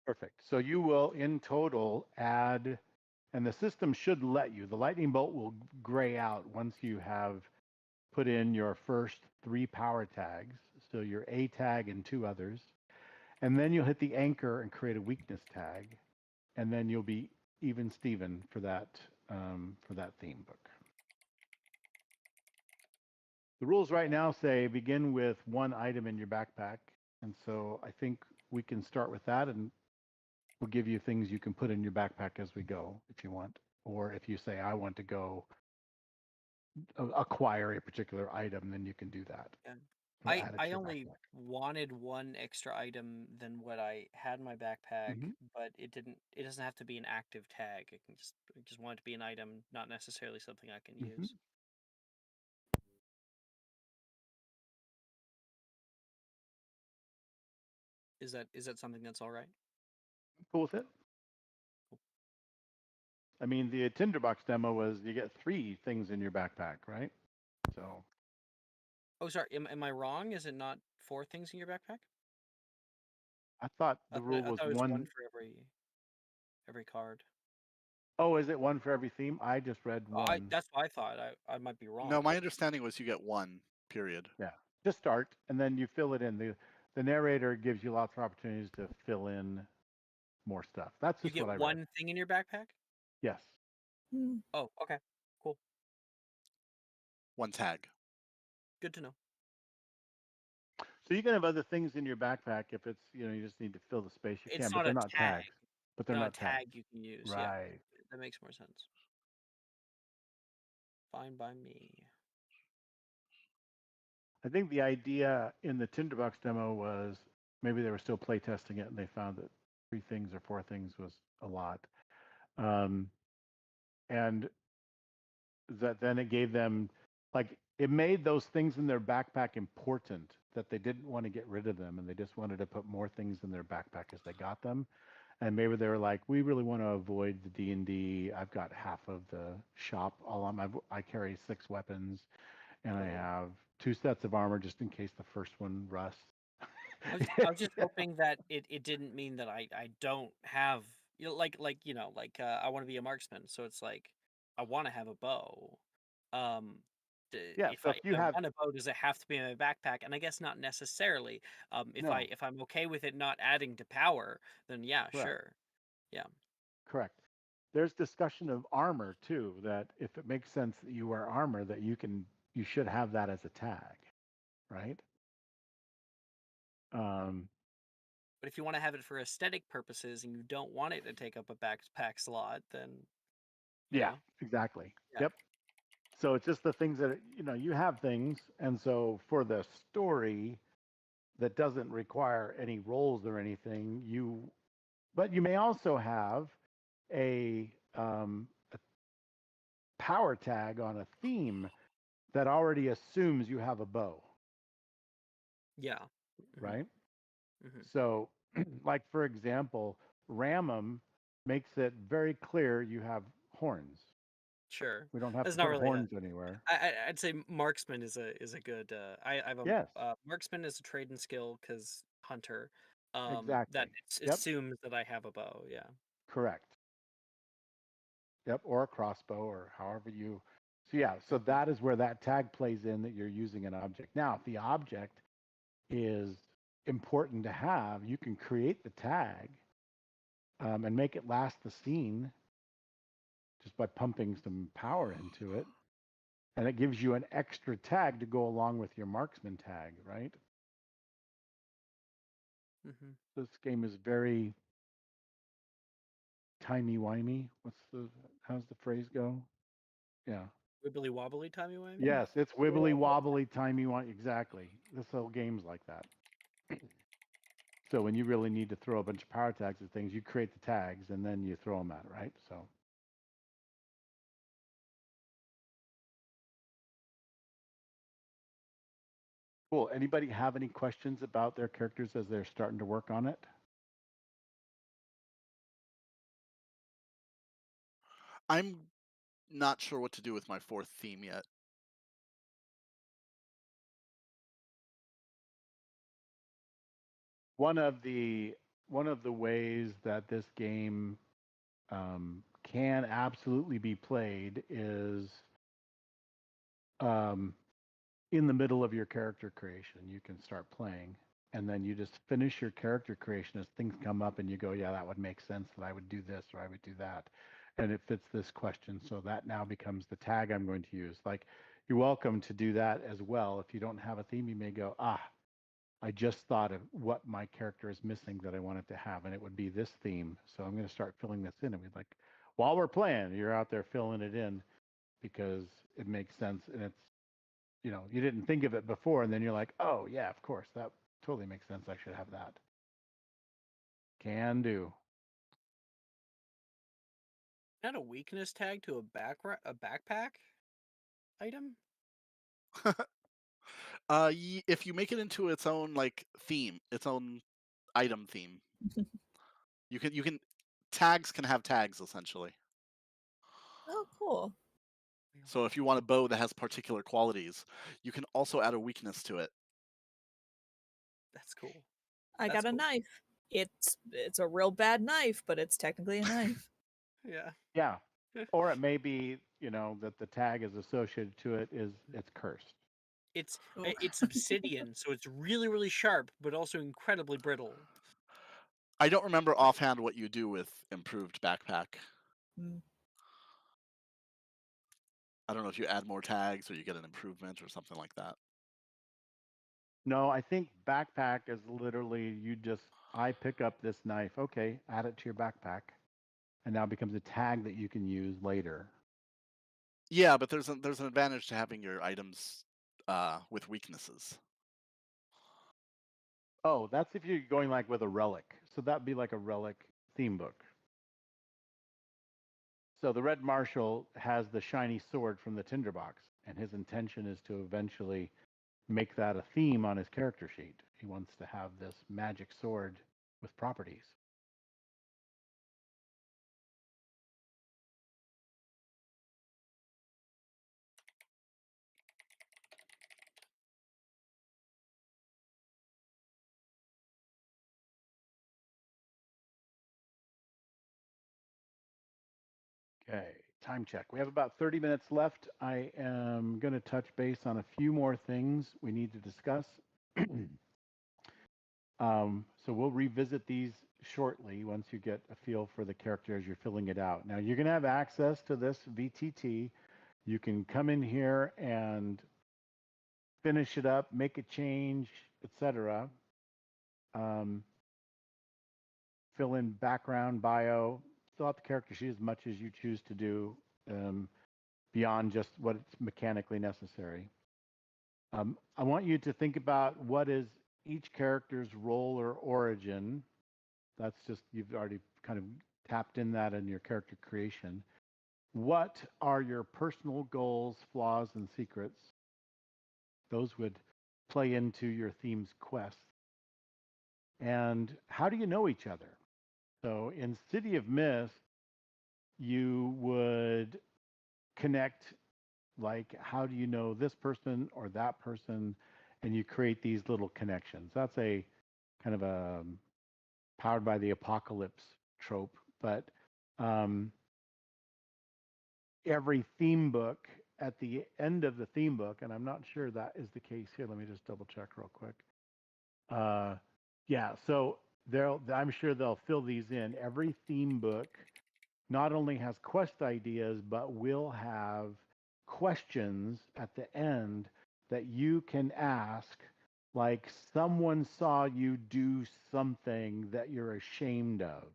perfect. So you will in total add, and the system should let you. The lightning bolt will gray out once you have put in your first 3 power tags. So your A tag and 2 others. And then you'll hit the anchor and create a weakness tag. And then you'll be even Steven for that theme book. The rules right now say begin with 1 item in your backpack. And so I think we can start with that, and we'll give you things you can put in your backpack as we go if you want. Or if you say, I want to go acquire a particular item, then you can do that. Yeah. Or add it to I your only backpack. wanted one extra item than what I had in my backpack, Mm-hmm. but it doesn't have to be an active tag. I just want it to be an item, not necessarily something I can Mm-hmm. use. Is that something that's all right? Cool with it? I mean, the Tinderbox demo was you get 3 things in your backpack, right? So Oh, sorry. Am I wrong? Is it not 4 things in your backpack? I thought the rule I was thought it was one 1. for every card. Oh, is it 1 for every theme? I just read Oh, 1. that's what I thought. I might be No, wrong. my understanding was you get 1, period. Yeah. Just start, and then you fill it in. The narrator gives you lots of opportunities to fill in more stuff. That's You just what get I read. one thing in your backpack? Yes. Oh, okay. Cool. 1 tag. Good to know. So you can have other things in your backpack if it's, you just need to fill the space. You can, It's but not they're a not tag. tags. But they're Not a not tag tags. you can use. Yeah. Right. That makes more sense. Fine by me. I think the idea in the Tinderbox demo was maybe they were still play testing it and they found that 3 things or 4 things was a lot. And that then it gave them, like, it made those things in their backpack important, that they didn't want to get rid of them and they just wanted to put more things in their backpack as they got them. And maybe they were like, we really want to avoid the D&D. I've got half of the shop all on I carry 6 weapons and I have 2 sets of armor just in case the first one rusts. I was just hoping that it didn't mean that I don't have I want to be a marksman, so it's like I want to have a bow. Um, Yeah, so if if you I have, want a bow, does it have to be in my backpack? And I guess not necessarily. no, If I'm okay with it not adding to power, then yeah, correct, sure, yeah. correct. There's discussion of armor too, that if it makes sense that you wear armor, that you should have that as a tag, right? Um, But if you want to have it for aesthetic purposes and you don't want it to take up a backpack slot, then you yeah, know, exactly. yeah. Yep. So it's just the things that you have things, and so for the story, that doesn't require any rolls or anything. But you may also have a power tag on a theme that already assumes you have a bow, Yeah. right? Mm-hmm. So, like for example, Ramum makes it very clear you have horns. Sure. We don't have That's to not put really a. horns anywhere. I'd say marksman is a good. I have Yes, a marksman is a trade and skill because hunter. That exactly. Yep, assumes that I have a bow. Yeah. correct. Yep, or a crossbow or however you. So yeah, so that is where that tag plays in that you're using an object. Now, if the object is important to have, you can create the tag and make it last the scene just by pumping some power into it. And it gives you an extra tag to go along with your marksman tag, right? Mm-hmm. This game is very timey-wimey. How's the phrase go? Yeah. Wibbly wobbly timey wimey. Yes, it's wibbly wobbly, timey-wimey. Exactly. This whole game's like that. So when you really need to throw a bunch of power tags at things, you create the tags and then you throw them at it, right? So cool. Anybody have any questions about their characters as they're starting to work on it? I'm not sure what to do with my fourth theme yet. One of the ways that this game can absolutely be played is um, in the middle of your character creation. You can start playing, and then you just finish your character creation as things come up, and you go, "Yeah, that would make sense that I would do this or I would do that," and it fits this question. So that now becomes the tag I'm going to use. Like, you're welcome to do that as well. If you don't have a theme, you may go, I just thought of what my character is missing that I wanted to have, and it would be this theme. So I'm going to start filling this in. And we'd like, while we're playing, you're out there filling it in because it makes sense. And it's, you didn't think of it before. And then you're like, oh, yeah, of course. That totally makes sense. I should have that. Can do. Add a weakness tag to a backpack item. If you make it into its own like theme, its own item theme, you can tags can have tags essentially. Oh, cool. So if you want a bow that has particular qualities, you can also add a weakness to it. That's cool. I That's got a cool. knife. It's a real bad knife, but it's technically a knife. Yeah. Yeah. Or it may be, that the tag is associated to it is it's cursed. Oh. It's obsidian, so it's really really sharp, but also incredibly brittle. I don't remember offhand what you do with improved backpack. Mm. I don't know if you add more tags or you get an improvement or something like that. No, I think backpack is literally I pick up this knife. Okay, add it to your backpack. And now it becomes a tag that you can use later. Yeah, but there's an advantage to having your items with weaknesses. Oh, that's if you're going like with a relic. So that'd be like a relic theme book. So the Red Marshal has the shiny sword from the Tinderbox, and his intention is to eventually make that a theme on his character sheet. He wants to have this magic sword with properties. Okay, time check. We have about 30 minutes left. I am going to touch base on a few more things we need to discuss. So we'll revisit these shortly once you get a feel for the character as you're filling it out. Now you're going to have access to this VTT. You can come in here and finish it up, make a change, etc. Um, fill in background, bio, fill out the character sheet as much as you choose to do beyond just what's mechanically necessary. I want you to think about what is each character's role or origin. That's just, you've already kind of tapped in that in your character creation. What are your personal goals, flaws, and secrets? Those would play into your theme's quest. And how do you know each other? So in City of Mist, you would connect, like, how do you know this person or that person? And you create these little connections. That's a kind of a powered by the apocalypse trope. But every theme book, at the end of the theme book, and I'm not sure that is the case here. Let me just double check real quick. Yeah, so I'm sure they'll fill these in. Every theme book not only has quest ideas, but will have questions at the end that you can ask, like someone saw you do something that you're ashamed of.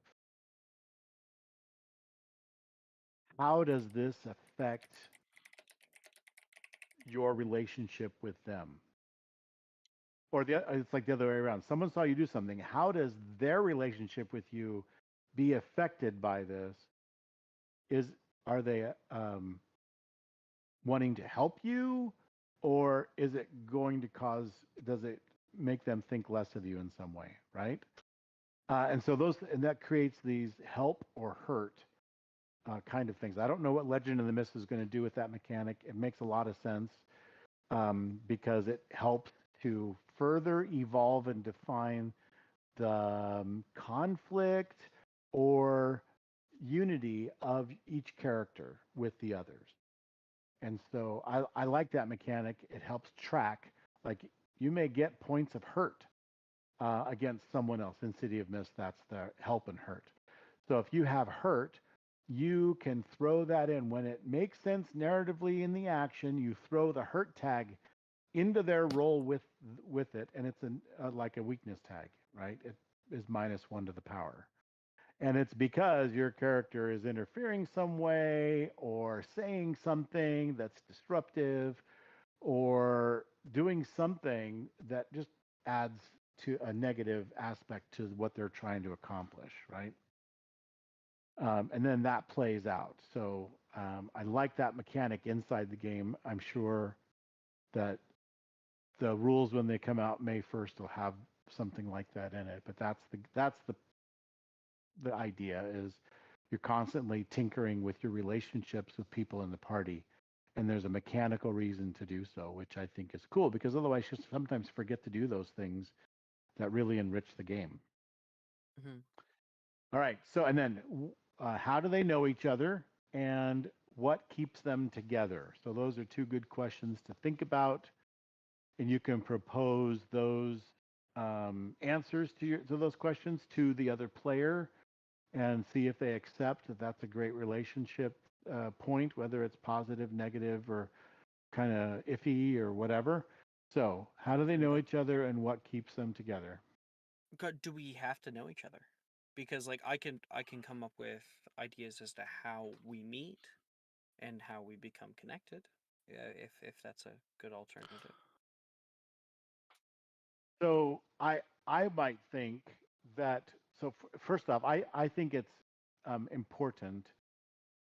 How does this affect your relationship with them? Or it's like the other way around. Someone saw you do something. How does their relationship with you be affected by this? Are they wanting to help you, or is it going to does it make them think less of you in some way, right? And so that creates these help or hurt kind of things. I don't know what Legend of the Mist is going to do with that mechanic. It makes a lot of sense because it helps to further evolve and define the conflict or unity of each character with the others. And so I like that mechanic. It helps track, like, you may get points of hurt against someone else. In City of Mist, that's the help and hurt. So if you have hurt, you can throw that in. When it makes sense narratively in the action, you throw the hurt tag into their roll with it, and it's like a weakness tag, right? It is -1 to the power. And it's because your character is interfering some way or saying something that's disruptive or doing something that just adds to a negative aspect to what they're trying to accomplish, right? And then that plays out. So I like that mechanic inside the game. I'm sure that the rules when they come out May 1st will have something like that in it. But that's the idea is you're constantly tinkering with your relationships with people in the party, and there's a mechanical reason to do so, which I think is cool, because otherwise you sometimes forget to do those things that really enrich the game. Mm-hmm. All right, so and then how do they know each other, and what keeps them together? So those are two good questions to think about, and you can propose those answers to those questions to the other player and see if they accept that that's a great relationship point, whether it's positive, negative, or kind of iffy or whatever. So how do they know each other, and what keeps them together? Do we have to know each other? Because like I can come up with ideas as to how we meet and how we become connected, if that's a good alternative. So I might think that, so first off, I think it's important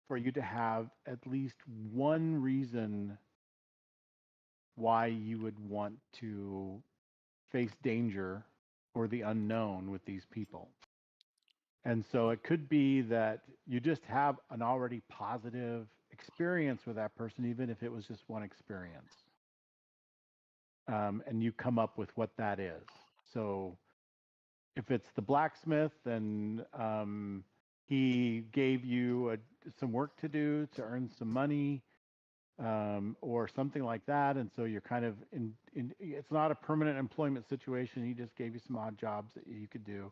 for you to have at least one reason why you would want to face danger or the unknown with these people. And so it could be that you just have an already positive experience with that person, even if it was just one experience. And you come up with what that is. So if it's the blacksmith, then he gave you some work to do to earn some money, or something like that. And so you're kind of it's not a permanent employment situation. He just gave you some odd jobs that you could do.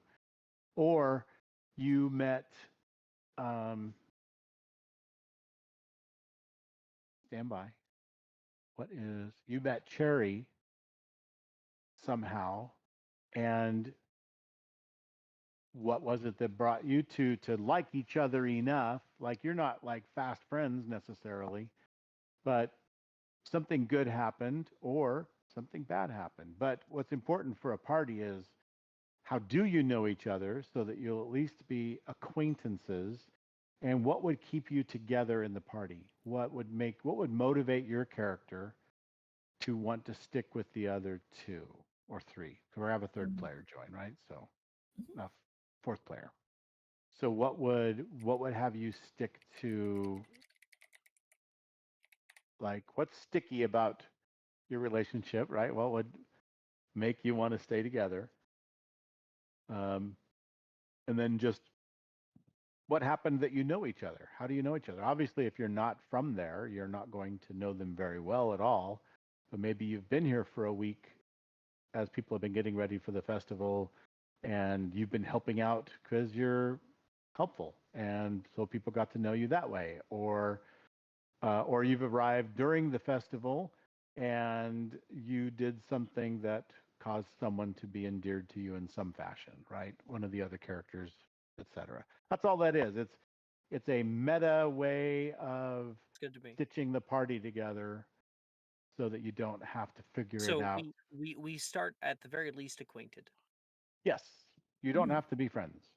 Or you met, stand by, you met Cherry somehow, and what was it that brought you two to like each other enough? Like, you're not like fast friends necessarily, but something good happened, or something bad happened. But what's important for a party is how do you know each other so that you'll at least be acquaintances, and what would keep you together in the party? What would motivate your character to want to stick with the other two or three? Or have a third player join, right? So a fourth player. So what would have you stick to, like what's sticky about your relationship, right? What would make you want to stay together? Um, and then just what happened that you know each other? How do you know each other? Obviously, if you're not from there, you're not going to know them very well at all. But maybe you've been here for a week as people have been getting ready for the festival, and you've been helping out because you're helpful, and so people got to know you that way. Or you've arrived during the festival and you did something that caused someone to be endeared to you in some fashion, right? One of the other characters, etc. That's all that is. It's a meta way of It's good to me. stitching the party together so that you don't have to figure it So out. we start at the very least acquainted. Yes, you don't have to be friends.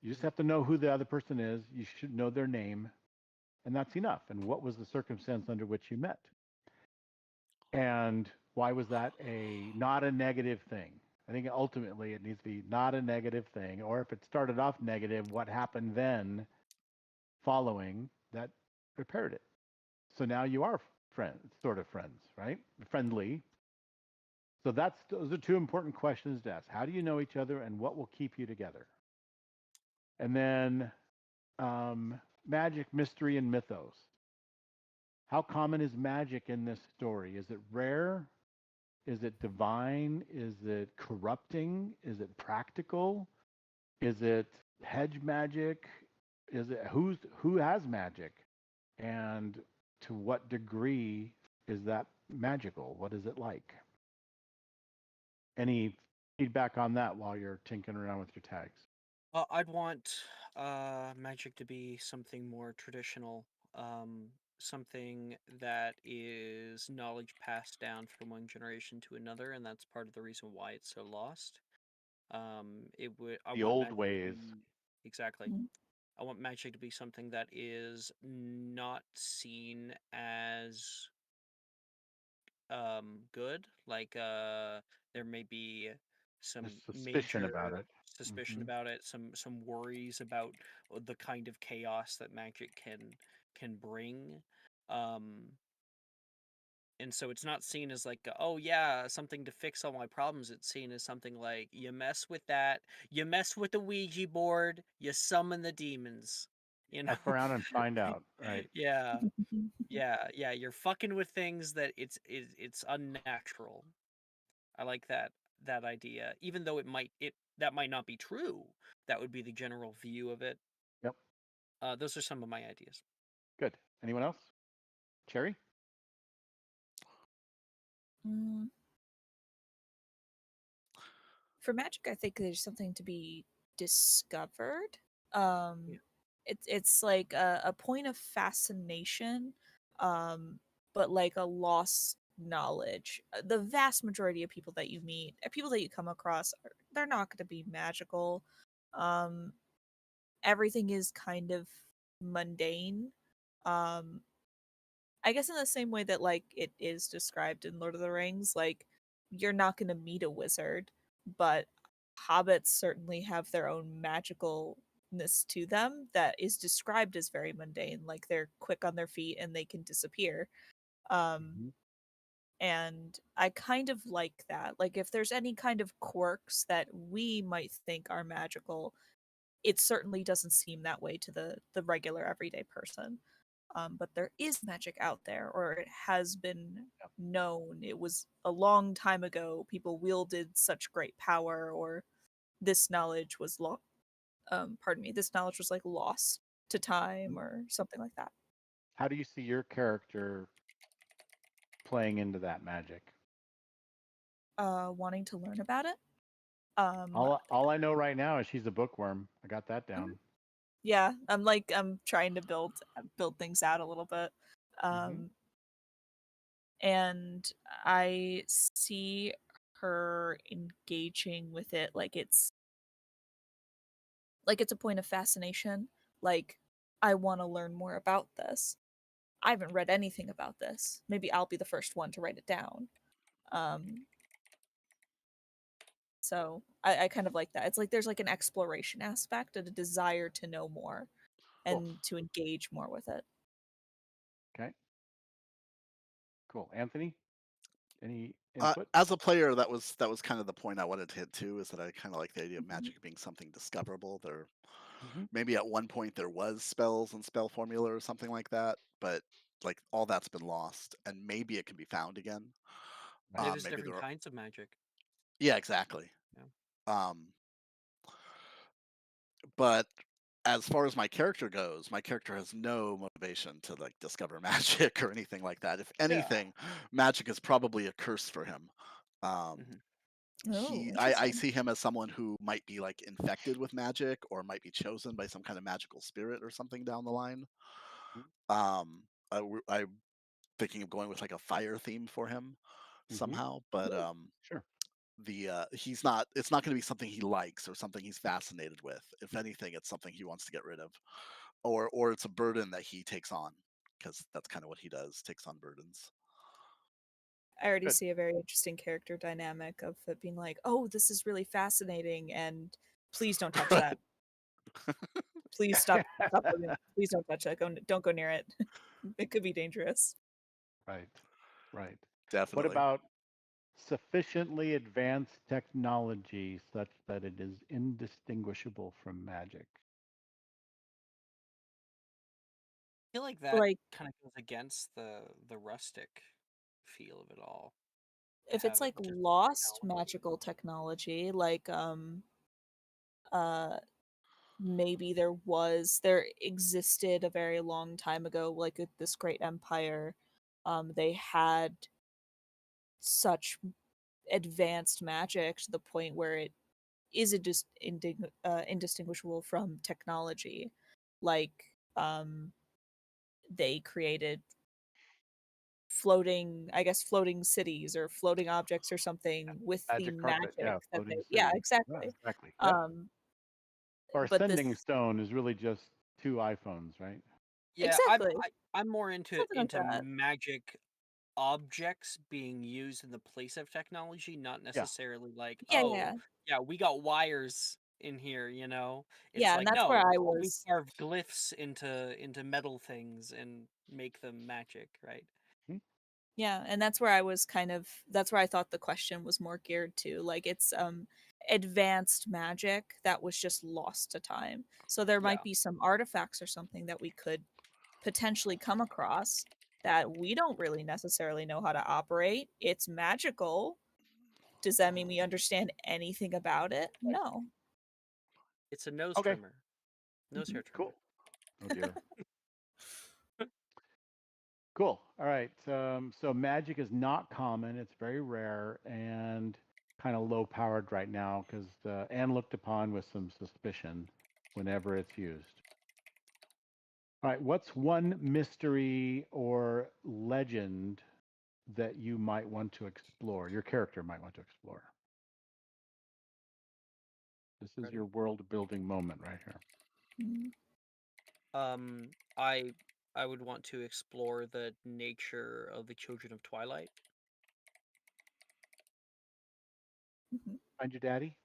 You just have to know who the other person is. You should know their name, and that's enough. And what was the circumstance under which you met? And why was that not a negative thing? I think ultimately it needs to be not a negative thing. Or if it started off negative, what happened then following that repaired it? So now you are friends, sort of friends, right? Friendly. So those are two important questions to ask. How do you know each other, and what will keep you together? And then magic, mystery, and mythos. How common is magic in this story? Is it rare? Is it divine? Is it corrupting? Is it practical? Is it hedge magic? Is it who has magic? And to what degree is that magical? What is it like? Any feedback on that while you're tinkering around with your tags? I'd want magic to be something more traditional, something that is knowledge passed down from one generation to another, and that's part of the reason why it's so lost. I The want old magic to ways. be exactly. I want magic to be something that is not seen as good. Like there may be some There's suspicion about major it. suspicion Hmm. about it, some worries about the kind of chaos that magic can bring. Um and so it's not seen as like, oh yeah, something to fix all my problems. It's seen as something like, you mess with that, you mess with the Ouija board, you summon the demons. You know? F around and find out, right? Yeah. Yeah, you're fucking with things that it's unnatural. I like that idea. Even though that might not be true. That would be the general view of it. Yep. Those are some of my ideas. Good. Anyone else? Cherry? Mm. For magic, I think there's something to be discovered. Yeah. It's like a point of fascination, but like a lost knowledge. The vast majority of people that you meet, people that you come across, they're not going to be magical. Um, Everything is kind of mundane. Um, I guess in the same way that like it is described in Lord of the Rings, like you're not going to meet a wizard, but hobbits certainly have their own magicalness to them that is described as very mundane, like they're quick on their feet and they can disappear. Um Mm-hmm. and I kind of like that. Like if there's any kind of quirks that we might think are magical, it certainly doesn't seem that way to the regular everyday person. But there is magic out there, or it has been Yep. known. It was a long time ago. People wielded such great power, or this knowledge was pardon me, this knowledge was like lost to time, or something like that. How do you see your character playing into that magic? Wanting to learn about it. Um, All I know right now is she's a bookworm. I got that mhm. down. Yeah, I'm trying to build things out a little bit. Mm-hmm. Um, and I see her engaging with it like it's a point of fascination. Like, I want to learn more about this. I haven't read anything about this. Maybe I'll be the first one to write it down. So I kind of like that. It's like there's like an exploration aspect and a desire to know more Cool. and to engage more with it. Okay. Cool. Anthony, any input? As a player, that was kind of the point I wanted to hit too, is that I kind of like the idea of Mhm. magic being something discoverable. There, Mm-hmm. maybe at one point there was spells and spell formula or something like that, but like all that's been lost, and maybe it can be found again. Right. Maybe there's Maybe different there are, kinds of magic. yeah, exactly. Yeah. But as far as my character goes, my character has no motivation to like discover magic or anything like that. If Yeah. anything, magic is probably a curse for him. Mhm. Oh, I interesting. see him as someone who might be like infected with magic or might be chosen by some kind of magical spirit or something down the line. I'm thinking of going with like a fire theme for him Mm-hmm. somehow, but Sure. he's not, it's not going to be something he likes or something he's fascinated with. If anything, it's something he wants to get rid of, or it's a burden that he takes on, because that's kind of what he does, takes on burdens. I already Good. see a very interesting character dynamic of it being like, oh, this is really fascinating, and please don't touch that. Please stop. Please don't touch that. Don't go near it. It could be dangerous. Right. Right. What Definitely. about sufficiently advanced technology such that it is indistinguishable from magic? I feel like that Like, kind of goes against the rustic feel of it all. To if it's have it like just lost technology. magical technology, like uh maybe there existed a very long time ago, like this great empire. They had such advanced magic to the point where it is indistinguishable from technology. Like, they created floating cities or floating objects or something with the Magic carpet. magic Yeah. that Floating yeah, city. Yeah. exactly. Exactly. Yep. Um, Or but this sending stone is really just 2 iPhones, right? Yeah, exactly I'm more into something like that. magic objects being used in the place of technology, not Yeah. necessarily like, Yeah, oh, yeah, yeah, we got wires in here, you know? It's yeah, and like, that's where no, I we was. carve glyphs into metal things and make them magic, right? Hmm? Yeah, and that's where I was that's where I thought the question was more geared to. Like, it's advanced magic that was just lost to time. So there Yeah. might be some artifacts or something that we could potentially come across that we don't really necessarily know how to operate. It's magical. Does that mean we understand anything about it? No. It's a nose Okay. trimmer. Nose Mhm. hair trimmer. Cool. Oh dear. Cool. All right. So magic is not common. It's very rare and kind of low powered right now because and looked upon with some suspicion whenever it's used. All right. What's one mystery or legend that you might want to explore? Your character might want to explore. This is Ready? your world building moment right here. Mhm. Um, I I would want to explore the nature of the children of Twilight. Mhm. Find your daddy.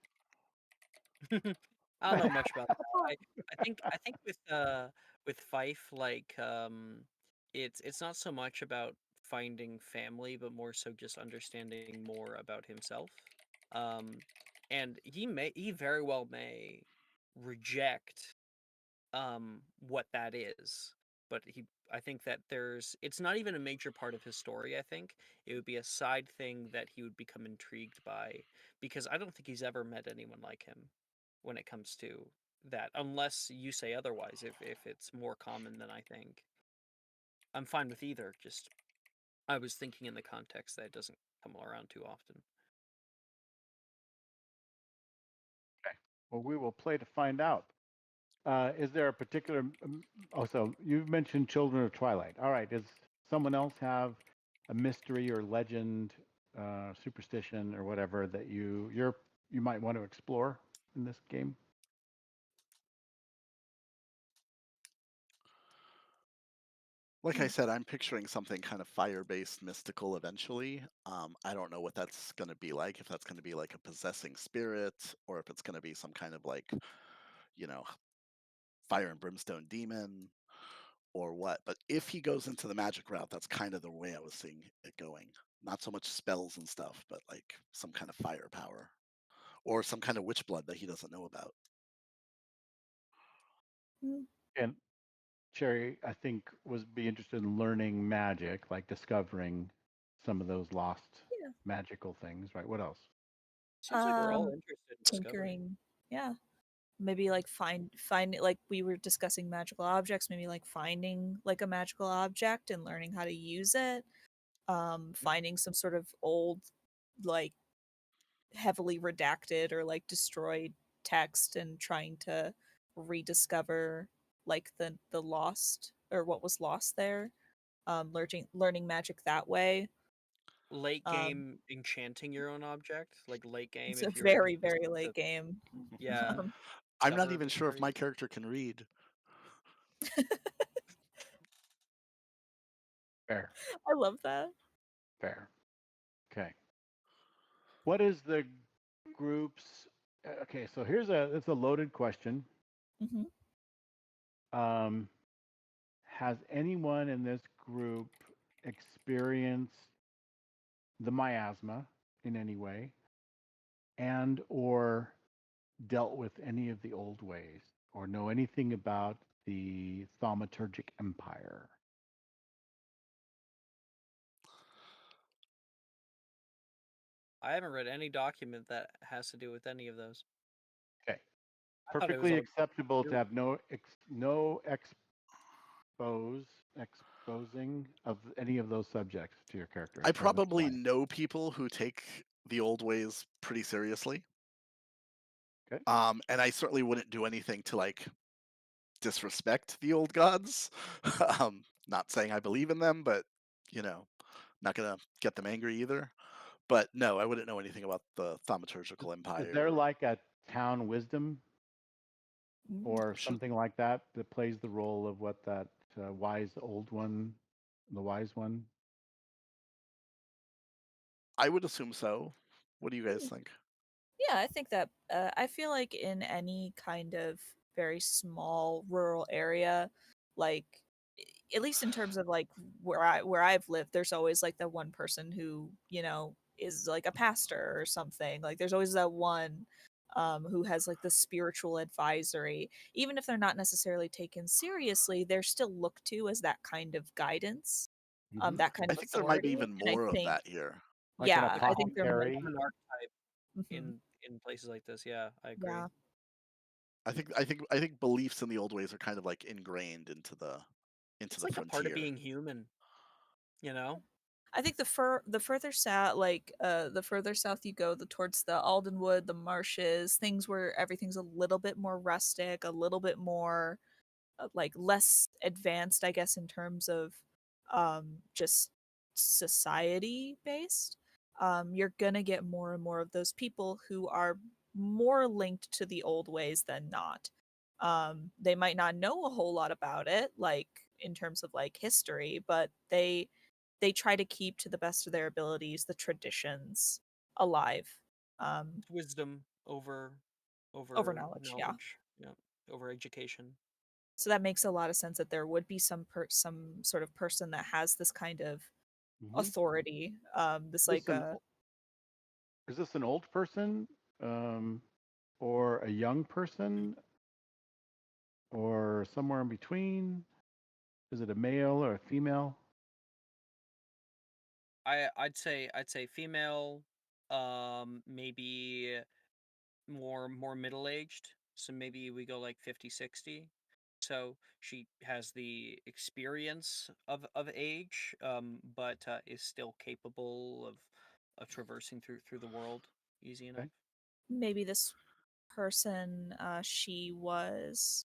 I don't know much about that. I think with Fife, like it's not so much about finding family, but more so just understanding more about himself. Um, and he very well may reject what that is, but I think that it's not even a major part of his story. I think it would be a side thing that he would become intrigued by, because I don't think he's ever met anyone like him when it comes to that, unless you say otherwise. If it's more common than I think, I'm fine with either. Just I was thinking in the context that it doesn't come around too often. Okay. Well, we will play to find out. Is there a particular? Oh, so you've mentioned Children of Twilight. All right. Does someone else have a mystery or legend, superstition or whatever that you might want to explore in this game? Like I said, I'm picturing something kind of fire-based, mystical eventually. I don't know what that's going to be like, if that's going to be like a possessing spirit, or if it's going to be some kind of like, you know, fire and brimstone demon, or what. But if he goes into the magic route, that's kind of the way I was seeing it going. Not so much spells and stuff, but like some kind of firepower, or some kind of witch blood that he doesn't know about. Mm, And Cherry, I think, was be interested in learning magic, like discovering some of those lost yeah. magical things, right? What else? Seems like we're all Um, interested in discovering. tinkering. Yeah. Maybe like find like we were discussing magical objects, maybe like finding like a magical object and learning how to use it. Finding some sort of old, like heavily redacted or like destroyed text and trying to rediscover like the lost or what was lost there. Learning magic that way. Late Um, game enchanting your own object, like late game it's a if you're very just very the late game. yeah Um, I'm not discover a even sure if mystery. my character can read. Fair, I love that. fair. Okay. What is the group's? Okay, so it's a loaded question. Hmm. Um, has anyone in this group experienced the miasma in any way, and or dealt with any of the old ways, or know anything about the thaumaturgic empire? I haven't read any document that has to do with any of those. Okay. I thought it was Perfectly all acceptable to new. have no exposing of any of those subjects to your character. I So that's probably fine. know people who take the old ways pretty seriously. Okay. And I certainly wouldn't do anything to like disrespect the old gods. Not saying I believe in them, but you know, not gonna get them angry either. But no, I wouldn't know anything about the thaumaturgical Is there empire. like a town wisdom or Shoot, something like that that plays the role of what that wise old one, the wise one? I would assume so. What do you guys think? Yeah, I think that I feel like in any kind of very small rural area, like at least in terms of like where I've lived, there's always like the one person who, is like a pastor or something. Like there's always that one who has like the spiritual advisory. Even if they're not necessarily taken seriously, they're still looked to as that kind of guidance, Hmm. that kind I of think there might be authority. even And I more of think, that here. Like an yeah, I think there might apothecary? Become an archetype mhm, in places like this. Yeah, I agree. yeah. I think beliefs in the old ways are kind of like ingrained into It's the like a part of frontier. being human, you know? I think the further south, like the further south you go, the towards the Aldenwood, the marshes, things where everything's a little bit more rustic, a little bit more like less advanced, I guess, in terms of just society based. You're gonna get more and more of those people who are more linked to the old ways than not. They might not know a whole lot about it, like in terms of like history, but they try to keep to the best of their abilities the traditions alive. Um, Wisdom over over knowledge, yeah. knowledge, yeah, over education. So that makes a lot of sense that there would be some sort of person that has this kind of Hmm. authority. This Is this like an is this an old person, um, or a young person, or somewhere in between? Is it a male or a female? I'd say female, maybe more middle-aged. So maybe we go like 50, 60. So she has the experience of age, but is still capable of traversing through the world easy enough. Okay. maybe this person, she was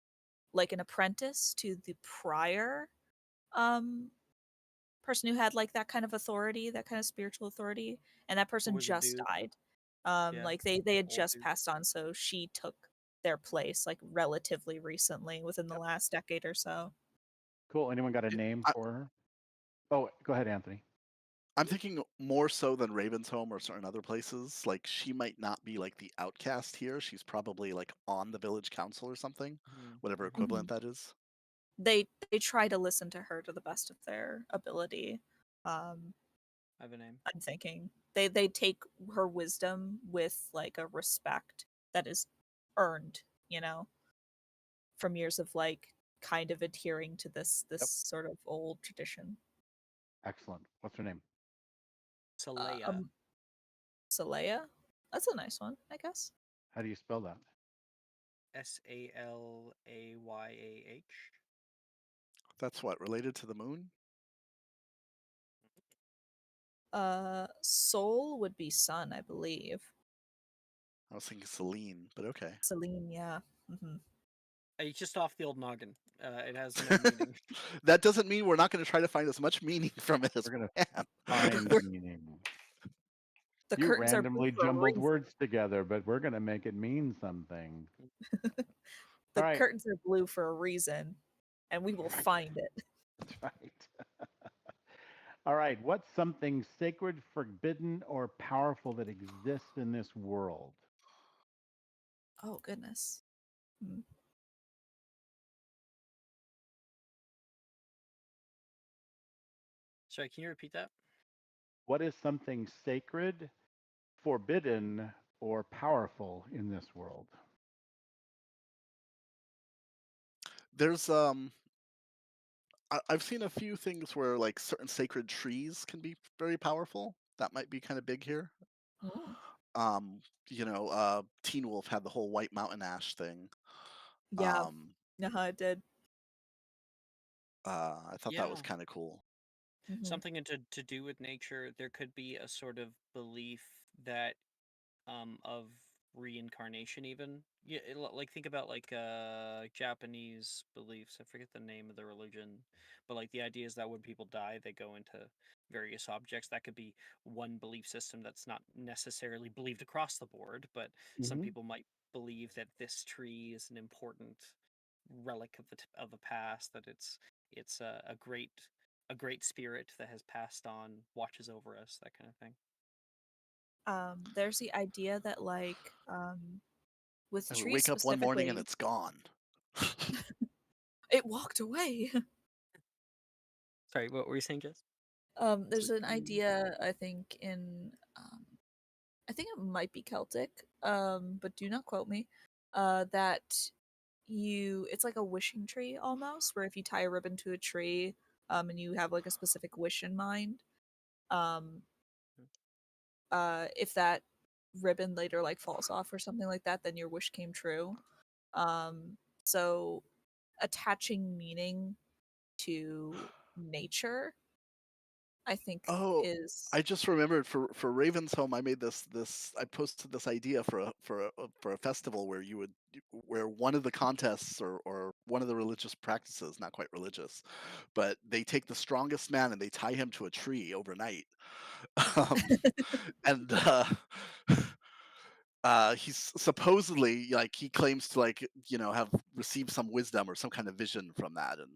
like an apprentice to the prior um person who had like that kind of authority, that kind of spiritual authority, and that person Was a just dude. died. Yeah. Like they had Old just dude. passed on, so she took their place like relatively recently within the Yep. last decade or so. Cool. Anyone got a name I, for her? Oh, go ahead, Anthony. I'm thinking more so than Raven's Home or certain other places. Like she might not be like the outcast here. She's probably like on the village council or something, whatever Mm-hmm. equivalent that is. They try to listen to her to the best of their ability. I have a name. I'm thinking they take her wisdom with like a respect that is earned, you know, from years of like kind of adhering to this Yep. sort of old tradition. Excellent. What's her name? Salaya. Salaya? That's a nice one, I guess. How do you spell that? Salayah. That's what, related to the moon? Soul would be sun, I believe. I was thinking Celine, but okay. Celine, yeah. Mm-hmm. It's just off the old noggin. It has no meaning. That doesn't mean we're not going to try to find as much meaning from it as We're gonna we can. find We're- meaning. The You curtains are blue randomly for a jumbled reason. words together, but we're gonna make it mean something. The All right. curtains are blue for a reason, and we will find it. That's right. All right. What's something sacred, forbidden, or powerful that exists in this world? Oh goodness. Hmm. Sorry, can you repeat that? What is something sacred, forbidden, or powerful in this world? There's I've seen a few things where like certain sacred trees can be very powerful. That might be kind of big here. Mm. Teen Wolf had the whole White Mountain Ash thing. Yeah. Um, It did. I thought that was Yeah. kind of cool. Mhm. Something to do with nature. There could be a sort of belief that of reincarnation even. Yeah, like think about like Japanese beliefs. I forget the name of the religion, but like the idea is that when people die they go into various objects. That could be one belief system that's not necessarily believed across the board, but some Mm-hmm. people might believe that this tree is an important relic of of the past, that it's a great spirit that has passed on, watches over us, that kind of thing. There's the idea that like with I would trees wake up one morning and specifically, it's gone. it walked away. Sorry, what were you saying, Jess? There's an idea I think in I think it might be Celtic, but do not quote me. That it's like a wishing tree almost, where if you tie a ribbon to a tree, and you have like a specific wish in mind, um, if that ribbon later like falls off or something like that, then your wish came true. So attaching meaning to nature, I think, Oh, is I just remembered for Raven's Home, I made this I posted this idea for a festival where where one of the contests or one of the religious practices, not quite religious, but they take the strongest man and they tie him to a tree overnight. Um, and he's supposedly like he claims to like have received some wisdom or some kind of vision from that, and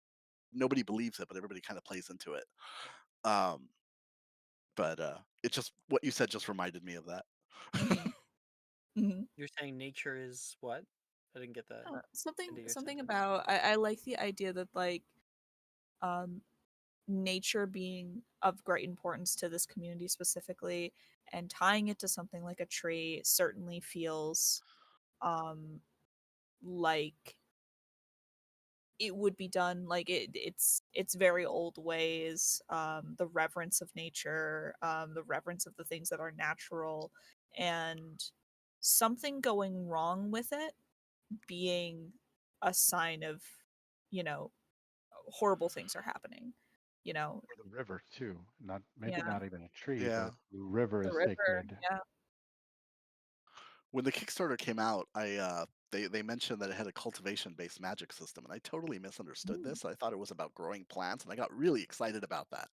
nobody believes it, but everybody kind of plays into it. Um, but it just what you said just reminded me of that. Mhm, mhm. You're saying nature is what? I didn't get the Something end of your something sentence. about I like the idea that like um nature being of great importance to this community specifically, and tying it to something like a tree certainly feels um like it would be done like it's very old ways, the reverence of nature, the reverence of the things that are natural, and something going wrong with it being a sign of, you know, horrible things are happening, you know. Or the river too. Not maybe Yeah, not even a tree, Yeah. but the river the is river. sacred. Yeah. When the Kickstarter came out, they mentioned that it had a cultivation-based magic system, and I totally misunderstood Mm. this. I thought it was about growing plants, and I got really excited about that.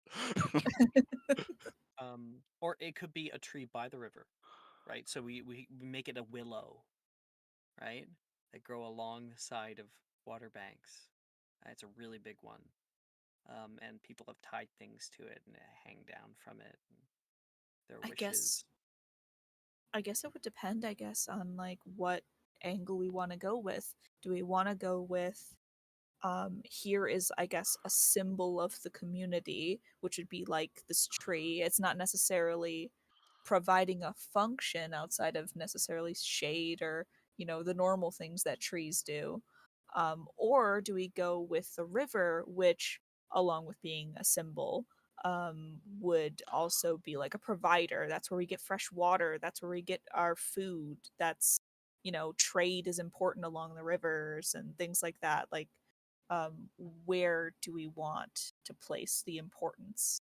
Or it could be a tree by the river, right? So we make it a willow, right? That grow along the side of water banks. It's a really big one. And people have tied things to it and hang down from it. And their I wishes. guess it would depend, I guess, on like what angle we want to go with. Do we want to go with here is, I guess, a symbol of the community, which would be like this tree. It's not necessarily providing a function outside of necessarily shade or, the normal things that trees do. Or do we go with the river, which, along with being a symbol, would also be like a provider? That's where we get fresh water. That's where we get our food. That's, trade is important along the rivers and things like that. Like, where do we want to place the importance?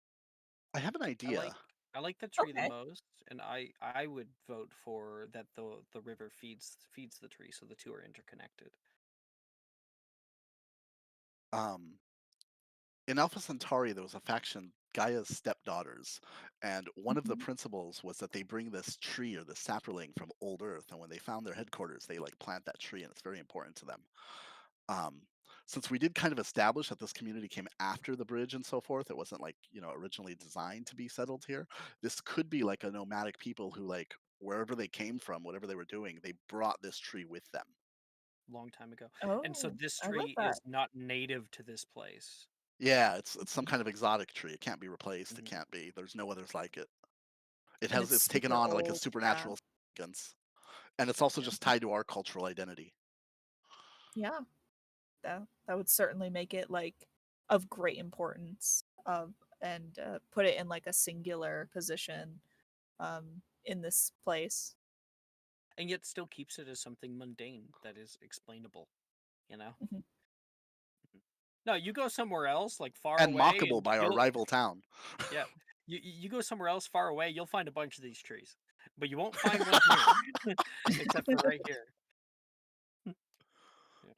I have an I idea. like the tree the Okay. most, and I would vote for that the river feeds the tree, so the two are interconnected. In Alpha Centauri, there was a faction, Gaia's stepdaughters, and one of the Mhm. principles was that they bring this tree or this sapling from old Earth, and when they found their headquarters, they like plant that tree, and it's very important to them. Um, since we did kind of establish that this community came after the bridge and so forth, it wasn't like originally designed to be settled here. This could be like a nomadic people who like wherever they came from, whatever they were doing, they brought this tree with them. Long time ago. And so Oh, this I love tree that. is not native to this place. Yeah, it's some kind of exotic tree. It can't be replaced. It Mhm. can't be. There's no others like it. And it's It's taken super on like a old. Yeah. supernatural significance, and it's also Yeah. just tied to our cultural identity. Yeah. That would certainly make it like of great importance of and put it in like a singular position in this place. And yet still keeps it as something mundane that is explainable, you know? Mhm. No, you go somewhere else, like far And away, mockable and by our you'll rival town. yeah. You go somewhere else far away, you'll find a bunch of these trees. But you won't find one here. Except for right here. Yeah.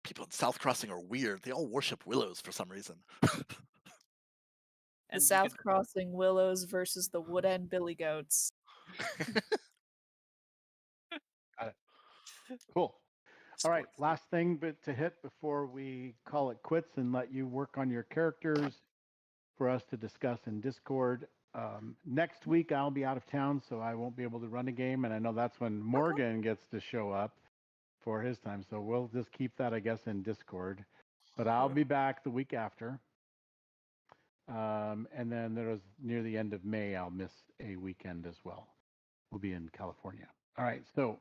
People in South Crossing are weird. They all worship willows for some reason. The And you South could Crossing willows versus the Wood End billy goats. Got it. Cool. All right, sports team. last thing but to hit before we call it quits and let you work on your characters for us to discuss in Discord. Next week I'll be out of town, so I won't be able to run a game, and I know that's when Okay. Morgan gets to show up for his time. So we'll just keep that, I guess, in Discord. But I'll Cool. be back the week after. And then there was near the end of May, I'll miss a weekend as well. We'll be in California. All right, so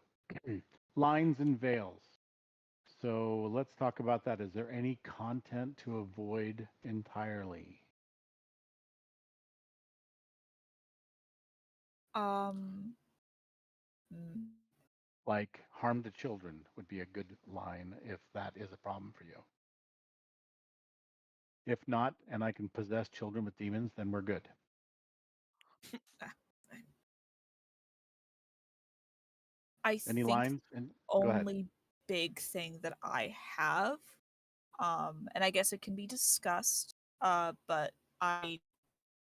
lines and veils. So let's talk about that. Is there any content to avoid entirely? Um. mm, Like harm to children would be a good line if that is a problem for you. If not, and I can possess children with demons, then we're good. ah, I Any think lines? And go ahead. only big thing that I have, and I guess it can be discussed, but I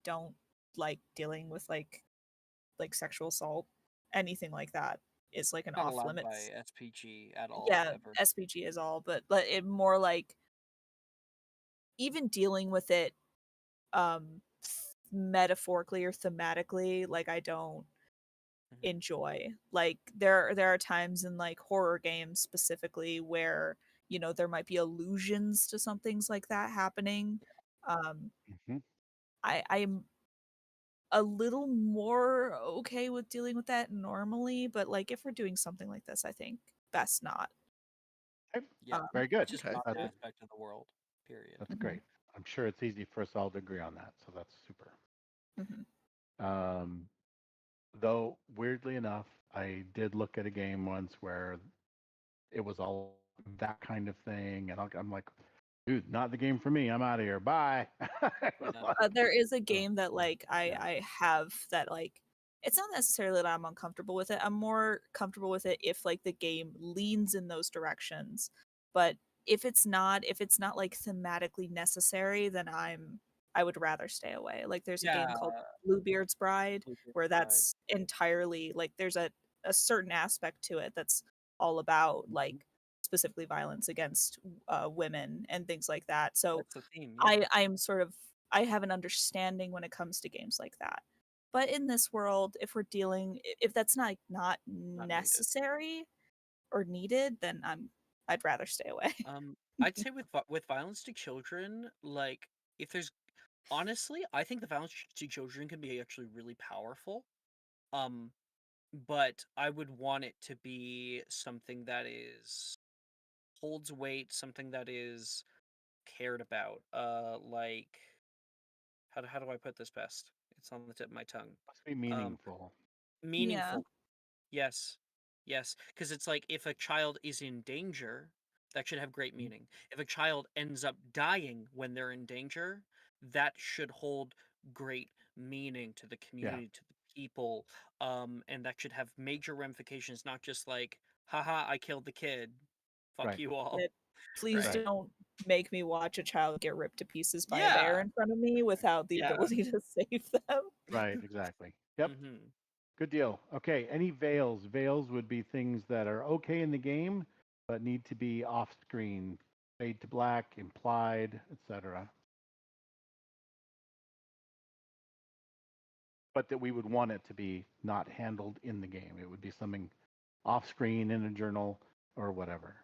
don't like dealing with like sexual assault, anything like that is like an Not off allowed by limits. SPG at all, Yeah, ever. SPG is all, but it more like even dealing with it metaphorically or thematically, like I don't Mhm. enjoy. Like there are times in like horror games specifically where there might be allusions to some things like that happening. Um Mm-hmm. I'm a little more okay with dealing with that normally, but like if we're doing something like this, I think best not. Okay. Yeah. Um Very good. It's just Okay. not an That's yeah. aspect of the world. Period. that's hmm great. I'm sure it's easy for us all to agree on that. So that's super. hmm Um, though weirdly enough, I did look at a game once where it was all that kind of thing, and I'm like, dude, not the game for me. I'm out of here. Bye. It was Yeah. like, There is a oh, game that like I yeah. I have that like it's not necessarily that I'm uncomfortable with it. I'm more comfortable with it if like the game leans in those directions. But if it's not like thematically necessary, then I would rather stay away. Like there's a game Yeah, called Bluebeard's Bride Bluebeard's where Bride. that's entirely like there's a certain aspect to it that's all about like specifically violence against women and things like that. So That's the theme. Yeah, I'm sort of I have an understanding when it comes to games like that. But in this world, if we're dealing if that's not not needed. necessary or needed, then I'd rather stay away. I'd say with violence to children, like if there's honestly, I think the violence to children can be actually really powerful. Um, but I would want it to be something that is holds weight, something that is cared about. Like how do I put this best? It's on the tip of my tongue. Must be Um, meaningful. Yeah. meaningful. Yes. Yes, because it's like if a child is in danger, that should have great meaning. If a child ends up dying when they're in danger, that should hold great meaning to the Yeah, community, to the people, and that should have major ramifications, not just like, haha, I killed the kid. Fuck right, you all. It, please Right? right. don't make me watch a child get ripped to pieces by a bear Yeah. in front of me without the Yeah. ability to save them. Right, exactly. Yep. Mm-hmm. Good deal. Okay, any veils? Veils would be things that are okay in the game, but need to be off screen, fade to black, implied, etc. But that we would want it to be not handled in the game. It would be something off screen in a journal or whatever,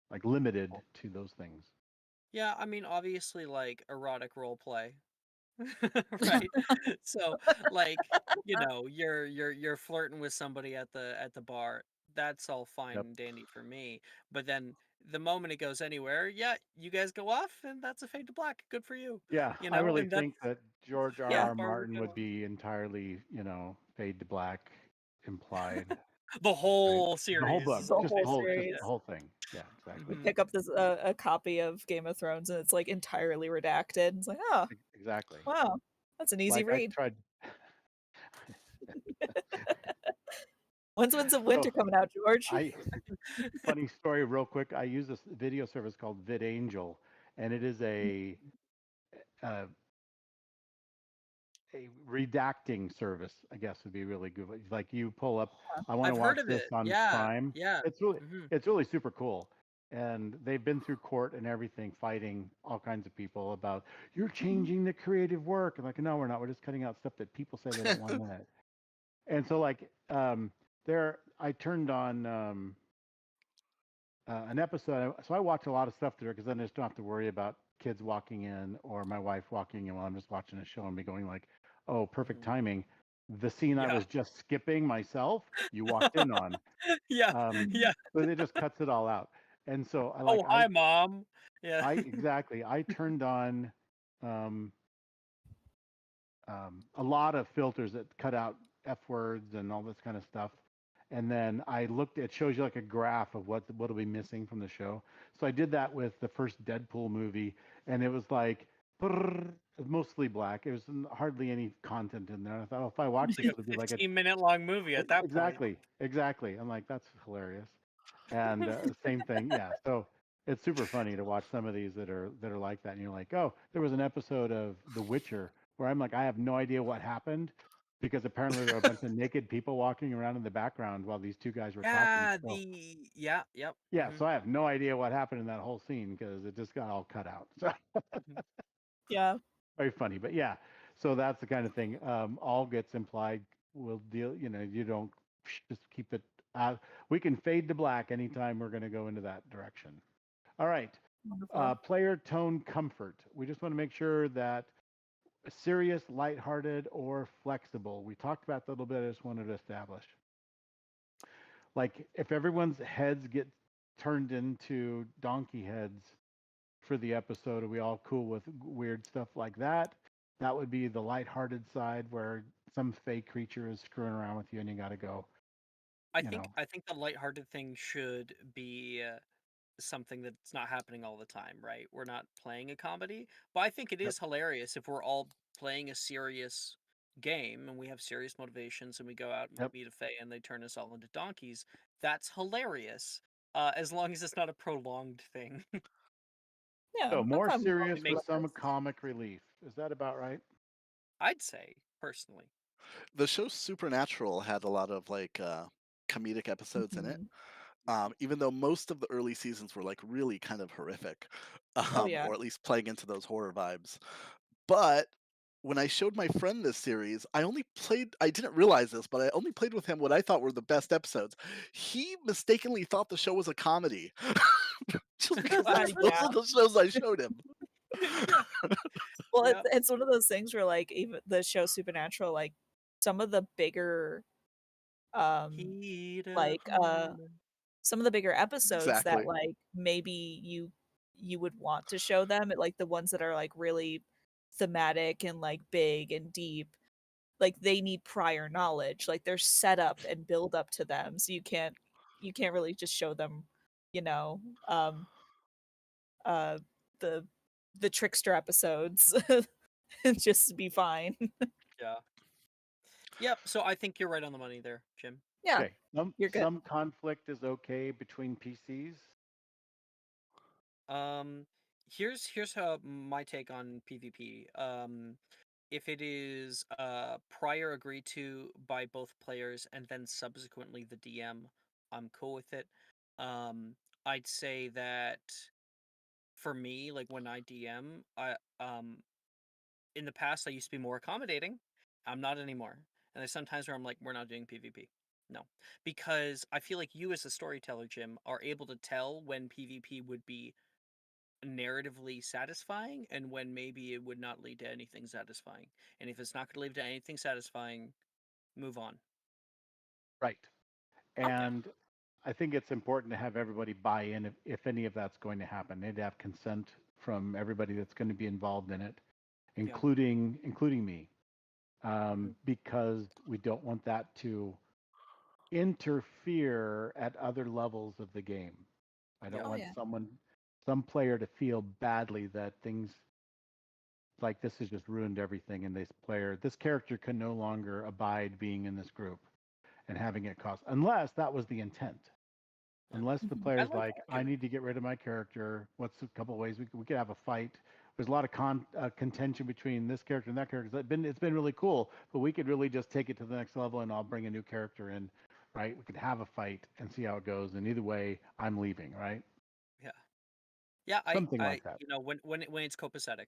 like limited to those things. Yeah, I mean, obviously, like erotic role play. Right? So, like, you're flirting with somebody at the bar. That's all fine Yep. and dandy for me. But then the moment it goes anywhere, yeah, you guys go off, and that's a fade to black. Good for you. Yeah, I really And that's think that George R. how Yeah. R. far we're Martin would going. be entirely, fade to black, implied, The right? whole The whole series book, is The all just whole just yeah. the series. whole thing. Yeah, We exactly. Hmm. pick up this a copy of Game of Thrones and it's like entirely redacted. It's like, oh, Exactly. wow, that's an easy Like I read. tried. When's Winds of So Winter coming out, George? I funny story, real quick. I use this video service called VidAngel, and it is uh, a redacting service, I guess would be really good. Like you pull up, I want to I've watch heard of this it. on Yeah, Prime. yeah. It's really Hmm. it's really super cool. And they've been through court and everything, fighting all kinds of people about you're changing the creative work. I'm like, no, we're not. We're just cutting out stuff that people say they don't want in it. And so like there, I turned on an episode. So I watch a lot of stuff there because then I just don't have to worry about kids walking in or my wife walking in while I'm just watching a show and be going like, "Oh, perfect Hmm. timing." The scene I Yeah, was just skipping myself, you walked in on. yeah, yeah. So it just cuts it all out. And so I Oh, hi, mom. Yeah. I exactly I turned on um, a lot of filters that cut out f words and all this kind of stuff. And then I looked. It shows you like a graph of what'll be missing from the show. So I did that with the first Deadpool movie, and it was like mostly black. It was hardly any content in there. I thought, oh, if I watch It's like this, a it'll be like a 15-minute long movie at that point. exactly, exactly. I'm like, that's hilarious. And same thing, yeah. So it's super funny to watch some of these that are like that, and you're like, oh, there was an episode of The Witcher where I'm like, I have no idea what happened because apparently there were a bunch of naked people walking around in the background while these two guys were talking. Yeah, So yeah, yep. yeah, Hmm. so I have no idea what happened in that whole scene because it just got all cut out. So Hmm. Yeah. very funny, but yeah. So that's the kind of thing. All gets implied. We'll deal. You don't just keep it. We can fade to black anytime we're going to go into that direction. All right. Wonderful. Player tone comfort. We just want to make sure that serious, lighthearted, or flexible. We talked about that a little bit. I just wanted to establish. Like if everyone's heads get turned into donkey heads for the episode, are we all cool with weird stuff like that? That would be the lighthearted side where some fake creature is screwing around with you and you got to go, I you think know. I think the lighthearted thing should be something that's not happening all the time, right? We're not playing a comedy, but I think it Yep. is hilarious if we're all playing a serious game and we have serious motivations and we go out and we Yep. meet a fae and they turn us all into donkeys, that's hilarious. As long as it's not a prolonged thing. Yeah, So I'm more fine with serious It with makes some sense. comic relief. Is that about right? I'd say, personally. The show Supernatural had a lot of like comedic episodes in it. Even though most of the early seasons were like really kind of horrific, Oh yeah. or at least playing into those horror vibes. But when I showed my friend this series, I didn't realize this, but I only played with him what I thought were the best episodes. He mistakenly thought the show was a comedy. Just because those Yeah. are the shows I showed him. Yeah. Well, Yep. it's one of those things where like even the show Supernatural, like some of the bigger Heat of like home. some of the bigger episodes that Exactly. like maybe you would want to show them, like the ones that are like really thematic and like big and deep, like they need prior knowledge, like there's setup and build up to them, so you can't really just show them, you know, uh the the trickster episodes and just be fine. Yeah. Yep. So I think you're right on the money there, Jim. Yeah, Okay. you're good. Some conflict is okay between PCs. Here's how my take on PvP. If it is prior agreed to by both players and then subsequently the DM, I'm cool with it. I'd say that for me, like when I DM, in the past I used to be more accommodating. I'm not anymore. And there's sometimes where I'm like, we're not doing PvP. No. Because I feel like you as a storyteller, Jim, are able to tell when PvP would be narratively satisfying and when maybe it would not lead to anything satisfying. And if it's not going to lead to anything satisfying, move on. Right. Okay. And I think it's important to have everybody buy in if any of that's going to happen. They'd have consent from everybody that's going to be involved in it, Yeah. including me, Mhm. because we don't want that to interfere at other levels of the game. I don't Yeah. Oh want yeah. some player to feel badly that things like this has just ruined everything, and this character can no longer abide being in this group and having it cost, unless that was the intent. Yeah. Unless the I player's like like, that I argument. need to get rid of my character. What's a couple of ways we could have a fight? There's a lot of contention between this character and that character. It's been really cool, but we could really just take it to the next level, and I'll bring a new character in, right? We could have a fight and see how it goes. And either way, I'm leaving, right? Yeah. Yeah, Something I like that. when it's copacetic,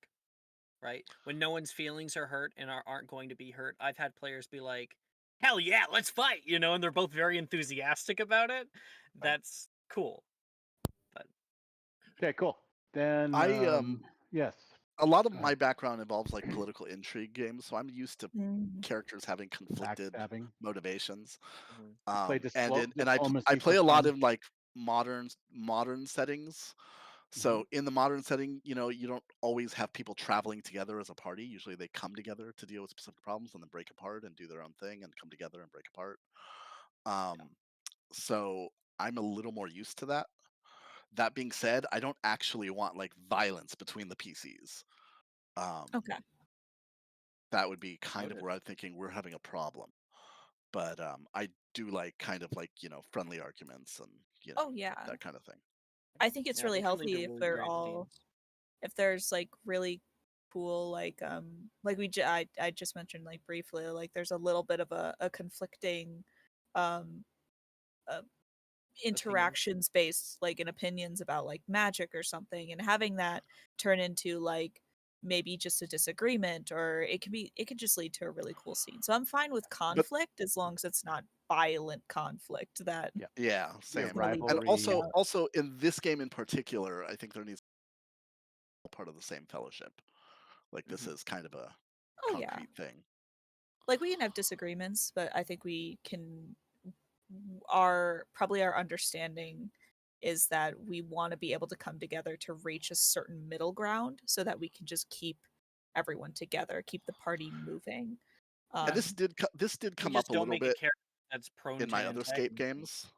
right? When no one's feelings are hurt and aren't going to be hurt. I've had players be like, "Hell yeah, let's fight," and they're both very enthusiastic about it. Right. That's cool. But Okay, cool. Then I yes, A lot of go ahead. my background involves like political intrigue games, so I'm used to Mm. characters having conflicted Backstabbing. motivations. mhm, You play And I diplomacy play for a lot fun. in like modern settings. Hmm. So in the modern setting, you don't always have people traveling together as a party. Usually they come together to deal with specific problems and then break apart and do their own thing and come together and break apart. yeah, Um, so I'm a little more used to that. That being said, I don't actually want like violence between the PCs. Um, Okay. that would be kind of noted. where I'm thinking we're having a problem. But I do like kind of like friendly arguments and Oh yeah. that kind of thing. I think it's Yeah, really those can lead to healthy if really they're great all, scenes. if there's like really cool like I just mentioned like briefly, like there's a little bit of a conflicting um uh, Opinions. interactions based like in opinions about like magic or something, and having that turn into like maybe just a disagreement, or it could just lead to a really cool scene. So I'm fine with But conflict as long as it's not violent conflict that Yeah. yeah, Yeah, is same. going to lead to And a rivalry. fallout. also in this game in particular, I think there needs to be part of the same fellowship. Like this Hmm. is kind of a Oh yeah, concrete thing. like we can have disagreements, but I think we can, our understanding is that we want to be able to come together to reach a certain middle ground so that we can just keep everyone together, keep the party moving. And um this did You come up just a don't little make a bit character that's prone in to my other Scape antagonism. games.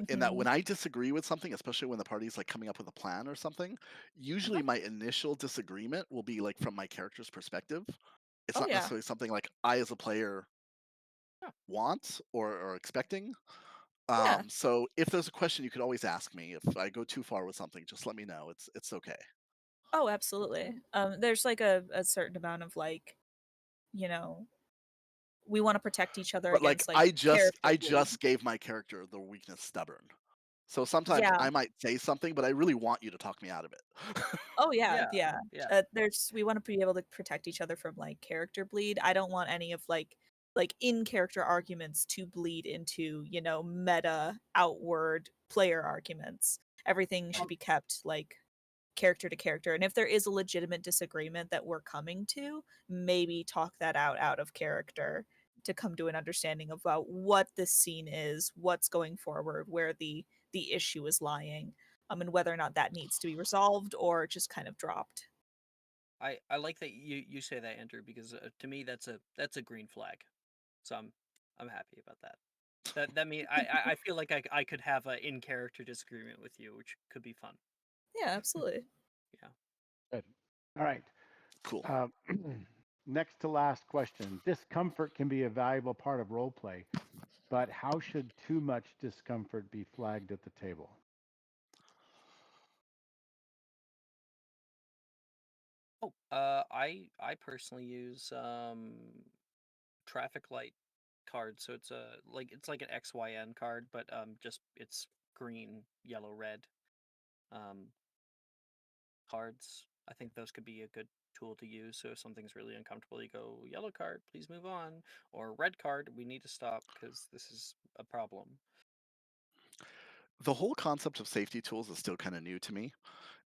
In that mhm. when I disagree with something, especially when the party's like coming up with a plan or something, Uh-huh. usually my initial disagreement will be like from my character's perspective. It's Oh not yeah. necessarily something like I as a player Yeah. want or expecting. Yeah. So if there's a question, you could always ask me. If I go too far with something, just let me know. It's okay. Oh, absolutely. There's like a certain amount of like, you know, we want to protect each other But like against like character I bleed. just gave my character the weakness stubborn. So sometimes Yeah. I might say something, but I really want you to talk me out of it. Oh yeah, Yeah, yeah. yeah. There's we want to be able to protect each other from like character bleed. I don't want any of like in character arguments to bleed into, meta outward player arguments. Everything should be kept like character to character. And if there is a legitimate disagreement that we're coming to, maybe talk that out of character to come to an understanding about what this scene is, what's going forward, where the issue is lying, and whether or not that needs to be resolved or just kind of dropped. I like that you say that, Andrew, because to me that's a green flag. So I'm happy about that. That mean I feel like I could have an in character disagreement with you, which could be fun. Yeah, absolutely. Yeah. Good. All right. Cool. Uh, next to last question. Discomfort can be a valuable part of role play, but how should too much discomfort be flagged at the table? Oh, I personally use traffic light card, so it's like an XYN card, but just it's green, yellow, red um cards. I think those could be a good tool to use. So if something's really uncomfortable, you go yellow card, please move on, or red card, we need to stop because this is a problem. The whole concept of safety tools is still kind of new to me.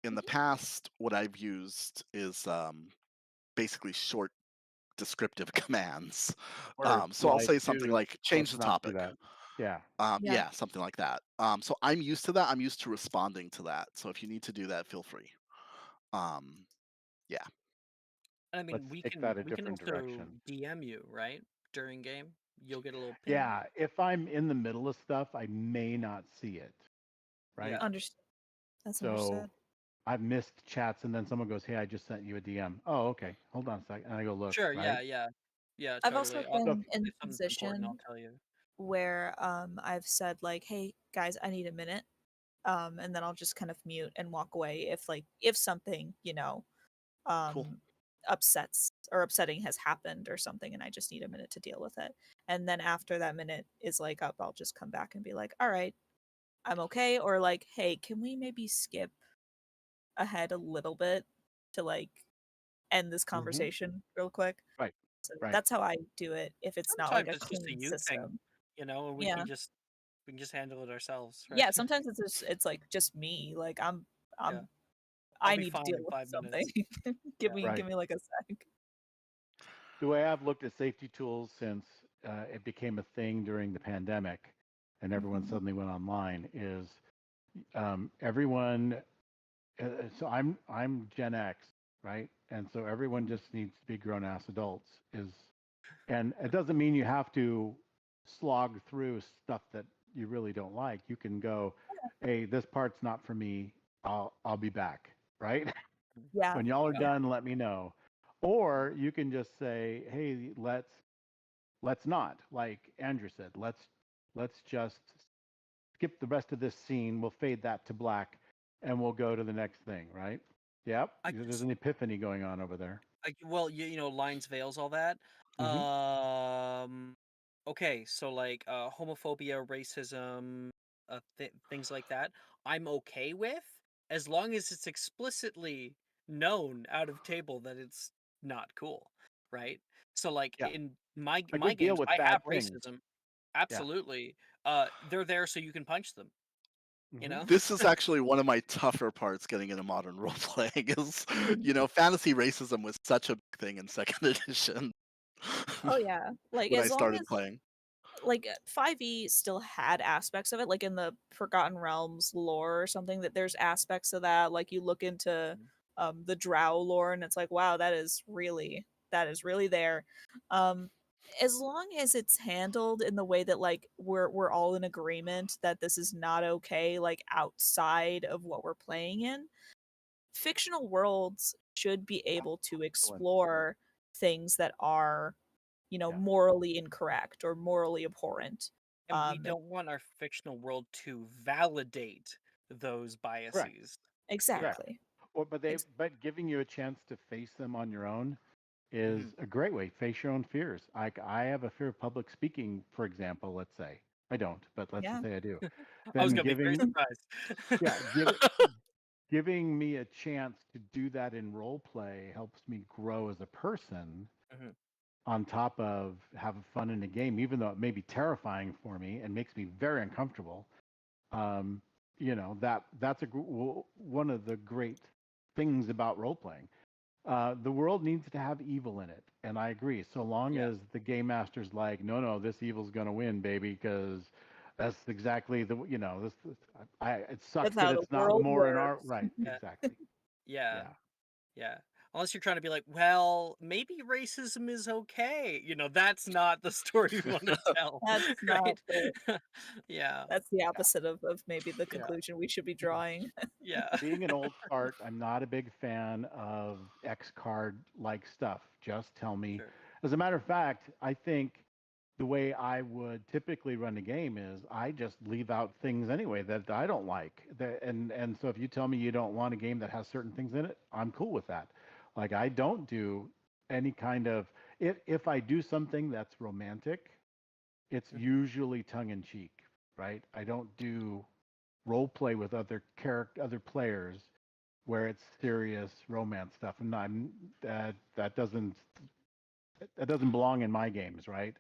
In the Mhm. past, what I've used is basically short descriptive commands. Or So I'll like, say something dude, like change let's the not do topic. that. Yeah. Yeah. Yeah, something like that. So I'm used to that. I'm used to responding to that. So if you need to do that, feel free. Um, yeah. And I mean, Let's take that a we can different also direction. DM you, right? During game, you'll get a little ping. Yeah. If I'm in the middle of stuff, I may not see it. Right. Yeah. Understood. That's So understood. I've missed chats and then someone goes, hey, I just sent you a DM. Oh, okay. Hold on a second. And I go look, Sure. right? Yeah. Yeah. Yeah. I've also Totally. So if, been in If the something's important, I'll position tell you. where I've said like, "Hey guys, I need a minute," and then I'll just kind of mute and walk away if something Cool. um upsets or upsetting has happened or something, and I just need a minute to deal with it. And then after that minute is like up, I'll just come back and be like, "All right, I'm okay," or like, "Hey, can we maybe skip ahead a little bit to like end this mhm, conversation real quick?" right, So right. that's how I do it if it's not like Sometimes a it's just a clean you thing, system. and Yeah. we can just handle it ourselves, right? Yeah, sometimes it's like just me. Like Yeah. I'm I'll I be need to fine deal in with 5 minutes. something. give Yeah. me Right. give me like a sec. The way I've looked at safety tools since it became a thing during the pandemic and everyone Mhm. suddenly went online is everyone. So I'm Gen X, right? And so everyone just needs to be grown ass adults. And it doesn't mean you have to slog through stuff that you really don't like. You can go, hey, this part's not for me. I'll be back, right? Yeah. When y'all are Yeah. Yeah. done, let me know. Or you can just say, hey, let's not. Like Andrew said, let's just skip the rest of this scene. We'll fade that to black, and we'll go to the next thing, right? Yep. I There's just an epiphany going on over there. well, you know, lines, veils, all that. Hmm. Okay, so like homophobia, racism, things like that, I'm okay with as long as it's explicitly known out of table that it's not cool, right? So like Yeah. in A my good deal games, with I have bad things. racism. Yeah. Absolutely. They're there so you can punch them, you Hmm. know? This is actually one of my tougher parts getting into modern role playing is, fantasy racism was such a big thing in second edition Oh yeah. Like when I as long started as playing. 5e still had aspects of it, like in the Forgotten Realms lore or something, that there's aspects of that. Like you look into Mhm. the Drow lore, and it's like, wow, that is really there. Um, as long as it's handled in the way that like we're all in agreement that this is not okay, like outside of what we're playing in, fictional worlds should be able to Excellent. explore things that are, Yeah. morally incorrect or morally abhorrent. And we don't want our fictional world to validate those Correct. biases. Correct. Exactly. Well, Ex- but giving you a chance to face them on your own is Mhm. a great way. Face your own fears. I have a fear of public speaking, for example. Let's say I don't, but let's yeah. just say I do. I was Then gonna be very surprised. yeah, giving me a chance to do that in role play helps me grow as a person. Mhm. On top of having fun in a game, even though it may be terrifying for me and makes me very uncomfortable. Um, that's one of the great things about role playing. The world needs to have evil in it, and I agree. So long Yeah, as the game master's like, no, no, this evil's gonna win, baby, because that's exactly it sucks That's that how the it's not world more in our works. right. yeah, Exactly. yeah, Yeah. yeah. Unless you're trying to be like, well, maybe racism is okay. That's not the story we want to tell, That's not right? the Yeah, That's the Yeah. opposite of maybe the Yeah. conclusion we should be drawing. yeah. Being an old fart, I'm not a big fan of X card like stuff. Just tell me. Sure. As a matter of fact, I think the way I would typically run a game is I just leave out things anyway that I don't like. And so if you tell me you don't want a game that has certain things in it, I'm cool with that. Like I don't do any kind of if I do something that's romantic, it's Mhm. usually tongue in cheek, right? I don't do role play with other players where it's serious romance stuff, and that doesn't belong in my games, right?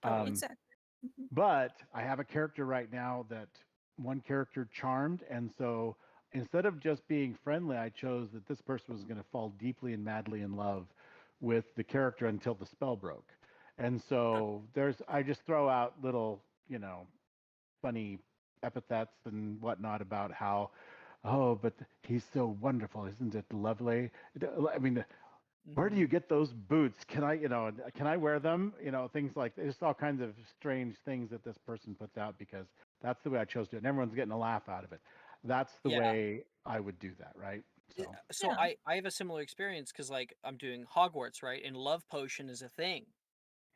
Totally. Um, Exactly. Mhm. but I have a character right now that one character charmed, and so instead of just being friendly, I chose that this person was going to fall deeply and madly in love with the character until the spell broke. And Huh. so I just throw out little, funny epithets and whatnot about how, oh, but he's so wonderful, isn't it lovely? I mean, where do Mhm. you get those boots? Can I wear them? Things like there's all kinds of strange things that this person puts out because that's the way I chose to do it. And everyone's getting a laugh out of it. That's the Yeah. way I would do that, right? So, So Yeah. I have a similar experience because like I'm doing Hogwarts, right? And love potion is a thing.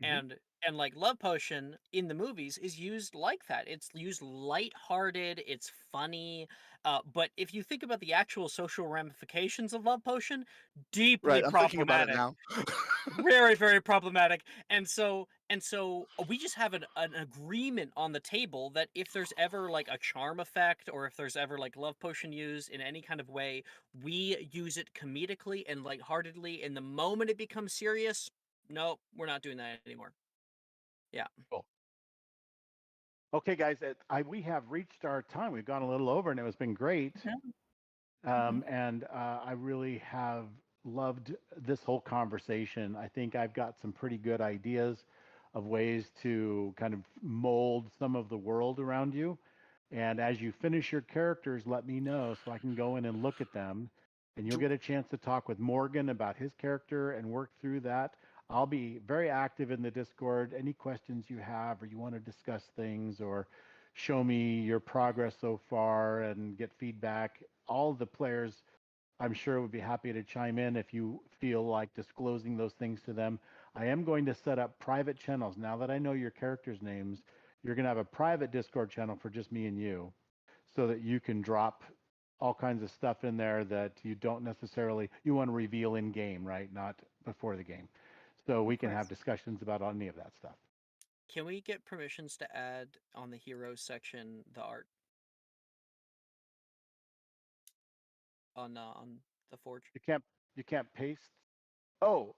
mhm. And like love potion in the movies is used like that. It's used lighthearted, it's funny. But if you think about the actual social ramifications of love potion, deeply Right, I'm thinking about it problematic. now. Very, very problematic. And so we just have an agreement on the table that if there's ever like a charm effect or if there's ever like love potion used in any kind of way, we use it comedically and lightheartedly. And the moment it becomes serious, nope, we're not doing that anymore. Yeah. Cool. Okay, guys, we have reached our time. We've gone a little over, and it has been great. Yeah. Mhm. And I really have loved this whole conversation. I think I've got some pretty good ideas of ways to kind of mold some of the world around you. And as you finish your characters, let me know so I can go in and look at them. And you'll get a chance to talk with Morgan about his character and work through that. I'll be very active in the Discord. Any questions you have, or you want to discuss things, or show me your progress so far and get feedback, all the players, I'm sure, would be happy to chime in if you feel like disclosing those things to them. I am going to set up private channels. Now that I know your characters' names, you're going to have a private Discord channel for just me and you so that you can drop all kinds of stuff in there that you want to reveal in game, right? Not before the game. So we Of can have course. discussions about any of that stuff. Can we get permissions to add on the heroes section the art on the forge? You can't paste. Oh,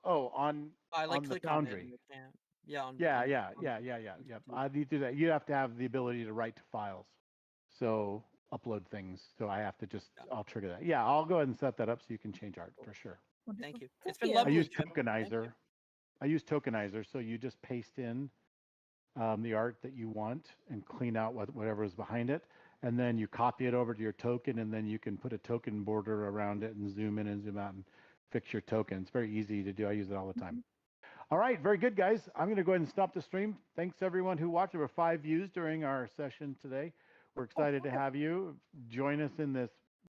I like on the click on it Foundry. and it can't. Yeah, Yeah, on yeah, on yeah, yeah, yeah, yeah. YouTube. I need to do that. You have to have the ability to write to files, so upload things. So I have to Yeah. I'll trigger that. Yeah, I'll go ahead and set that up so you can change art Cool. for sure. Thank Wonderful. you. It's Thank been you. I lovely, use Jim. Thank you. tokenizer. So you just paste in the art that you want and clean out whatever is behind it, and then you copy it over to your token, and then you can put a token border around it and zoom in and zoom out and fix your token. It's very easy to do. I use it all the time. Mhm. All right, very good, guys. I'm going to go ahead and stop the stream. Thanks, everyone who watched. There were 5 views during our session today. We're Oh, excited to wonderful. have you join us in this